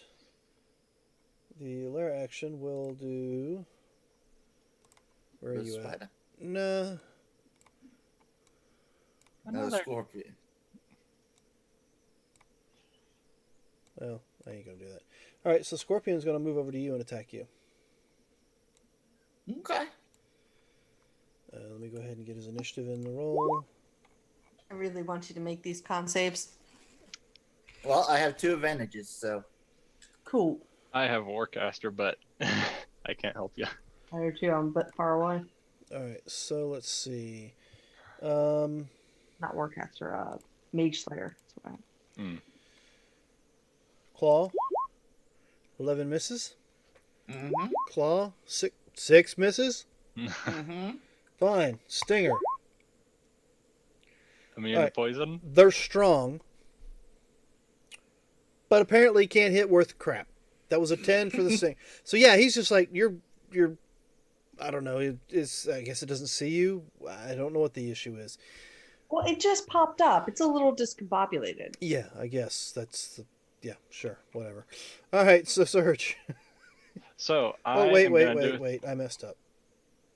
the lair action will do. Where are The you at? spider. Nah. No, the Another- scorpion. Well, I ain't gonna do that. All right, so Scorpion's gonna move over to you and attack you. Okay. Let me go ahead and get his initiative in the roll. I really want you to make these con saves. Well, I have 2 advantages, so Cool. I have Warcaster, but I can't help you. I do too. I'm a bit far away. All right, so let's see. Not Warcaster. Mage Slayer. That's what I have. Claw. 11 misses. Mm-hmm. Claw. Six misses. Mm-hmm. Fine. Stinger. Immune Alright. to poison? They're strong, but apparently can't hit worth crap. That was a 10 for the sting. So yeah, he's just like you're. I don't know. It's. I guess it doesn't see you. I don't know what the issue is. Well, it just popped up. It's a little discombobulated. Yeah, I guess that's the. Yeah, sure, whatever. All right, so Surge. So I Oh wait, am wait, gonna wait, do... wait! I messed up.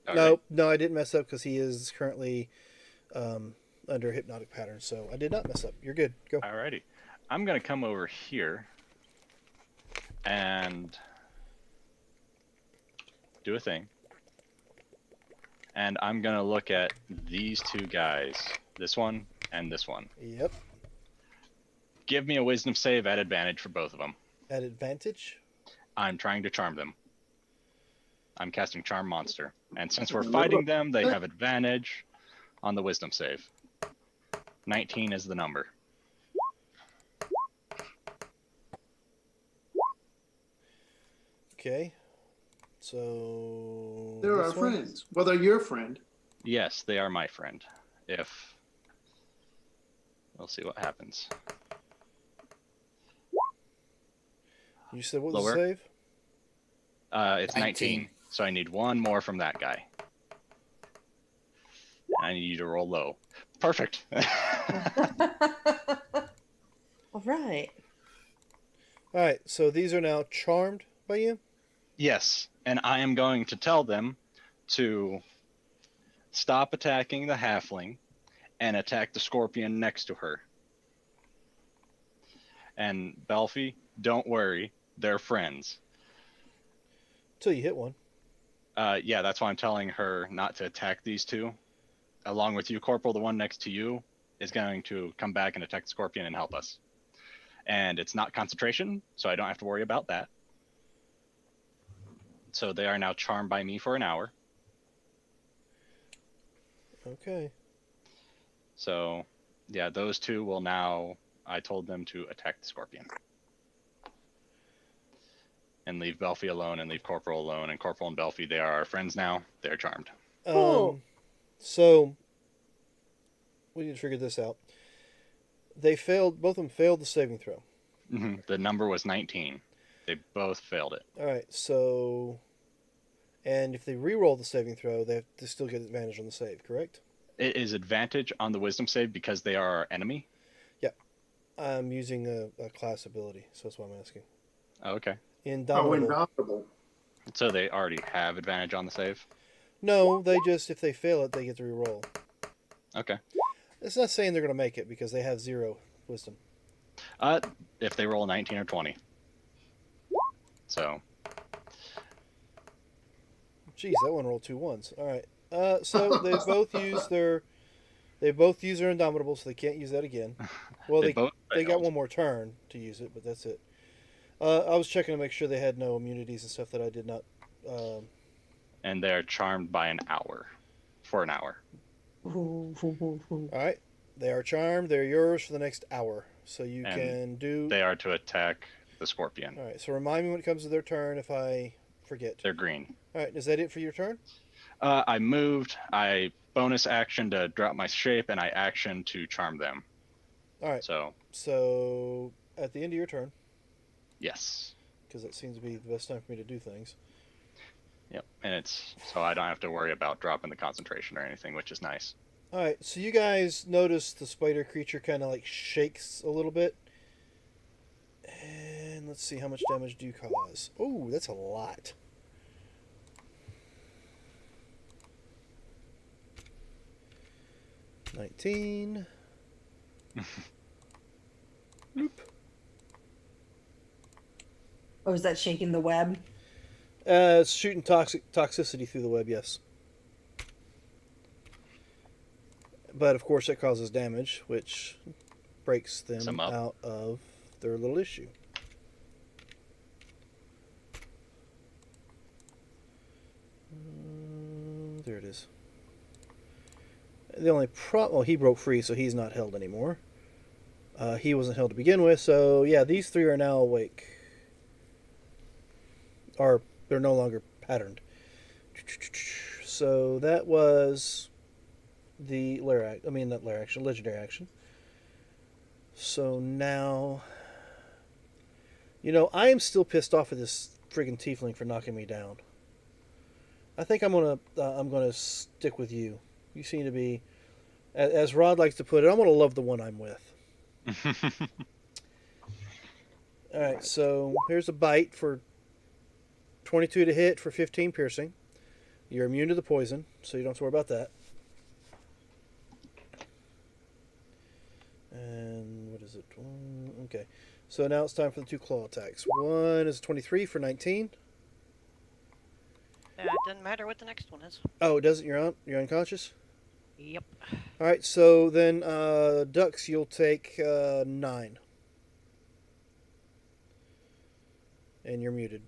Alright. No, I didn't mess up because he is currently under hypnotic pattern. So I did not mess up. You're good. Go. Alrighty. I'm gonna come over here and do a thing. And I'm gonna look at these two guys. This one and this one. Yep. Give me a wisdom save at advantage for both of them. At advantage. I'm trying to charm them. I'm casting Charm Monster. And since we're fighting them, they have advantage on the wisdom save. 19 is the number. Okay. So They're this our one? friends. Well, they're your friend. Yes, they are my friend. If... We'll see what happens. You said what was Lower. the save? It's 19. So I need one more from that guy. I need you to roll low. Perfect. All right. All right. So these are now charmed by you. Yes, and I am going to tell them to stop attacking the halfling and attack the scorpion next to her. And Belfie, don't worry, they're friends. Till you hit one. Yeah, that's why I'm telling her not to attack these two. Along with you, Corporal, the one next to you is going to come back and attack the scorpion and help us. And it's not concentration, so I don't have to worry about that. So they are now charmed by me for an hour. Okay. So, yeah, those two will now... I told them to attack the scorpion. And leave Belfie alone and leave Corporal alone. And Corporal and Belfie, they are our friends now. They're charmed. Cool. So we need to figure this out. They failed. Both of them failed the saving throw. The number was 19. They both failed it. All right. So, and if they re-roll the saving throw, they still get advantage on the save. Correct? It is advantage on the wisdom save because they are our enemy. I'm using a class ability, so that's why I'm asking. Okay. Indomitable. Indomitable. So they already have advantage on the save? No, they just, if they fail it, they get to re-roll. Okay. It's not saying they're going to make it because they have 0 wisdom. If they roll 19 or 20. So. Jeez, that one rolled 2 ones. All right. So they both use their Indomitable, so they can't use that again. Well, they both got failed. one more turn to use it, but that's it. I was checking to make sure they had no immunities and stuff that I did not. And they're charmed by an hour. For an hour. Ooh. All right, they are charmed. They're yours for the next hour, so you And can do. They are to attack the scorpion. All right, so remind me when it comes to their turn if I forget. They're green. All right, is that it for your turn? I moved. I bonus action to drop my shape, and I action to charm them. All right. So at the end of your turn, Yes. because that seems to be the best time for me to do things. Yep. And it's so I don't have to worry about dropping the concentration or anything, which is nice. All right, so you guys notice the spider creature kind of like shakes a little bit. And let's see, how much damage do you cause? Oh, that's a lot. $19. Bloop. Oh, is that shaking the web? It's shooting toxicity through the web, yes. But of course, it causes damage, which breaks them Sum up. out of their little issue. The only well, he broke free, so he's not held anymore. He wasn't held to begin with, so yeah, these three are now awake. Or they're no longer patterned. So that was the legendary action. So now, I am still pissed off at this friggin' tiefling for knocking me down. I think I'm gonna stick with you. You seem to be, as Rod likes to put it, I'm gonna love the one I'm with. All right, so here's a bite for 22 to hit for 15 piercing. You're immune to the poison, so you don't have to worry about that. And what is it? Okay, so now it's time for the 2 claw attacks. One is 23 for 19. It doesn't matter what the next one is. Oh, it doesn't? You're unconscious? Yep. All right, so then Dux, you'll take 9. And you're muted.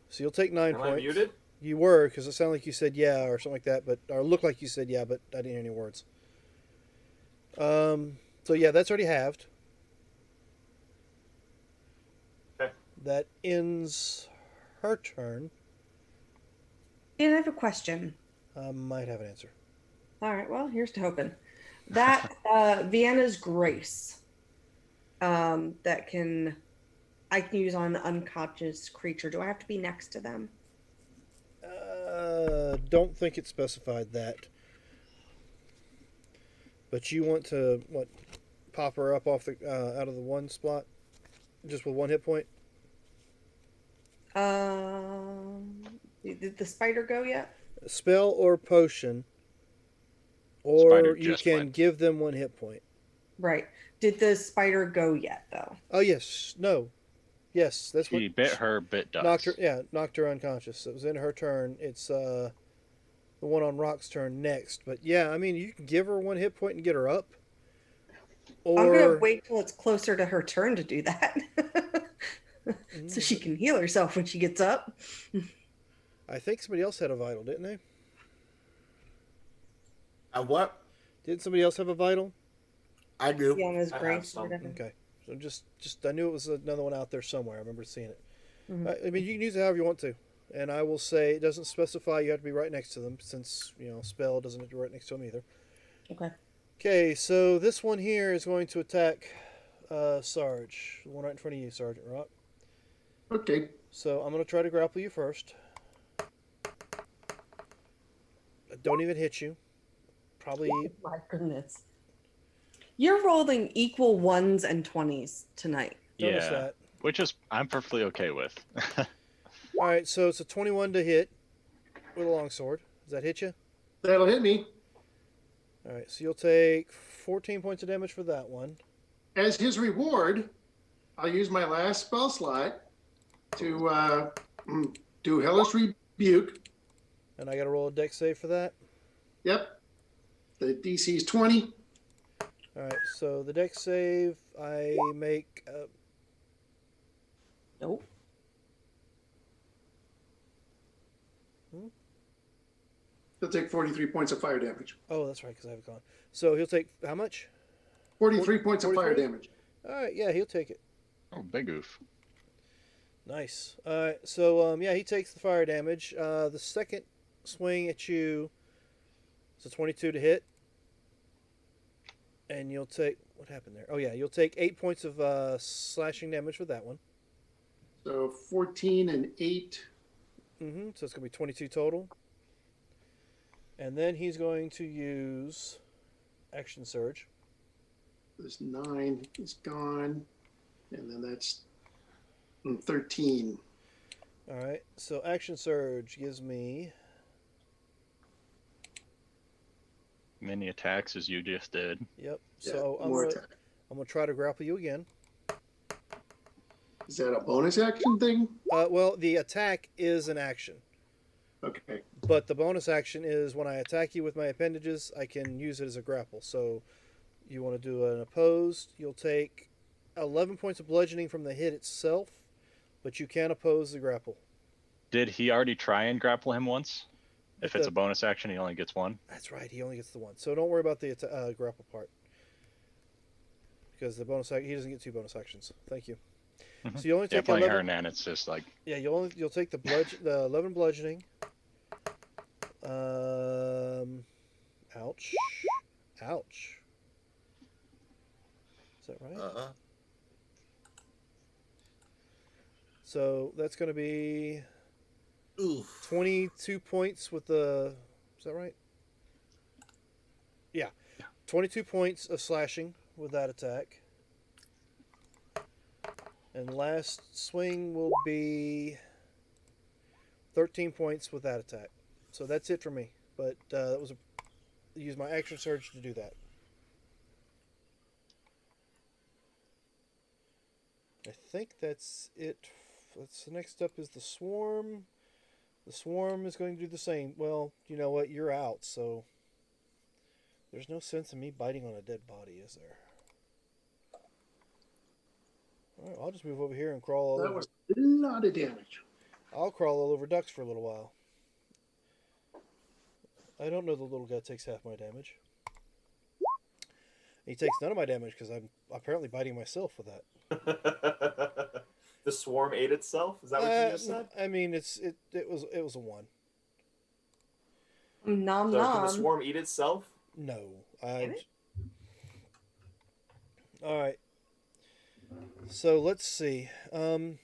So you'll take 9 Am points. I muted? You were, because it sounded like you said yeah or something like that, or looked like you said yeah, but I didn't hear any words. So yeah, that's already halved. Okay. That ends her turn. And I have a question. Might have an answer. All right, well, here's to hoping. That Vienna's Grace that I can use on an unconscious creature. Do I have to be next to them? Don't think it specified that. But you want to pop her up off the out of the one spot, just with 1 hit point? Did the spider go yet? Spell or potion, Spider or you just can went. give them 1 hit point. Right. Did the spider go yet, though? Oh yes, no, yes. That's He what bit her, bit Dux. knocked her. Yeah, knocked her unconscious. It was in her turn. It's the one on Rock's turn next. But yeah, I mean, you can give her 1 hit point and get her up. I'm Or gonna wait till it's closer to her turn to do that, so she can heal herself when she gets up. I think somebody else had a vital, didn't they? What? Didn't somebody else have a vital? I do. Vienna's I have Grace. some. Whatever. Okay, so just I knew it was another one out there somewhere. I remember seeing it. Mhm. I mean, you can use it however you want to, and I will say it doesn't specify you have to be right next to them, since spell doesn't have to be right next to them either. Okay. Okay, so this one here is going to attack Sarge, the one right in front of you, Sergeant Rock. Okay. So I'm going to try to grapple you first. I don't even hit you. Probably. My goodness. You're rolling equal 1s and 20s tonight. Notice Yeah, that. which is I'm perfectly okay with. All right, so it's a 21 to hit with a longsword. Does that hit you? That'll hit me. All right, so you'll take 14 points of damage for that one. As his reward, I'll use my last spell slot to do Hellish Rebuke. And I got to roll a dex save for that. Yep. The DC is 20. All right, so the dex save, I make. Nope. He'll take 43 points of fire damage. Oh, that's right, because I have a con. So he'll take how much? 43 points of fire 43? damage. All right, yeah, he'll take it. Oh, big oof. Nice. All right, so yeah, he takes the fire damage. The second swing at you is a 22 to hit, and you'll take what happened there? Oh yeah, you'll take 8 points of slashing damage with that one. So 14 and 8. So it's gonna be 22 total. And then he's going to use Action Surge. This 9 is gone. And then that's 13. All right, so Action Surge gives me. Many attacks as you just did. Yep. Yeah, So more I'm attack. gonna try to grapple you again. Is that a bonus action thing? Well, the attack is an action. Okay. But the bonus action is when I attack you with my appendages, I can use it as a grapple. So you want to do an opposed, you'll take 11 points of bludgeoning from the hit itself, but you can oppose the grapple. Did he already try and grapple him once? If it's a bonus action, he only gets one. That's right. He only gets the one. So don't worry about the grapple part. Because the bonus he doesn't get 2 bonus actions. Thank you. So you only Yeah, take playing 11. Hernan, it's just like Yeah, you'll take the 11 bludgeoning. Ouch. Ouch. Is that right? So that's going to be Oof. 22 points with the. Is that right? Yeah. 22 points of slashing with that attack. And last swing will be 13 points with that attack. So that's it for me. But that was use my action surge to do that. I think that's it. The next up is the swarm. The swarm is going to do the same. Well, you know what? You're out, so there's no sense in me biting on a dead body, is there? All right, I'll just move over here and crawl all That over. was a lot of damage. I'll crawl all over ducks for a little while. I don't know the little guy takes half my damage. He takes none of my damage because I'm apparently biting myself with that. The swarm ate itself. Is that what you just said? I mean, it was a 1. Nom So can the nom. swarm eat itself? No, Damn it. All right. So let's see. There's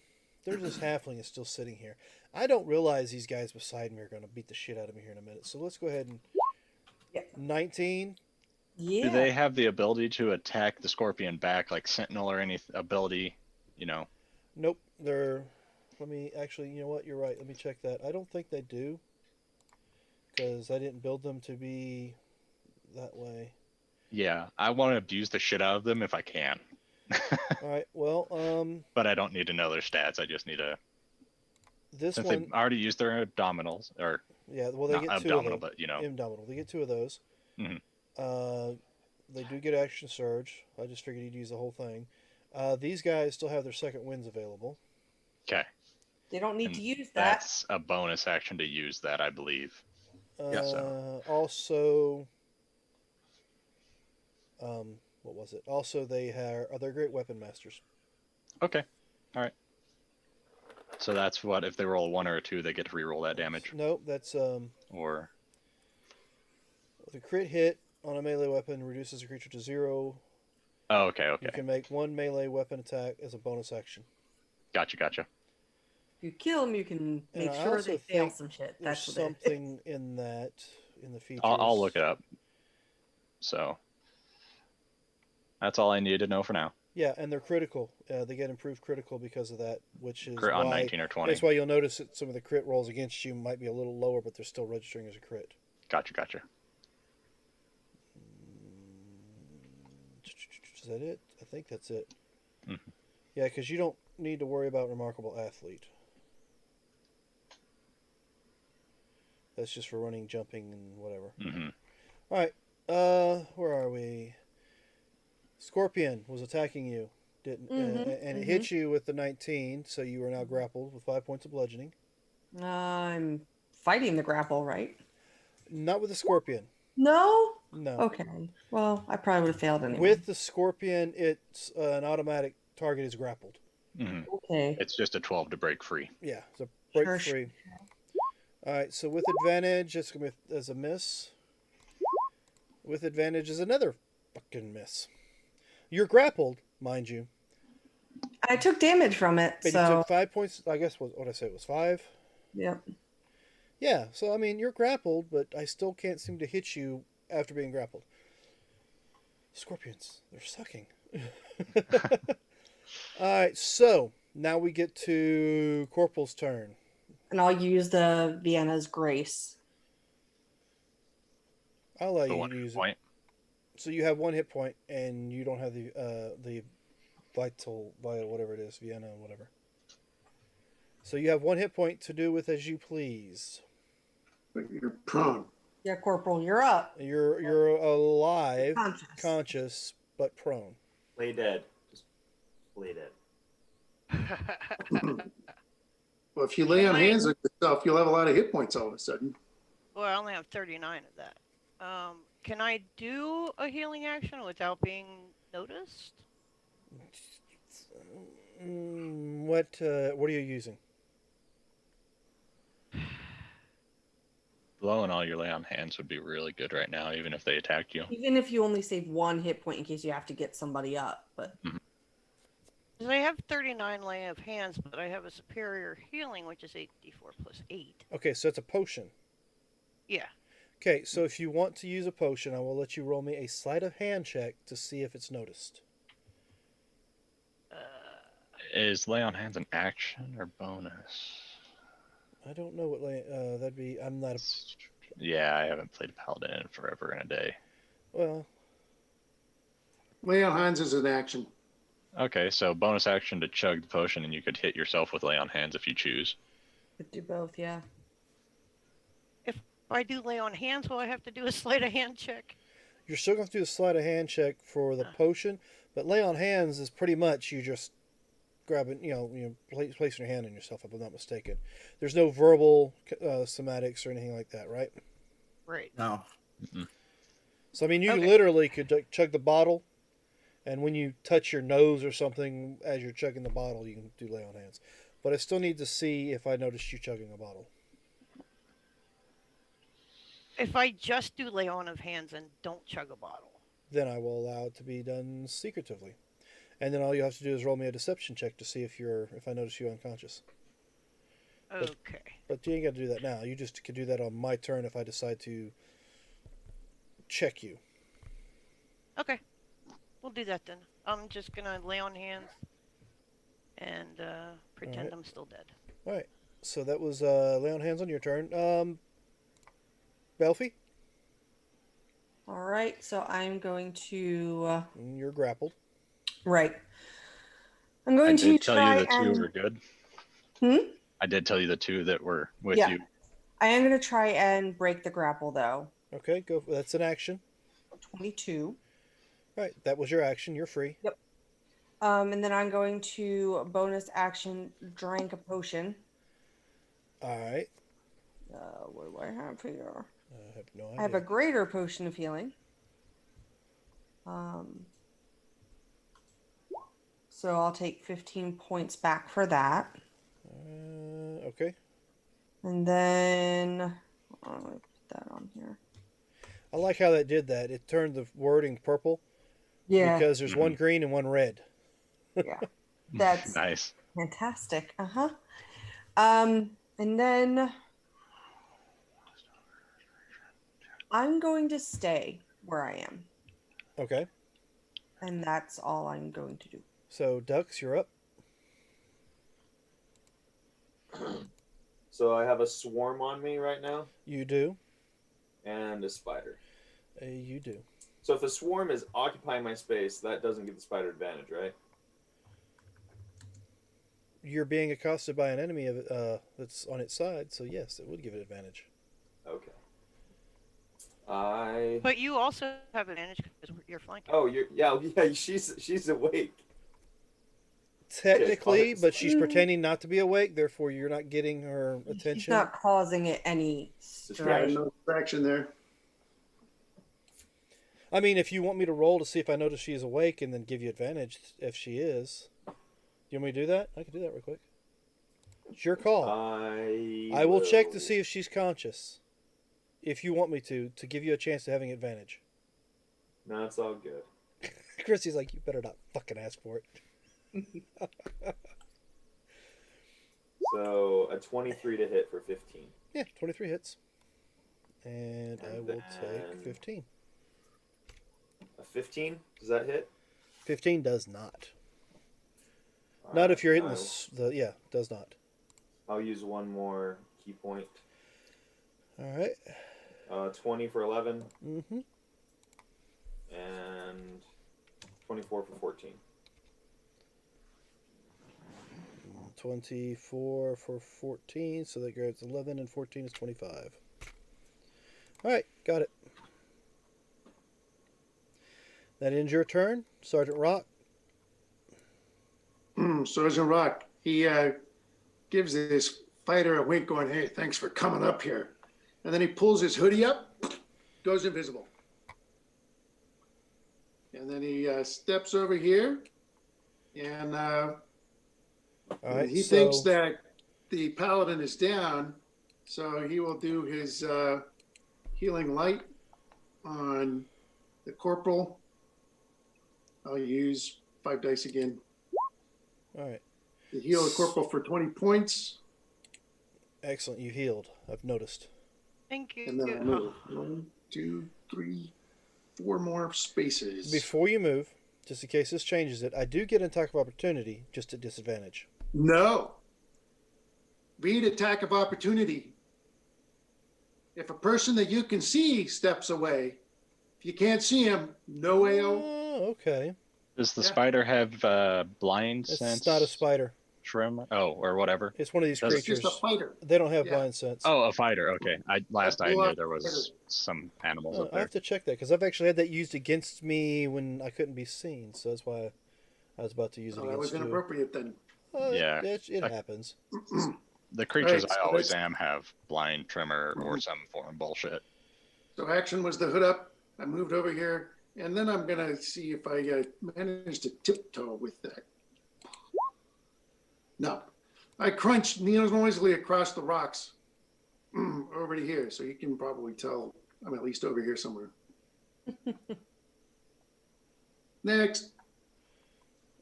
this halfling is still sitting here. I don't realize these guys beside me are going to beat the shit out of me here in a minute. So let's go ahead and. Yeah. 19. Yeah. Do they have the ability to attack the scorpion back, like Sentinel or any ability? You know. Nope. They're. Let me actually. You know what? You're right. Let me check that. I don't think they do. Because I didn't build them to be that way. Yeah, I want to abuse the shit out of them if I can. All right. Well, But I don't need to know their stats. I just need to. this Since one. they've already used their abdominals, or Yeah. Well, they not get 2 abdominal, of those. but you know. Indomitable. They get 2 of those. Mhm. They do get action surge. I just figured he'd use the whole thing. These guys still have their second winds available. Okay. They don't need And to use that. That's a bonus action to use that, I believe. Yes, Also, what was it? Also, they're great weapon masters. Okay. All right. So that's what if they roll a 1 or a 2, they get to reroll that damage, Nope, that's or the crit hit on a melee weapon reduces a creature to 0. oh, okay, You okay, can make 1 melee weapon attack as a bonus action. gotcha. If you kill them, you can And make I sure also they fail think some shit. There's That's what it is. something in that in the features. I'll look it up. So that's all I need to know for now. Yeah, and they're critical. They get improved critical because of that, which is Crit on why 19 or 20. that's why you'll notice that some of the crit rolls against you might be a little lower, but they're still registering as a crit. Gotcha. Is that it? I think that's it. Mhm. Yeah, because you don't need to worry about remarkable athlete. That's just for running, jumping, and whatever. Mm-hmm. All right. Where are we? Scorpion was attacking you, didn't? And it hit you with the 19, so you are now grappled with 5 points of bludgeoning. I'm fighting the grapple, right? Not with the scorpion. No? No. Okay. Well, I probably would have failed anyway. With the scorpion, it's an automatic target is grappled. Mm-hmm. Okay. It's just a 12 to break free. Yeah, so break Sure. free. All right, so with advantage, it's gonna be as a miss. With advantage is another fucking miss. You're grappled, mind you, I took damage from it, but you so took 5 points. I guess what I say it was 5. yep. Yeah, so I mean you're grappled, but I still can't seem to hit you after being grappled. Scorpions, they're sucking. All right, so now we get to Corporal's turn. And I'll use the Vienna's Grace. I'll allow The you 1 to use it. point. So you have 1 hit point, and you don't have the vital whatever it is, Vienna whatever. So you have 1 hit point to do with as you please. But you're prone. Yeah, Corporal, you're up. You're alive, Conscious. but prone. Lay dead. Just lay dead. Well, if you lay on hands on yourself, you'll have a lot of hit points all of a sudden. Well, I only have 39 of that. Can I do a healing action without being noticed? What are you using? Blowing all your lay on hands would be really good right now, even if they attacked you. Even if you only save 1 hit point in case you have to get somebody up, but 'Cause I have 39 lay of hands, but I have a superior healing, which is 8d4 plus 8. Okay, so it's a potion. Yeah. Okay, so if you want to use a potion, I will let you roll me a sleight of hand check to see if it's noticed. Is lay on hands an action or bonus? I don't know what that'd be. I'm not a Yeah, I haven't played Paladin in forever and a day. well. Lay on hands is an action. Okay, so bonus action to chug the potion, and you could hit yourself with lay on hands if you choose. could do both, yeah. If I do lay on hands, will I have to do a sleight of hand check? You're still going to do a sleight of hand check for the potion, but lay on hands is pretty much you just grabbing, placing your hand on yourself, if I'm not mistaken. There's no verbal somatics or anything like that, right? Right. No. So, I mean, you Okay. literally could chug the bottle, and when you touch your nose or something as you're chugging the bottle, you can do lay on hands. But I still need to see if I noticed you chugging a bottle. If I just do lay on of hands and don't chug a bottle. Then I will allow it to be done secretively. And then all you have to do is roll me a deception check to see if I notice you unconscious. Okay. But you ain't got to do that now. You just can do that on my turn if I decide to check you. Okay. We'll do that then. I'm just gonna lay on hands and pretend Alright. I'm still dead. All right. So that was lay on hands on your turn. Belfie, All right, so I'm going to you're grappled. right. I'm I going to did tell try you the two and were good. Hmm? I did tell you the two that were with Yeah. you. I am going to try and break the grapple though. Okay, go. That's an action. 22. All right, that was your action. You're free. And then I'm going to bonus action drink a potion. All right. What do I have here? I have no idea. I have a greater potion of healing. So I'll take 15 points back for that. Okay. And then I'll put that on here. I like how that did that. It turned the wording purple Yeah. because there's one green and one red. Yeah. That's Nice. fantastic. Uh-huh. And then I'm going to stay where I am. Okay. And that's all I'm going to do. So Dux, you're up. So I have a swarm on me right now You do. and a spider. You do. So if a swarm is occupying my space, that doesn't give the spider advantage, right? You're being accosted by an enemy that's on its side, so yes, it would give it advantage. Okay. I. But you also have advantage because you're flanking. Oh, yeah. She's awake. Technically, Okay, but she's pretending not to be awake, therefore you're not getting her She's attention. not causing it any Yeah, stress. no distraction there. I mean, if you want me to roll to see if I notice she is awake and then give you advantage if she is. You want me to do that? I can do that real quick. It's your call. I will check to see if she's conscious. If you want me to give you a chance of having advantage. No, it's all good. Chrissy's like, you better not fucking ask for it. So a 23 to hit for 15. Yeah, 23 hits. And I will take then- 15. A 15? Does that hit? 15 does not. All Not right, if you're hitting I'll- yeah, does not. I'll use one more key point. All right. 20 for 11 Mm-hmm. and 24 for 14. 24 for 14, so that grabs 11 and 14 is 25. All right, got it. That ends your turn, Sergeant Rock. Sergeant Rock, he gives this fighter a wink going, hey, thanks for coming up here. and then he pulls his hoodie up, goes invisible. And then he steps over here, and All right. he so, thinks that the paladin is down, so he will do his healing light on the corporal. I'll use 5 dice again All right. to heal the corporal for 20 points, Excellent. You healed. I've noticed. Thank you. and then I move 1, 2, 3, 4 more spaces. Before you move, just in case this changes it, I do get an attack of opportunity, just at disadvantage. No. Read attack of opportunity. If a person that you can see steps away, if you can't see him, no AO. Oh, okay. Does the Yeah. spider have blind It's sense? not a spider. Shrimp? Oh, or whatever. It's one of these Does- It's creatures. just a fighter. They don't have Yeah. blind sense. Oh, a fighter. Okay. Last I Well, knew there was some animals up I there. have to check that because I've actually had that used against me when I couldn't be seen. So that's why I was about to use it So that was against you. inappropriate then. Yeah. It I- happens. The creatures Right, so I always that's- am have blind tremor or some form bullshit. So action was the hood up. I moved over here, and then I'm gonna see if I manage to tiptoe with that. No, I crunched noisily across the rocks over to here, so you can probably tell I'm at least over here somewhere. Next,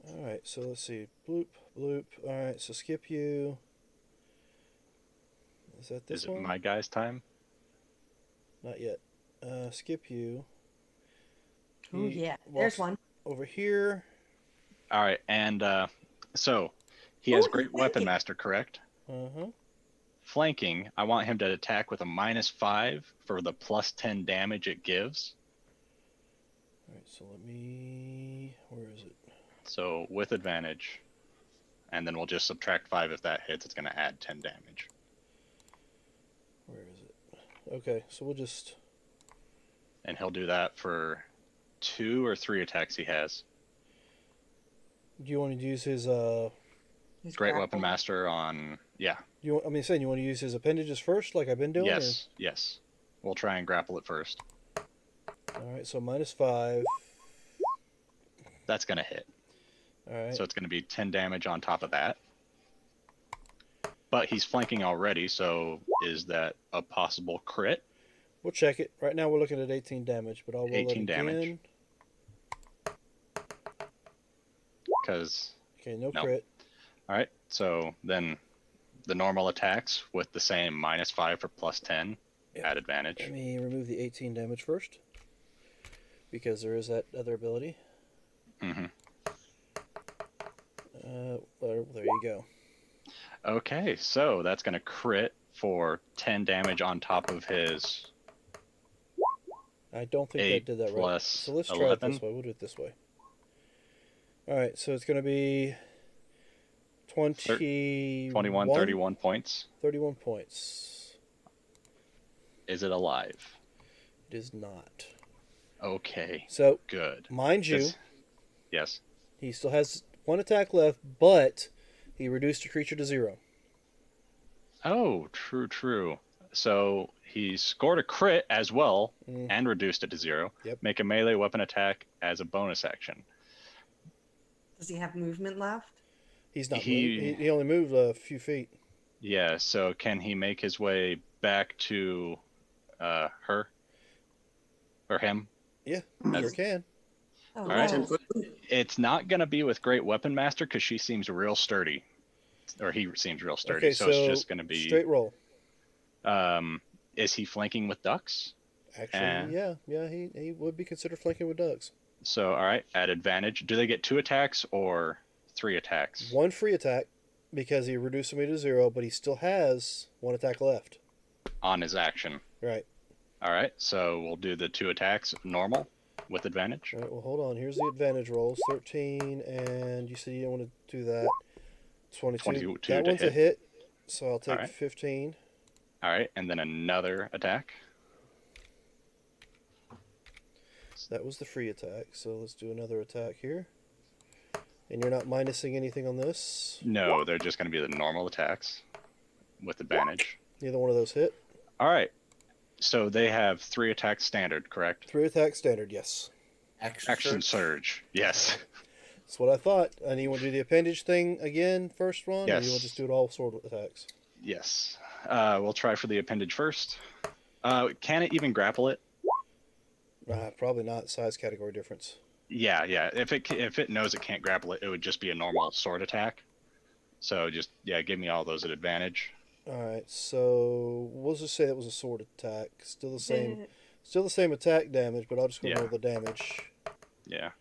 All right. So let's see. Bloop, bloop. All right. So skip you. Is that this Is it one? my guy's time? Not yet. Skip you. Oh He yeah, walks there's one. over here. All right. And so he has Ooh, Great he's Weapon flanking. Master, correct? Uh-huh. Flanking, I want him to attack with a -5 for the +10 damage it gives. All right. So let me. Where is it? So with advantage. And then we'll just subtract 5 if that hits. It's going to add 10 damage. Where is it? Okay. So we'll just. And he'll do that for 2 or 3 attacks he has. Do you want to use his He's Great grappled. Weapon Master on... Yeah. You want, I mean, saying you want to use his appendages first, like I've been doing? Yes. Yes. We'll try and grapple it first. Or? All right, so -5. That's going to hit. All right. So it's going to be 10 damage on top of that. But he's flanking already, so is that a possible crit? We'll check it. Right now we're looking at 18 damage, but I'll roll 18 it damage. again. Because, Okay, no No. crit. all right, so then the normal attacks with the same -5 for +10 Yep. at advantage. Let me remove the 18 damage first, because there is that other ability. hmm There you go. Okay, so that's going to crit for 10 damage on top of his I don't think 8 that did that right. plus So let's try 11. it this way. We'll do it this way. All right, so it's going to be 21, 21, 31 points. 31 points. Is it alive? It is not. Okay, So, good. mind you, 'Cause- Yes. he still has one attack left, but he reduced a creature to 0. Oh, true. So he scored a crit as well Mm. and reduced it to 0. Yep. Make a melee weapon attack as a bonus action. Does he have movement left? He's not. He- He only moved a few feet. Yeah, so can he make his way back to her? Or him? Yeah, Mm. sure can. Oh, All right. no. 10 foot. It's not going to be with Great Weapon Master because she seems real sturdy. Or he seems real sturdy. Okay, so it's just going to be... straight roll. Is he flanking with ducks? Actually, yeah, he would be considered flanking with ducks. So, all right, at advantage. Do they get 2 attacks or 3 attacks? One free attack because he reduced me to 0, but he still has one attack left. On his action. Right. All right, so we'll do the 2 attacks normal with advantage. All right. Well, hold on. Here's the advantage rolls: 13, and you said you don't want to do that. 22. 22 That to one's a hit. hit, so I'll take All right. 15. All right, and then another attack. That was the free attack. So let's do another attack here. And you're not minusing anything on this. No, they're just going to be the normal attacks with advantage. Neither one of those hit. All right, So they have 3 attacks standard, correct? 3 attack standard, yes. Action surge. Yes. That's what I thought. And you want to do the appendage thing again, first one, or you want to Yes. just do it all sword attacks? Yes. We'll try for the appendage first. Can it even grapple it? Probably not. Size category difference. Yeah. If it knows it can't grapple it, it would just be a normal sword attack. So just give me all those at advantage. All right, so we'll just say that was a sword attack. Still the same. Did- Still the same attack damage, but I'll just go Yeah. roll the damage. Yeah.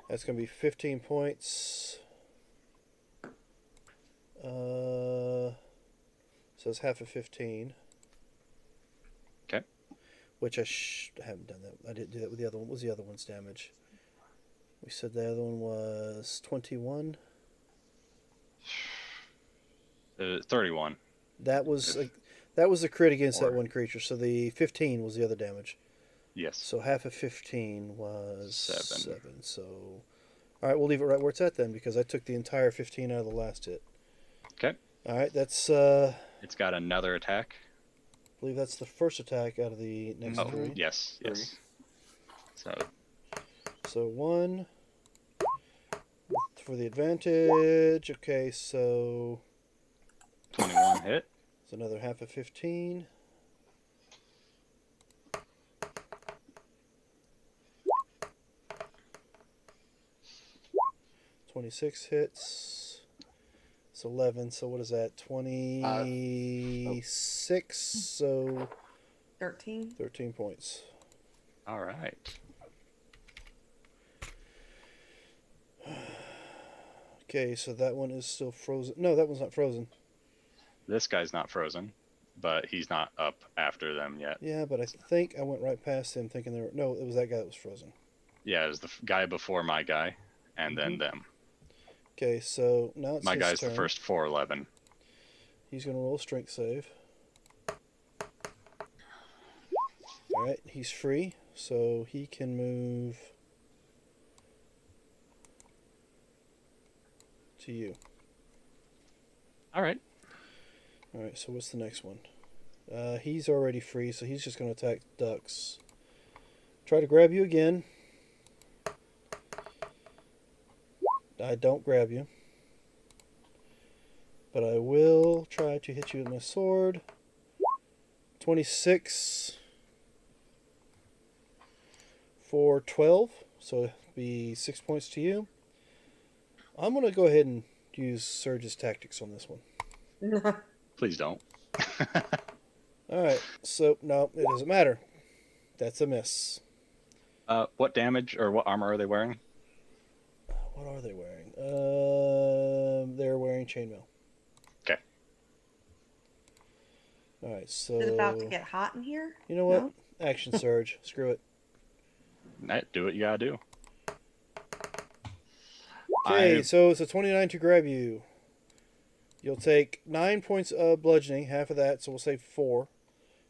That's going to be 15 points. So it's half of 15. Okay. Which I haven't done that. I didn't do that with the other one. What was the other one's damage? We said the other one was 21. 31. That was a crit against that Or- one creature. So the 15 was the other damage. Yes. So half of 15 was 7. 7. So, all right, we'll leave it right where it's at then because I took the entire 15 out of the last hit. Okay. All right, that's It's got another attack. I believe that's the first attack out of the next Oh, three. yes. So So 1 for the advantage. Okay, so 21 hit. it's another half of 15. $26 hits. It's 11. So what is that? 26. So 13. 13 points. All right. Okay, so that one is still frozen. No, that one's not frozen. This guy's not frozen, but he's not up after them yet. Yeah, but I think I went right past him thinking there were... No, it was that guy that was frozen. Yeah, it was the guy before my guy, and then them. Okay, so now it's My his guy's turn. the first 411. He's going to roll a strength save. Alright, he's free, so he can move to you. All right. Alright, so what's the next one? He's already free, so he's just going to attack ducks. Try to grab you again. I don't grab you. But I will try to hit you with my sword. 26 for 12, so it'll be 6 points to you. I'm going to go ahead and use Surge's tactics on this one. Please don't. Alright, so no, it doesn't matter. That's a miss. What damage or what armor are they wearing? What are they wearing? They're wearing chainmail. Okay. Alright, so... Is it about to get hot in here? You know what? No? Action Surge. Screw it. Do what you gotta do. Okay, so it's a 29 to grab you. You'll take 9 points of bludgeoning, half of that, so we'll say 4.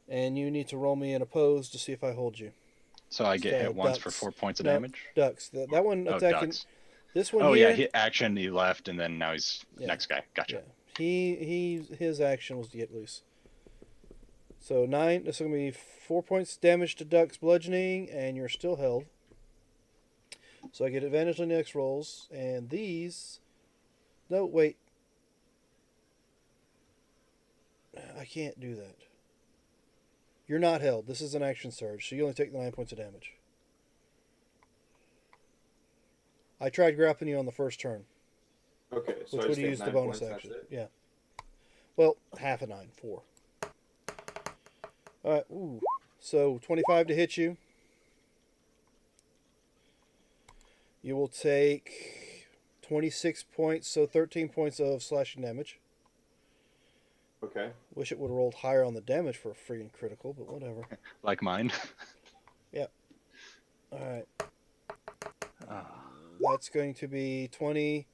And you need to roll me an opposed to see if I hold you. So I get hit once for ducks. 4 points of No, damage? Ducks. That one Oh, attacking... ducks. This one Oh, here... yeah, he left, and then now he's Yeah. next guy. Gotcha. Yeah. His action was to get loose. So 9, this is going to be 4 points damage to Duck's bludgeoning, and you're still held. So I get advantage on the next rolls, and these... No, wait. I can't do that. You're not held. This is an action surge, so you only take the 9 points of damage. I tried grappling you on the first turn. Okay, so Which I would just get use the 9 bonus points, action. that's it? Yeah. Well, half a 9, 4. Alright, ooh. So 25 to hit you. You will take 26 points, so 13 points of slashing damage. Okay. Wish it would have rolled higher on the damage for a freaking critical, but whatever. Like mine. Alright, Ah. that's going to be 20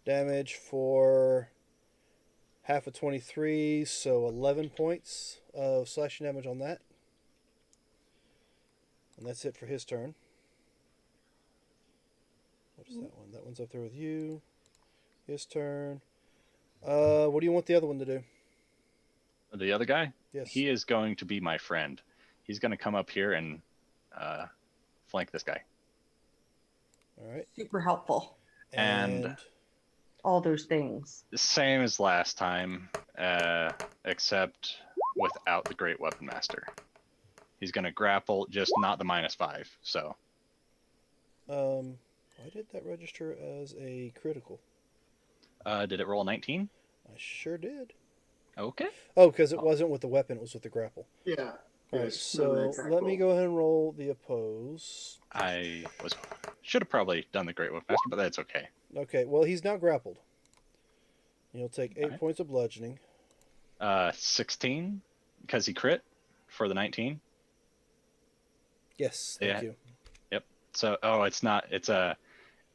damage for half of 23, so 11 points of slashing damage on that. And that's it for his turn. What is that one? That one's up there with you. His turn. What do you want the other one to do? The other guy? Yes. He is going to be my friend. he's gonna come up here and flank this guy. All right. Super helpful. And- All those things. Same as last time, except without the Great Weapon Master. He's gonna grapple, just not the -5. So why did that register as a critical? did it roll a 19? I sure did. Okay. Oh, because it wasn't with the weapon; it was with the grapple. Yeah. All right. Yes, So no, attack let me roll. go ahead and roll the oppose. I should have probably done the Great Weapon Master, but that's okay. Okay. Well, he's now grappled. You'll take 8 Alright. points of bludgeoning. 16 because he crit for the 19. Yes. Thank Yeah. you. So it's not. It's a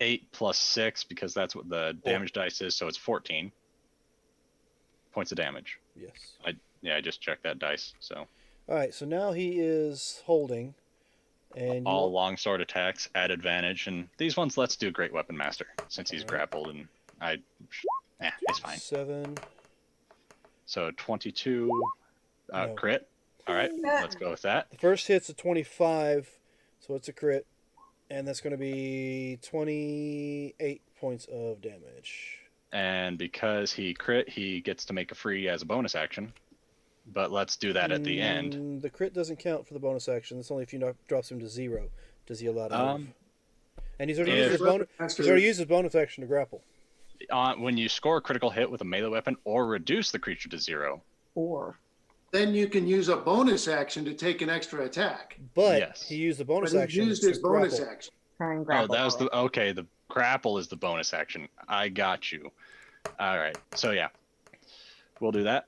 8 plus 6 because that's what the damage dice is. So it's 14 points of damage. Yes. I just checked that dice. So All right. So now he is holding, and all longsword attacks at advantage, and these ones let's do Great Weapon Master since he's Alright. grappled, and it's fine. 7. So 22 No. crit. All right, let's go with that. The first hit's a 25, so it's a crit, and that's going to be 28 points of damage. And because he crit, he gets to make a free as a bonus action. But let's do that at the end. The crit doesn't count for the bonus action. It's only if you drops him to 0. Does he allow to move? And he's already if- used his bonus. Master- He's already used his bonus action to grapple. When you score a critical hit with a melee weapon or reduce the creature to 0. Or Then you can use a bonus action to take an extra attack. But Yes. he used the But bonus he action used to his bonus grapple. action. try and Oh, grapple. that was the grapple is the bonus action. I got you. All right, so yeah, we'll do that.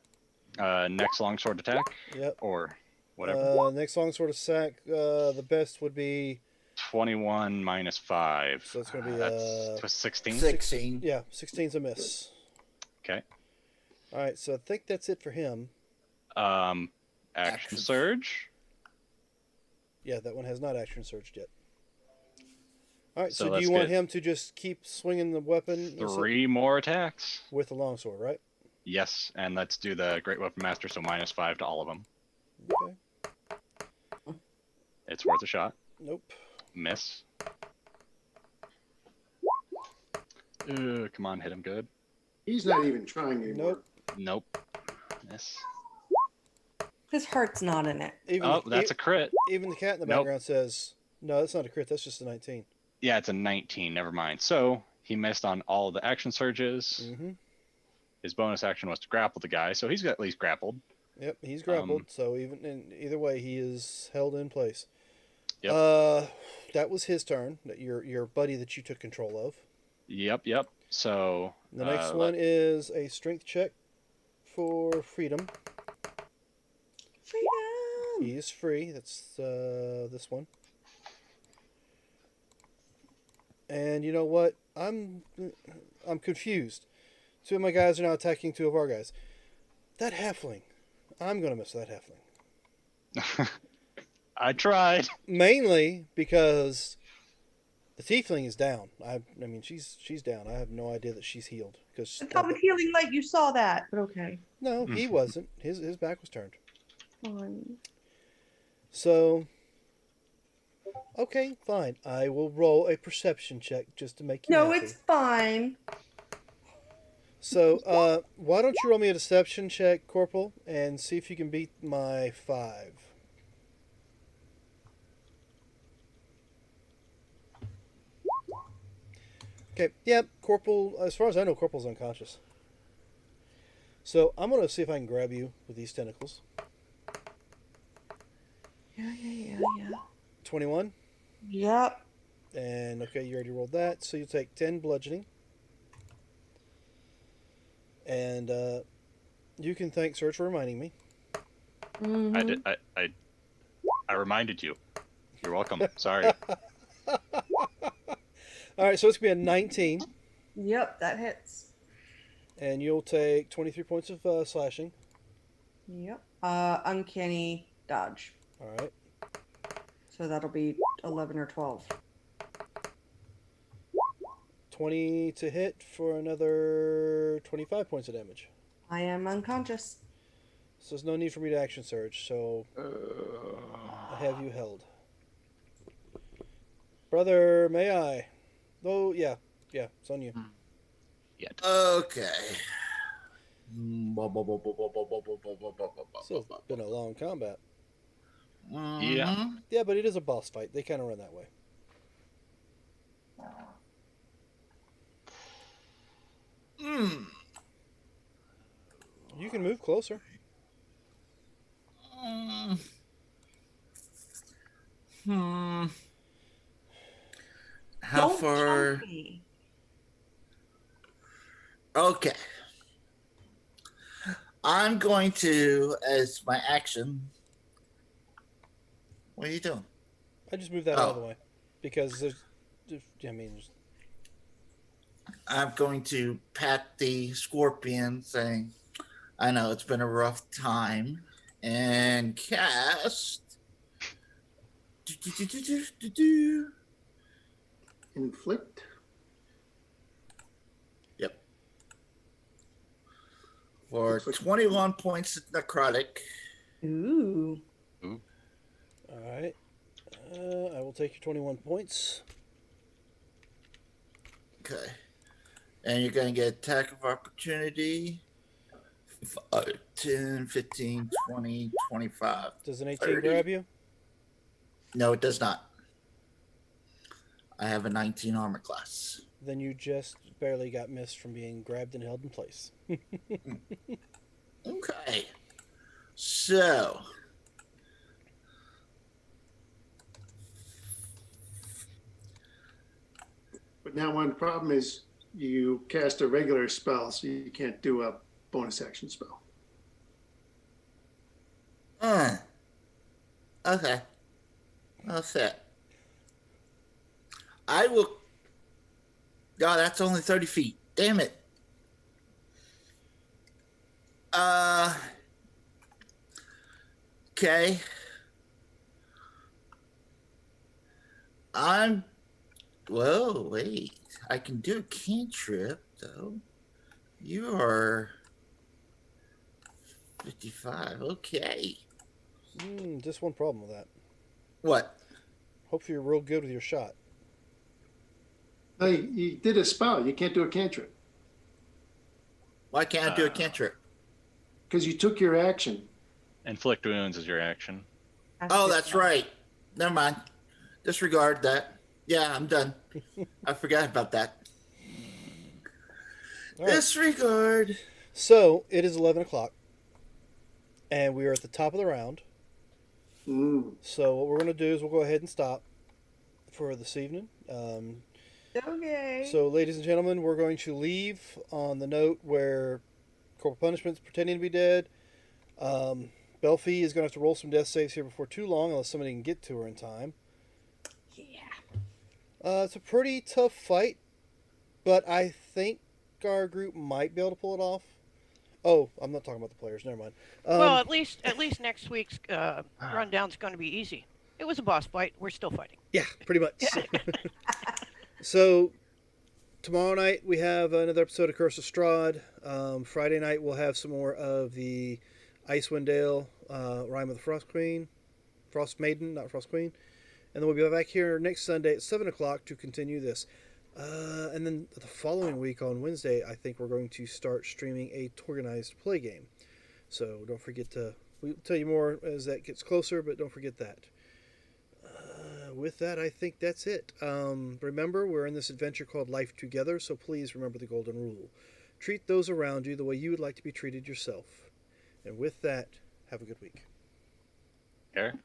Next longsword attack Yep. or whatever. Next longsword sack. The best would be 21 minus 5. So it's gonna be, that's 16. 16. 16's a miss. Okay. All right. So I think that's it for him. Action Action. surge. Yeah, that one has not action surged yet. All right. So So, do let's you want get him to just keep swinging the weapon 3 more attacks. with the longsword, right? Yes, and let's do the Great Weapon Master, so -5 to all of them. Okay. It's worth a shot. Nope. Miss. Come on, hit him good. He's not even trying anymore. Nope. Nope. Miss. His heart's not in it. Even Oh, the, that's a crit. even the cat in the Nope. background says, "No, that's not a crit. That's just a 19." Yeah, it's a 19. Never mind. So he missed on all of the action surges. Mm-hmm. His bonus action was to grapple the guy, so he's at least grappled. Yep, he's grappled. So either way, he is held in place. Yep. That was his turn. That your buddy that you took control of. Yep. So The next one is a strength check for freedom. Freedom. He is free. That's this one. And you know what? I'm confused. 2 of my guys are now attacking 2 of our guys. That halfling. I'm gonna miss that halfling. I tried. Mainly because the tiefling is down. I mean she's down. I have no idea that she's healed because I thought with healing light you saw that, but okay. no, he wasn't. His back was turned. Fine. So okay, fine. I will roll a perception check just to make you No, happy. it's fine. So, why don't you roll me a deception check, Corporal, and see if you can beat my 5. Okay, yep, Corporal, as far as I know, Corporal's unconscious. So, I'm going to see if I can grab you with these tentacles. Yeah. 21, Yep. and okay, you already rolled that, so you take 10 bludgeoning. And, you can thank Serge for reminding me. Mhm. I did. I reminded you. You're welcome. Sorry. All right, so it's going to be a 19, Yep, that hits. and you'll take 23 points of slashing. Yep. Uncanny dodge. All right. So that'll be 11 or 12. 20 to hit for another 25 points of damage. I am unconscious. So there's no need for me to action surge, so I have you held. Brother, may I? Oh, yeah, it's on you. Yet. Okay. Still been a long combat. Yeah. Yeah, but it is a boss fight. They kind of run that way. Mm. You can move closer. Hmm. How Don't far? jump me. Okay. I'm going to, as my action. What are you doing? I just moved that out of the Oh. way because there's I'm going to pat the scorpion, saying, I know it's been a rough time, and cast. Inflict. Yep. For Looks like- 21 points of necrotic. Ooh. all right. I will take your 21 points. Okay. And you're going to get attack of opportunity. 5, 10, 15, 20, 25. Does an 18 30. grab you? No, it does not. I have a 19 armor class. Then you just barely got missed from being grabbed and held in place. Okay. So. But now one problem is you cast a regular spell, so you can't do a bonus action spell. Okay. That's it. I will. Oh, that's only 30 feet. Damn it. Okay. Whoa, wait. I can do a cantrip, though. You are 55. Okay. Just one problem with that. What? Hopefully you're real good with your shot. No, you did a spell. You can't do a cantrip Why can't I do a cantrip? because you took your action. Inflict wounds is your action. Oh, that's right. Never mind. Disregard that. Yeah, I'm done. I forgot about that. All right. Disregard. So it is 11 o'clock, and we are at the top of the round. Mm. So what we're going to do is we'll go ahead and stop for this evening. Okay. So, ladies and gentlemen, we're going to leave on the note where Corporal Punishment's pretending to be dead. Belfie is going to have to roll some death saves here before too long, unless somebody can get to her in time. Yeah. It's a pretty tough fight, but I think our group might be able to pull it off. Oh, I'm not talking about the players. Never mind. Well, at least next week's rundown's going to be easy. It was a boss fight. We're still fighting. Yeah, pretty much. So, tomorrow night we have another episode of Curse of Strahd. Friday night we'll have some more of the Icewind Dale, Rime of the Frost Queen. Frost Maiden, not Frost Queen. And then we'll be back here next Sunday at 7 o'clock to continue this. And then the following week on Wednesday, I think we're going to start streaming a organized play game. So don't forget to... We'll tell you more as that gets closer, but don't forget that. With that, I think that's it. Remember, we're in this adventure called Life Together, so please remember the golden rule. Treat those around you the way you would like to be treated yourself. And with that, have a good week. Eric?